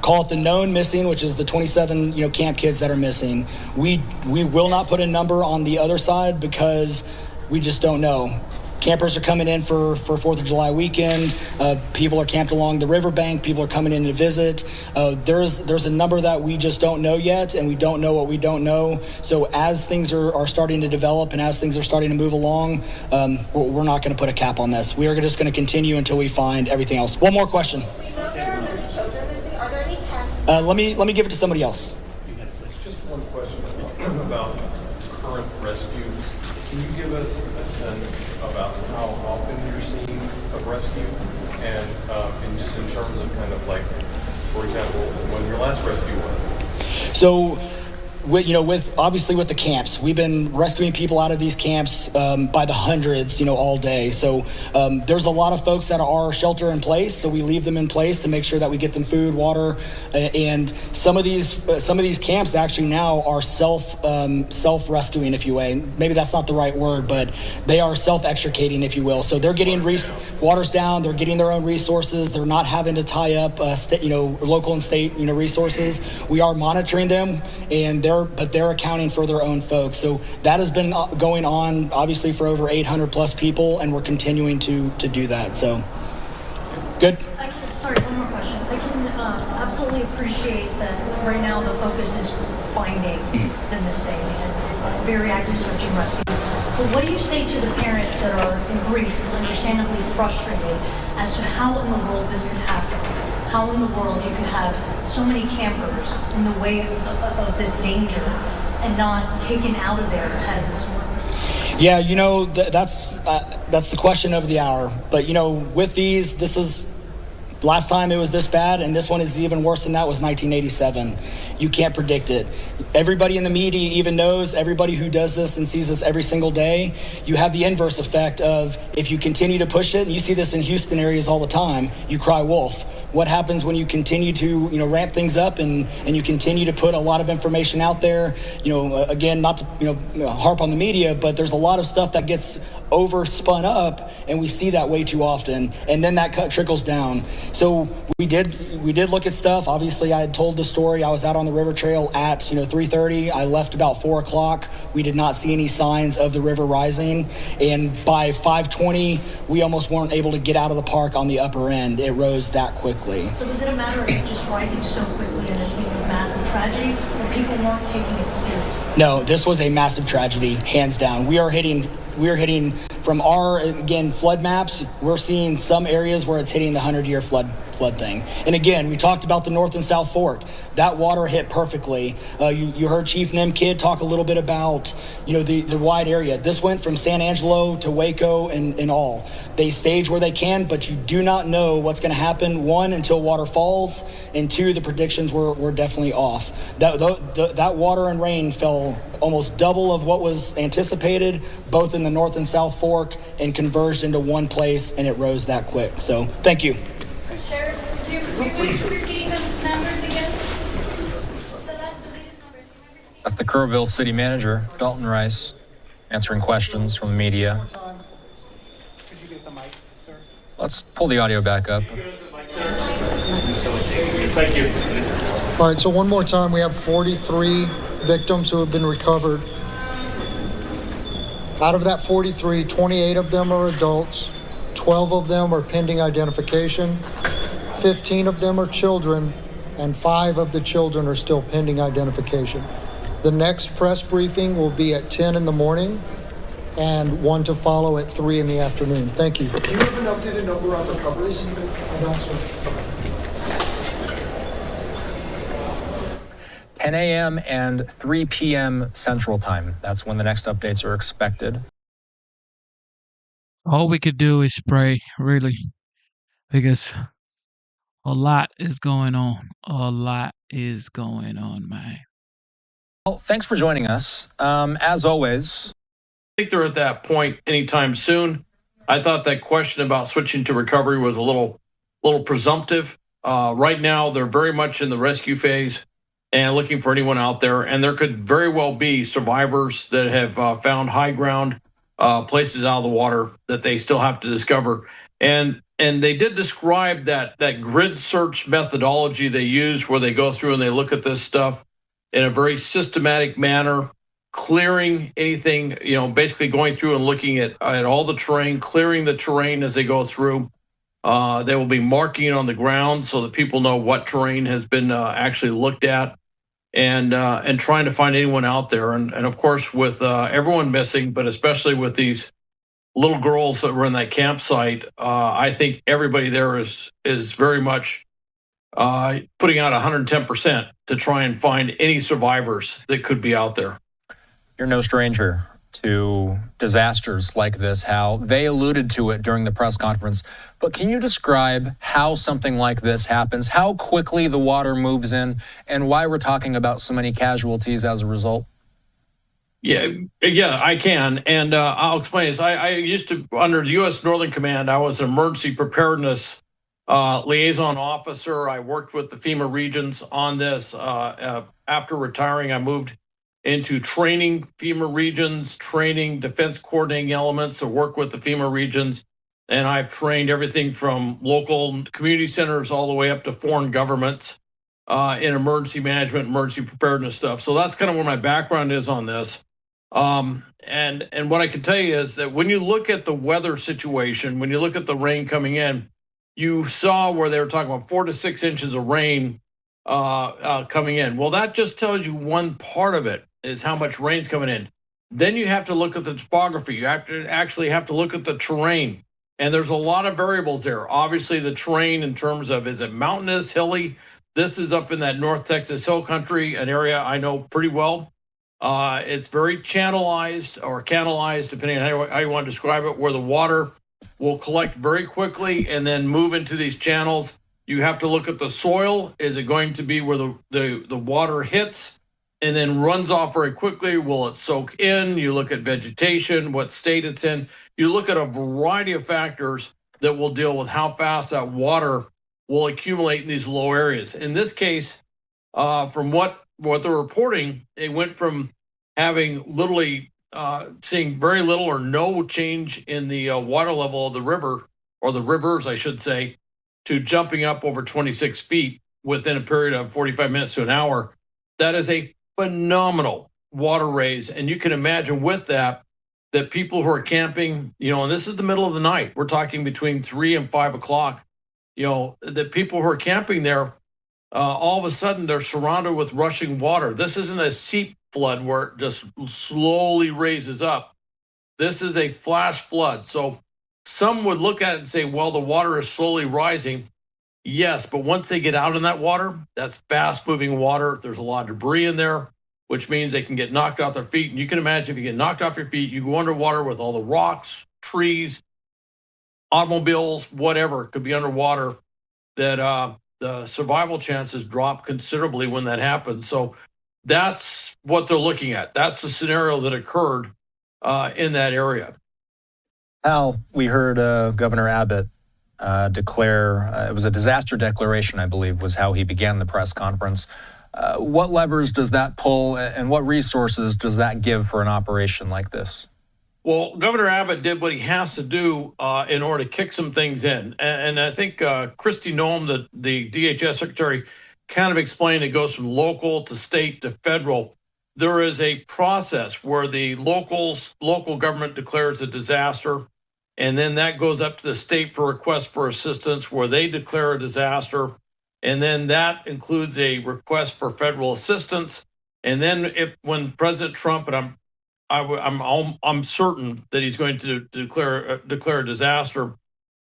Call it the known missing, which is the 27 camp kids that are missing. We will not put a number on the other side because we just don't know. Campers are coming in for 4th of July weekend. People are camped along the riverbank. People are coming in to visit. There's a number that we just don't know yet, and we don't know what we don't know. So as things are starting to develop and as things are starting to move along, we're not going to put a cap on this. We are just going to continue until we find everything else. One more question. We know there are many children missing. Are there any camps? Let me give it to somebody else. Just one question about current rescues. Can you give us a sense about how often you're seeing a rescue, and just in terms of kind of like, for example, when your last rescue was? So obviously with the camps, we've been rescuing people out of these camps by the hundreds, all day. So there's a lot of folks that are shelter in place, so we leave them in place to make sure that we get them food, water, and some of these camps actually now are self-rescuing, if you will. Maybe that's not the right word, but they are self-extricating, if you will. So they're getting water's down, they're getting their own resources, they're not having to tie up local and state resources. We are monitoring them, and they're accounting for their own folks. So that has been going on obviously for over 800 plus people, and we're continuing to do that. So good. Sorry, one more question. I can absolutely appreciate that right now the focus is finding the missing, and it's very active search and rescue. But what do you say to the parents that are in grief, understandably frustrated as to how in the world this could happen? How in the world you could have so many campers in the way of this danger and not taken out of there ahead of the storms? Yeah, that's the question of the hour. But with these, this is last time it was this bad, and this one is even worse than that, was 1987. You can't predict it. Everybody in the media even knows, everybody who does this and sees this every single day, you have the inverse effect of if you continue to push it, and you see this in Houston areas all the time, you cry wolf. What happens when you continue to ramp things up and you continue to put a lot of information out there? Again, not to harp on the media, but there's a lot of stuff that gets overspun up, and we see that way too often, and then that trickles down. So we did look at stuff. Obviously, I had told the story. I was out on the river trail at 3:30. I left about 4 o'clock. We did not see any signs of the river rising, and by 5:20, we almost weren't able to get out of the park on the upper end. It rose that quickly. So was it a matter of it just rising so quickly and this being a massive tragedy, or people weren't taking it seriously? No, this was a massive tragedy, hands down. We are hitting from our, again, flood maps. We're seeing some areas where it's hitting the 100-year flood thing. And again, we talked about the North and South Fork. That water hit perfectly. You heard Chief Nemkid talk a little bit about, the wide area. This went from San Angelo to Waco and all. They stage where they can, but you do not know what's going to happen, one, until water falls, and two, the predictions were definitely off. That water and rain fell almost double of what was anticipated, both in the North and South Fork, and converged into one place, and it rose that quick. So thank you. Sheriff, do you mind repeating the numbers again? That's the Kerrville City Manager, Dalton Rice, answering questions from the media. Let's pull the audio back up. Thank you. All right, so one more time, we have 43 victims who have been recovered. Out of that 43, 28 of them are adults, 12 of them are pending identification, 15 of them are children, and 5 of the children are still pending identification. The next press briefing will be at 10 in the morning and one to follow at 3 in the afternoon. Thank you. Do you have an updated number on recoveries? I don't, sir. 10 a.m. and 3 p.m. Central Time. That's when the next updates are expected. All we could do is pray, really, because a lot is going on. A lot is going on, man. Well, thanks for joining us. As always, I think they're at that point anytime soon. I thought that question about switching to recovery was a little presumptive. Right now, they're very much in the rescue phase and looking for anyone out there. And there could very well be survivors that have found high ground places out of the water that they still have to discover. And they did describe that grid search methodology they use, where they go through and they look at this stuff in a very systematic manner, clearing anything, basically going through and looking at all the terrain, clearing the terrain as they go through. They will be marking on the ground so that people know what terrain has been actually looked at, and trying to find anyone out there. And of course, with everyone missing, but especially with these little girls that were in that campsite, I think everybody there is very much putting out 110% to try and find any survivors that could be out there. You're no stranger to disasters like this, how they alluded to it during the press conference. But can you describe how something like this happens, how quickly the water moves in, and why we're talking about so many casualties as a result? Yeah, I can, and I'll explain this. I used to, under the U.S. Northern Command, I was an emergency preparedness liaison officer. I worked with the FEMA regions on this. After retiring, I moved into training FEMA regions, training defense coordinating elements to work with the FEMA regions. And I've trained everything from local community centers all the way up to foreign governments in emergency management, emergency preparedness stuff. So that's kind of where my background is on this. And what I can tell you is that when you look at the weather situation, when you look at the rain coming in, you saw where they were talking about 4 to 6 inches of rain coming in. Well, that just tells you one part of it is how much rain's coming in. Then you have to look at the topography. You have to look at the terrain. And there's a lot of variables there. Obviously, the terrain in terms of, is it mountainous, hilly? This is up in that North Texas hill country, an area I know pretty well. It's very channelized or canalized, depending on how you want to describe it, where the water will collect very quickly and then move into these channels. You have to look at the soil. Is it going to be where the water hits and then runs off very quickly? Will it soak in? You look at vegetation, what state it's in. You look at a variety of factors that will deal with how fast that water will accumulate in these low areas. In this case, from what they're reporting, it went from having literally seeing very little or no change in the water level of the river, or the rivers, I should say, to jumping up over 26 feet within a period of 45 minutes to an hour. That is a phenomenal water raise. And you can imagine with that people who are camping, and this is the middle of the night, we're talking between 3 and 5 o'clock, the people who are camping there, all of a sudden they're surrounded with rushing water. This isn't a seep flood where it just slowly raises up. This is a flash flood. So some would look at it and say, well, the water is slowly rising. Yes, but once they get out in that water, that's fast moving water. There's a lot of debris in there, which means they can get knocked off their feet. And you can imagine if you get knocked off your feet, you go underwater with all the rocks, trees, automobiles, whatever could be underwater, that the survival chances drop considerably when that happens. So that's what they're looking at. That's the scenario that occurred in that area. Al, we heard Governor Abbott declare, it was a disaster declaration, I believe, was how he began the press conference. What levers does that pull, and what resources does that give for an operation like this? Well, Governor Abbott did what he has to do in order to kick some things in. And I think Kristi Noem, the DHS secretary, kind of explained it goes from local to state to federal. There is a process where the local government declares a disaster, and then that goes up to the state for request for assistance, where they declare a disaster. And then that includes a request for federal assistance. And then when President Trump, and I'm certain that he's going to declare a disaster,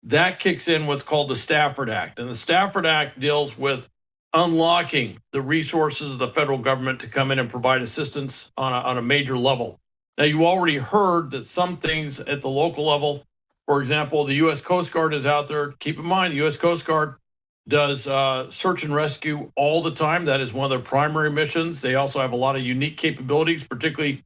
that kicks in what's called the Stafford Act. And the Stafford Act deals with unlocking the resources of the federal government to come in and provide assistance on a major level. Now, you already heard that some things at the local level, for example, the U.S. Coast Guard is out there. Keep in mind, the U.S. Coast Guard does search and rescue all the time. That is one of their primary missions. They also have a lot of unique capabilities, particularly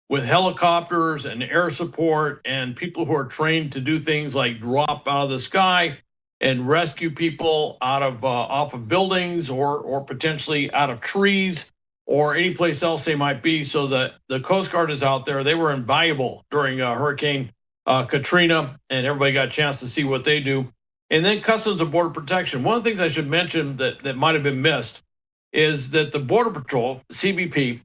with helicopters and air support and people who are trained to do things like drop out of the sky and rescue people out of off of buildings or potentially out of trees or any place else they might be. So that the Coast Guard is out there. They were invaluable during Hurricane Katrina, and everybody got a chance to see what they do. And then Customs and Border Protection. One of the things I should mention that might have been missed is that the Border Patrol, CBP,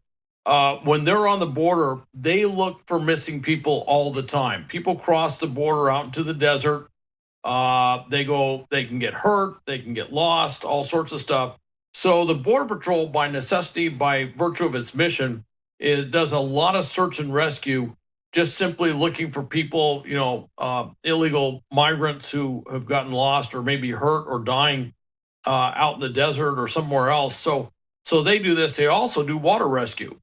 when they're on the border, they look for missing people all the time. People cross the border out into the desert. They can get hurt, they can get lost, all sorts of stuff. So the Border Patrol, by necessity, by virtue of its mission, does a lot of search and rescue, just simply looking for people, illegal migrants who have gotten lost or maybe hurt or dying out in the desert or somewhere else. So they do this. They also do water rescue.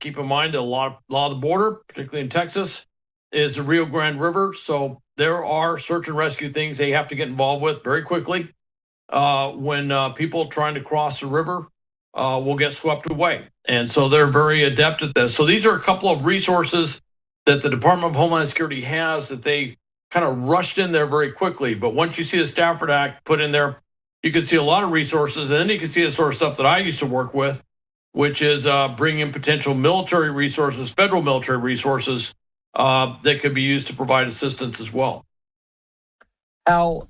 Keep in mind that a lot of the border, particularly in Texas, is the Rio Grande River. So there are search and rescue things they have to get involved with very quickly. When people trying to cross the river will get swept away. And so they're very adept at this. So these are a couple of resources that the Department of Homeland Security has that they kind of rushed in there very quickly. But once you see the Stafford Act put in there, you can see a lot of resources. And then you can see the sort of stuff that I used to work with, which is bringing in potential military resources, federal military resources that could be used to provide assistance as well. Al,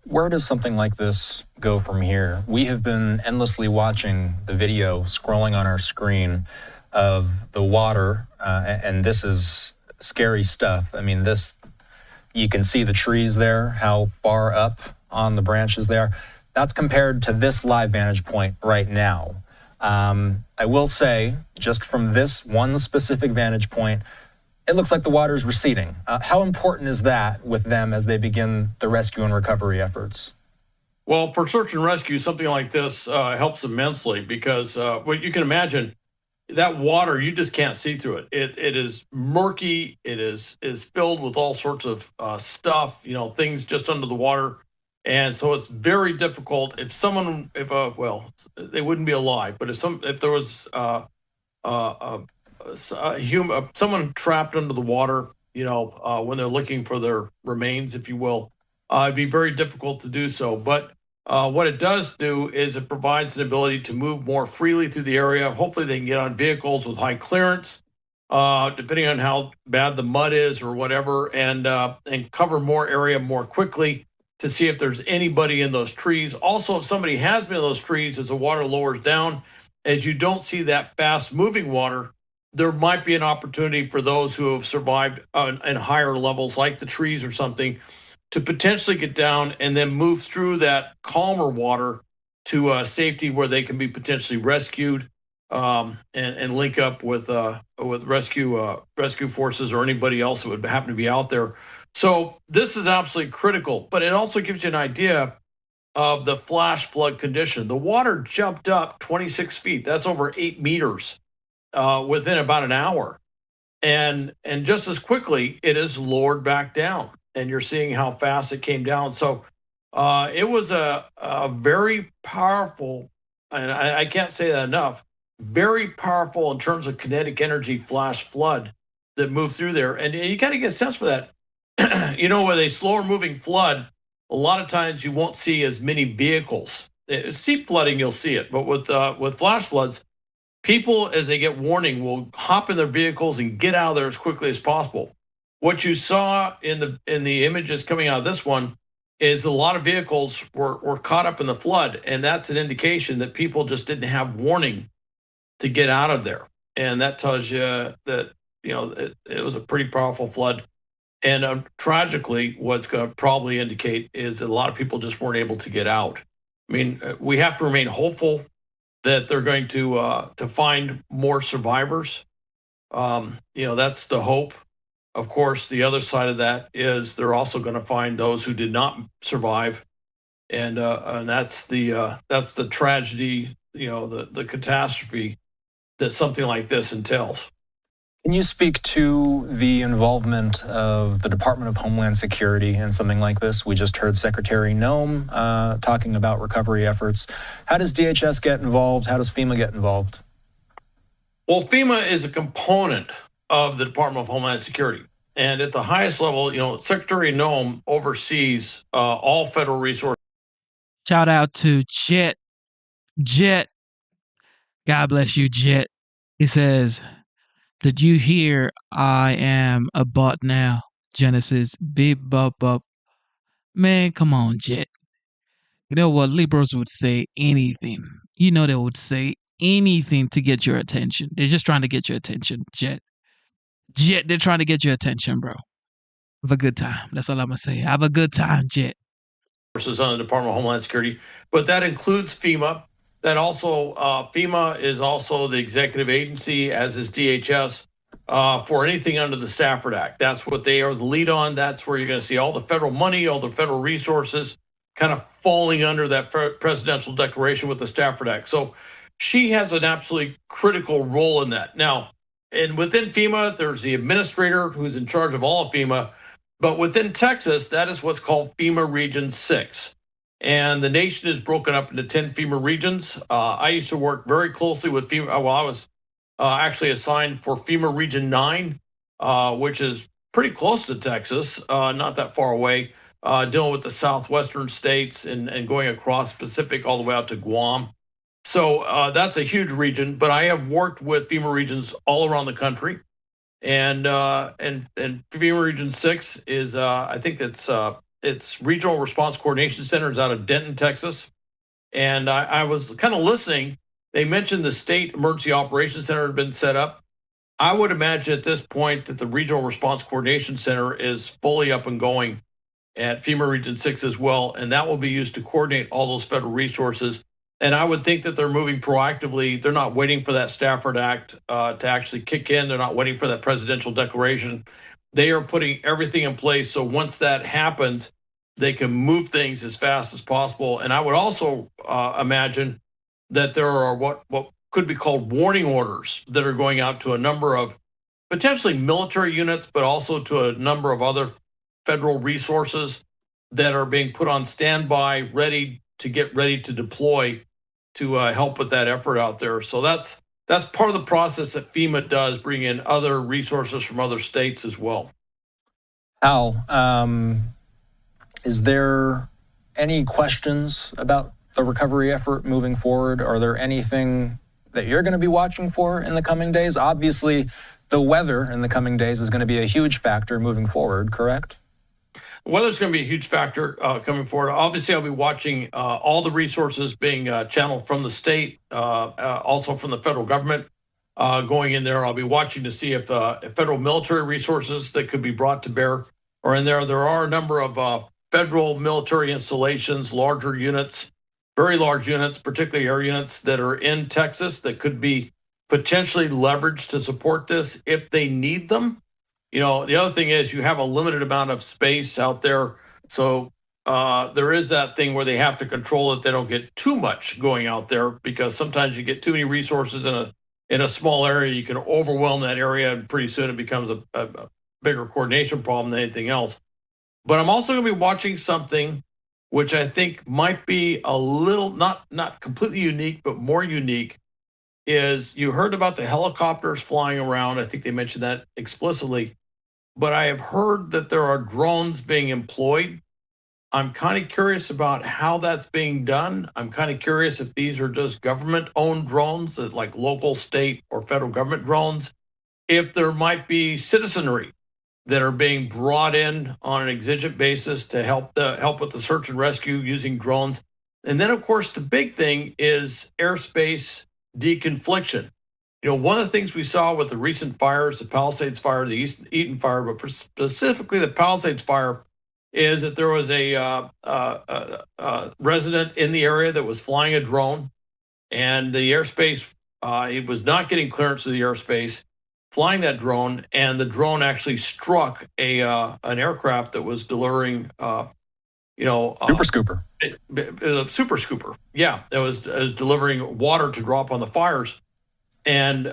where does something like this go from here? We have been endlessly watching the video scrolling on our screen of the water, and this is scary stuff. I mean, you can see the trees there, how far up on the branches they are. That's compared to this live vantage point right now. I will say, just from this one specific vantage point, it looks like the water is receding. How important is that with them as they begin the rescue and recovery efforts? Well, for search and rescue, something like this helps immensely because what you can imagine, that water, you just can't see through it. It is murky. It is filled with all sorts of stuff, things just under the water. And so it's very difficult if they wouldn't be alive, but if there was someone trapped under the water, when they're looking for their remains, if you will, it'd be very difficult to do so. But what it does do is it provides an ability to move more freely through the area. Hopefully they can get on vehicles with high clearance, depending on how bad the mud is or whatever, and cover more area more quickly to see if there's anybody in those trees. Also, if somebody has been in those trees as the water lowers down, as you don't see that fast moving water, there might be an opportunity for those who have survived in higher levels, like the trees or something, to potentially get down and then move through that calmer water to safety where they can be potentially rescued and link up with rescue forces or anybody else that would happen to be out there. So this is absolutely critical, but it also gives you an idea of the flash flood condition. The water jumped up 26 feet. That's over 8 meters. Within about an hour, and just as quickly it is lowered back down, and you're seeing how fast it came down. So it was a very powerful, and I can't say that enough, very powerful in terms of kinetic energy flash flood that moved through there. And you kind of get a sense for that. With a slower moving flood, a lot of times you won't see as many vehicles. Seep flooding, you'll see it, but with flash floods, people, as they get warning, will hop in their vehicles and get out of there as quickly as possible. What you saw in the images coming out of this one is a lot of vehicles were caught up in the flood, and that's an indication that people just didn't have warning to get out of there. And that tells you that it was a pretty powerful flood. And tragically, what's going to probably indicate is that a lot of people just weren't able to get out. I mean, we have to remain hopeful that they're going to find more survivors. That's the hope. Of course, the other side of that is they're also going to find those who did not survive, and that's the tragedy, the catastrophe that something like this entails. Can you speak to the involvement of the Department of Homeland Security in something like this? We just heard Secretary Noem talking about recovery efforts. How does DHS get involved? How does FEMA get involved? Well, FEMA is a component of the Department of Homeland Security. And at the highest level, Secretary Noem oversees all federal resources. Shout out to Jet. God bless you, Jet. He says, "Did you hear I am a bot now? Genesis, beep, bop, bop." Man, come on, Jet. You know what? Liberals would say anything. They would say anything to get your attention. They're just trying to get your attention, Jet. They're trying to get your attention, bro. Have a good time. That's all I'm going to say. Have a good time, Jet. On the Department of Homeland Security, but that includes FEMA. That also, FEMA is also the executive agency, as is DHS, for anything under the Stafford Act. That's what they are the lead on. That's where you're going to see all the federal money, all the federal resources kind of falling under that presidential declaration with the Stafford Act. So she has an absolutely critical role in that. Now, and within FEMA, there's the administrator who's in charge of all of FEMA. But within Texas, that is what's called FEMA Region 6. And the nation is broken up into 10 FEMA regions. I used to work very closely with FEMA. Well, I was actually assigned for FEMA Region 9, which is pretty close to Texas, not that far away, dealing with the southwestern states and going across Pacific all the way out to Guam. So that's a huge region, but I have worked with FEMA regions all around the country. And FEMA Region 6 is, I think it's Regional Response Coordination Center is out of Denton, Texas. And I was kind of listening. They mentioned the State Emergency Operations Center had been set up. I would imagine at this point that the Regional Response Coordination Center is fully up and going at FEMA Region 6 as well. And that will be used to coordinate all those federal resources. And I would think that they're moving proactively. They're not waiting for that Stafford Act to actually kick in. They're not waiting for that presidential declaration. They are putting everything in place. So once that happens, they can move things as fast as possible. And I would also imagine that there are what could be called warning orders that are going out to a number of potentially military units, but also to a number of other federal resources that are being put on standby, ready to deploy to help with that effort out there. So that's part of the process that FEMA does, bring in other resources from other states as well. Al, is there any questions about the recovery effort moving forward? Are there anything that you're going to be watching for in the coming days? Obviously, the weather in the coming days is going to be a huge factor moving forward, correct? Weather's going to be a huge factor coming forward. Obviously, I'll be watching all the resources being channeled from the state, also from the federal government going in there. I'll be watching to see if federal military resources that could be brought to bear are in there. There are a number of federal military installations, larger units, very large units, particularly air units that are in Texas that could be potentially leveraged to support this if they need them. You know, the other thing is you have a limited amount of space out there. So there is that thing where they have to control it. They don't get too much going out there because sometimes you get too many resources in a small area. You can overwhelm that area and pretty soon it becomes a bigger coordination problem than anything else. But I'm also going to be watching something which I think might be a little, not completely unique, but more unique, is you heard about the helicopters flying around. I think they mentioned that explicitly. But I have heard that there are drones being employed. I'm kind of curious about how that's being done. I'm kind of curious if these are just government-owned drones, like local, state, or federal government drones, if there might be citizenry that are being brought in on an exigent basis to help with the search and rescue using drones. And then, of course, the big thing is airspace deconfliction. You know, one of the things we saw with the recent fires, the Palisades fire, the Eaton fire, but specifically the Palisades fire, is that there was a resident in the area that was flying a drone, and the airspace, he was not getting clearance to the airspace, flying that drone, and the drone actually struck an aircraft that was delivering, Super Scooper. Super Scooper, yeah, that was delivering water to drop on the fires. And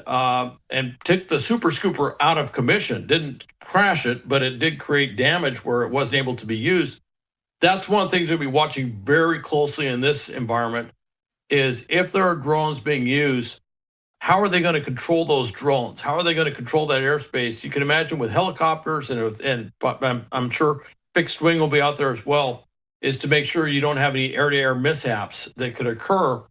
took the Super Scooper out of commission. Didn't crash it, but it did create damage where it wasn't able to be used. That's one of the things we'll be watching very closely in this environment is if there are drones being used, how are they going to control those drones? How are they going to control that airspace? You can imagine with helicopters but I'm sure fixed wing will be out there as well, is to make sure you don't have any air-to-air mishaps that could occur.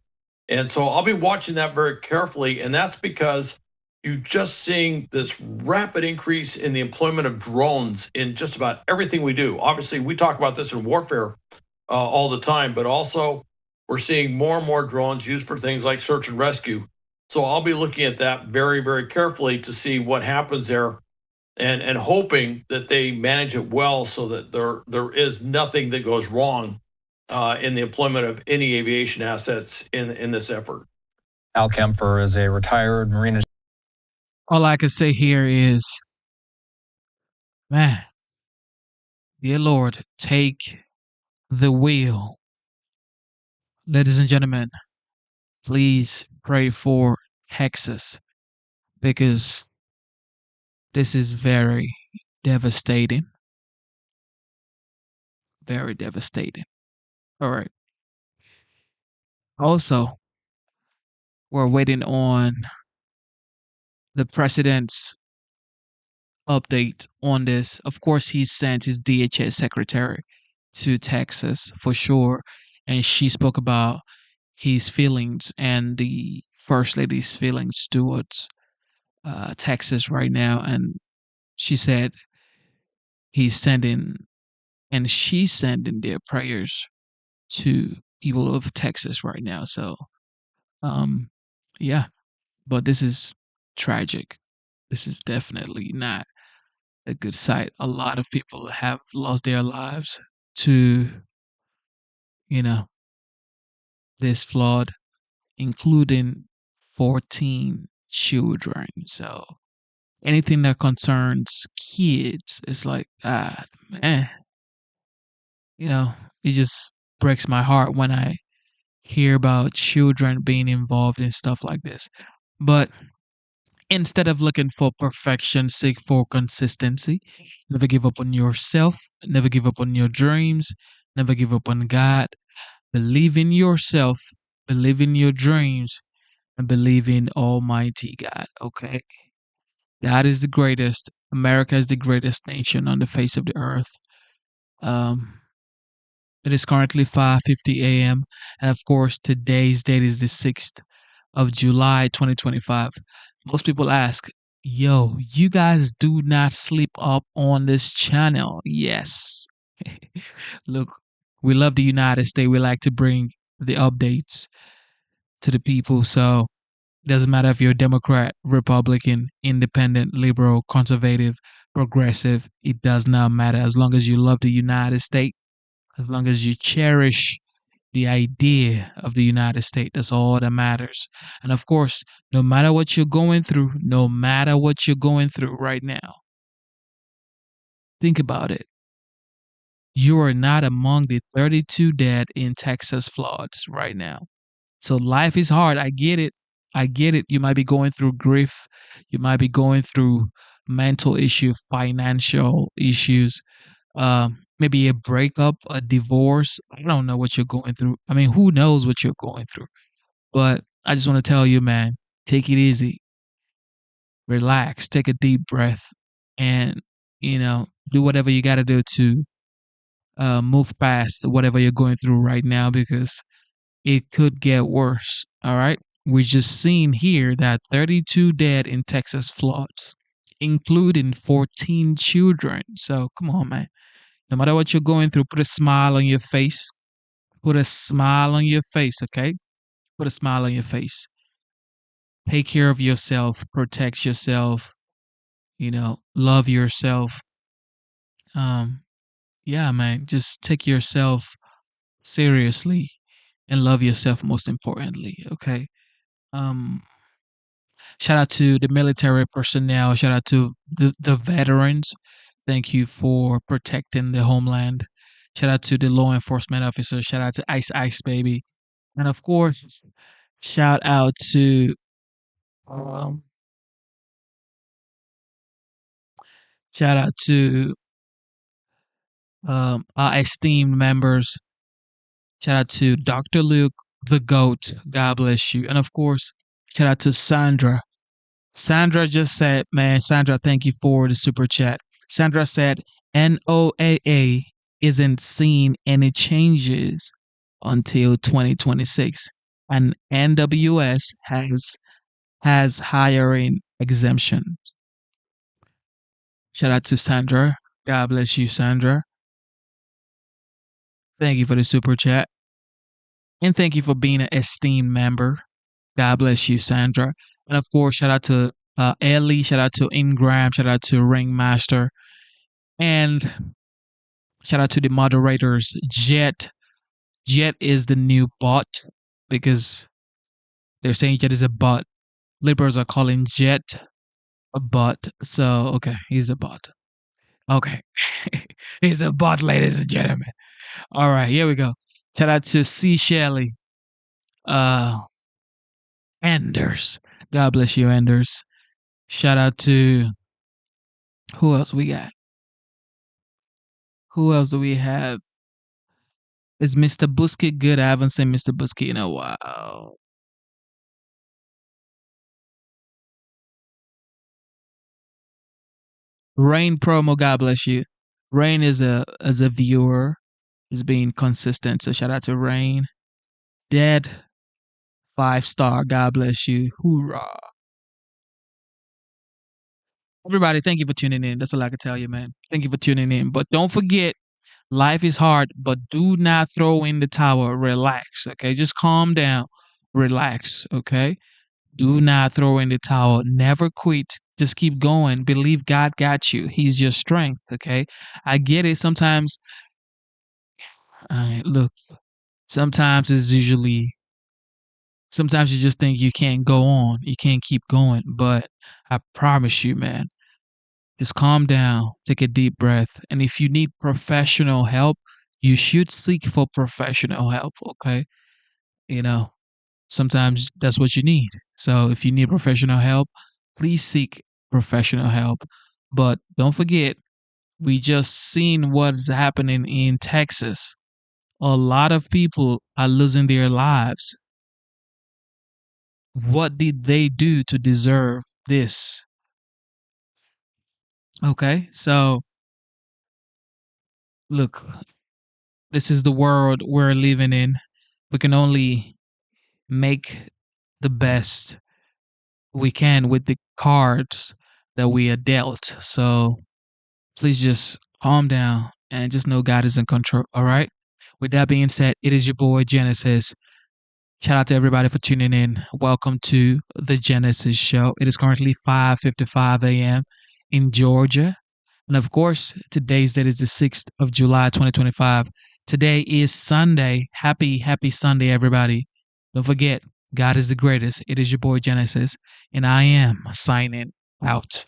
And so I'll be watching that very carefully, and that's because you're just seeing this rapid increase in the employment of drones in just about everything we do. Obviously, we talk about this in warfare all the time, but also we're seeing more and more drones used for things like search and rescue. So I'll be looking at that very, very carefully to see what happens there and hoping that they manage it well so that there is nothing that goes wrong in the employment of any aviation assets in this effort. Al Kemper is a retired Marine. All I can say here is, man, dear Lord, take the wheel. Ladies and gentlemen, please pray for Texas because this is very devastating. Very devastating. All right. Also, we're waiting on the president's update on this. Of course, he sent his DHS secretary to Texas for sure, and she spoke about his feelings and the first lady's feelings towards Texas right now. And she said he's sending and she's sending their prayers to people of Texas right now. So, um, yeah, but this is tragic. This is definitely not a good sight. A lot of people have lost their lives to, you know, this flood, including 14 children. So anything that concerns kids is like, man, it just breaks my heart when I hear about children being involved in stuff like this. But instead of looking for perfection, seek for consistency. Never give up on yourself. Never give up on your dreams. Never give up on God. Believe in yourself. Believe in your dreams. And believe in Almighty God. Okay? God is the greatest. America is the greatest nation on the face of the earth. Um, it is currently 5:50 a.m. And of course, today's date is the 6th of July 2025. Most people ask, yo, you guys do not sleep up on this channel. Yes. Look, we love the United States. We like to bring the updates to the people. So it doesn't matter if you're Democrat, Republican, Independent, Liberal, Conservative, Progressive. It does not matter. As long as you love the United States, as long as you cherish the idea of the United States. That's all that matters. And of course, no matter what you're going through, no matter what you're going through right now, think about it. You are not among the 32 dead in Texas floods right now. So life is hard. I get it. I get it. You might be going through grief. You might be going through mental issue, financial issues, maybe a breakup, a divorce. I don't know what you're going through. I mean, who knows what you're going through? But I just want to tell you, man, take it easy, relax, take a deep breath, and do whatever you got to do to move past whatever you're going through right now because it could get worse. All right, we just seen here that 32 dead in Texas floods, including 14 children. So come on, man. No matter what you're going through, put a smile on your face. Put a smile on your face, okay? Put a smile on your face. Take care of yourself, protect yourself, love yourself. Yeah, man, just take yourself seriously and love yourself most importantly, okay? Um Shout out to the military personnel, shout out to the veterans. Thank you for protecting the homeland. Shout out to the law enforcement officers, shout out to Ice Ice Baby. And of course, shout out to um shout out to our esteemed members. Shout out to Dr. Luke, the GOAT. God bless you. And of course, shout out to Sandra. Sandra just said, man, Sandra, thank you for the super chat. Sandra said, NOAA isn't seeing any changes until 2026. And NWS has hiring exemption. Shout out to Sandra. God bless you, Sandra. Thank you for the super chat. And thank you for being an esteemed member. God bless you, Sandra. And of course, shout out to Ellie, shout out to Ingram, shout out to Ringmaster, and shout out to the moderators. Jet. Jet is the new bot because they're saying Jet is a bot. Liberals are calling Jet a bot. So, okay, he's a bot. Okay. He's a bot, ladies and gentlemen. All right, here we go. Shout out to C. Shelley. Uh, Anders. God bless you, Anders. Shout out to who else we got? Who else do we have? Is Mr. Busket good? I haven't seen Mr. Busket in a while. Rain promo, God bless you. Rain is a viewer, is being consistent. So shout out to Rain. Dead 5-star, God bless you. Hoorah. Everybody, thank you for tuning in. That's all I can tell you, man. Thank you for tuning in. But don't forget, life is hard, but do not throw in the towel. Relax, okay? Just calm down. Relax, okay? Do not throw in the towel. Never quit. Just keep going. Believe God got you. He's your strength, okay? I get it. Sometimes, look, sometimes sometimes you just think you can't go on. You can't keep going. But I promise you, man, just calm down, take a deep breath. And if you need professional help, you should seek for professional help, okay? You know, sometimes that's what you need. So if you need professional help, please seek professional help. But don't forget, we just seen what's happening in Texas. A lot of people are losing their lives. What did they do to deserve this? Okay, so look, this is the world we're living in. We can only make the best we can with the cards that we are dealt. So please just calm down and just know God is in control. All right. With that being said, it is your boy Genesis. Shout out to everybody for tuning in. Welcome to the Genesis Show. It is currently 5:55 a.m. in Georgia. And of course, today's date is the 6th of July, 2025. Today is Sunday. Happy Sunday, everybody. Don't forget, God is the greatest. It is your boy Genesis, and I am signing out.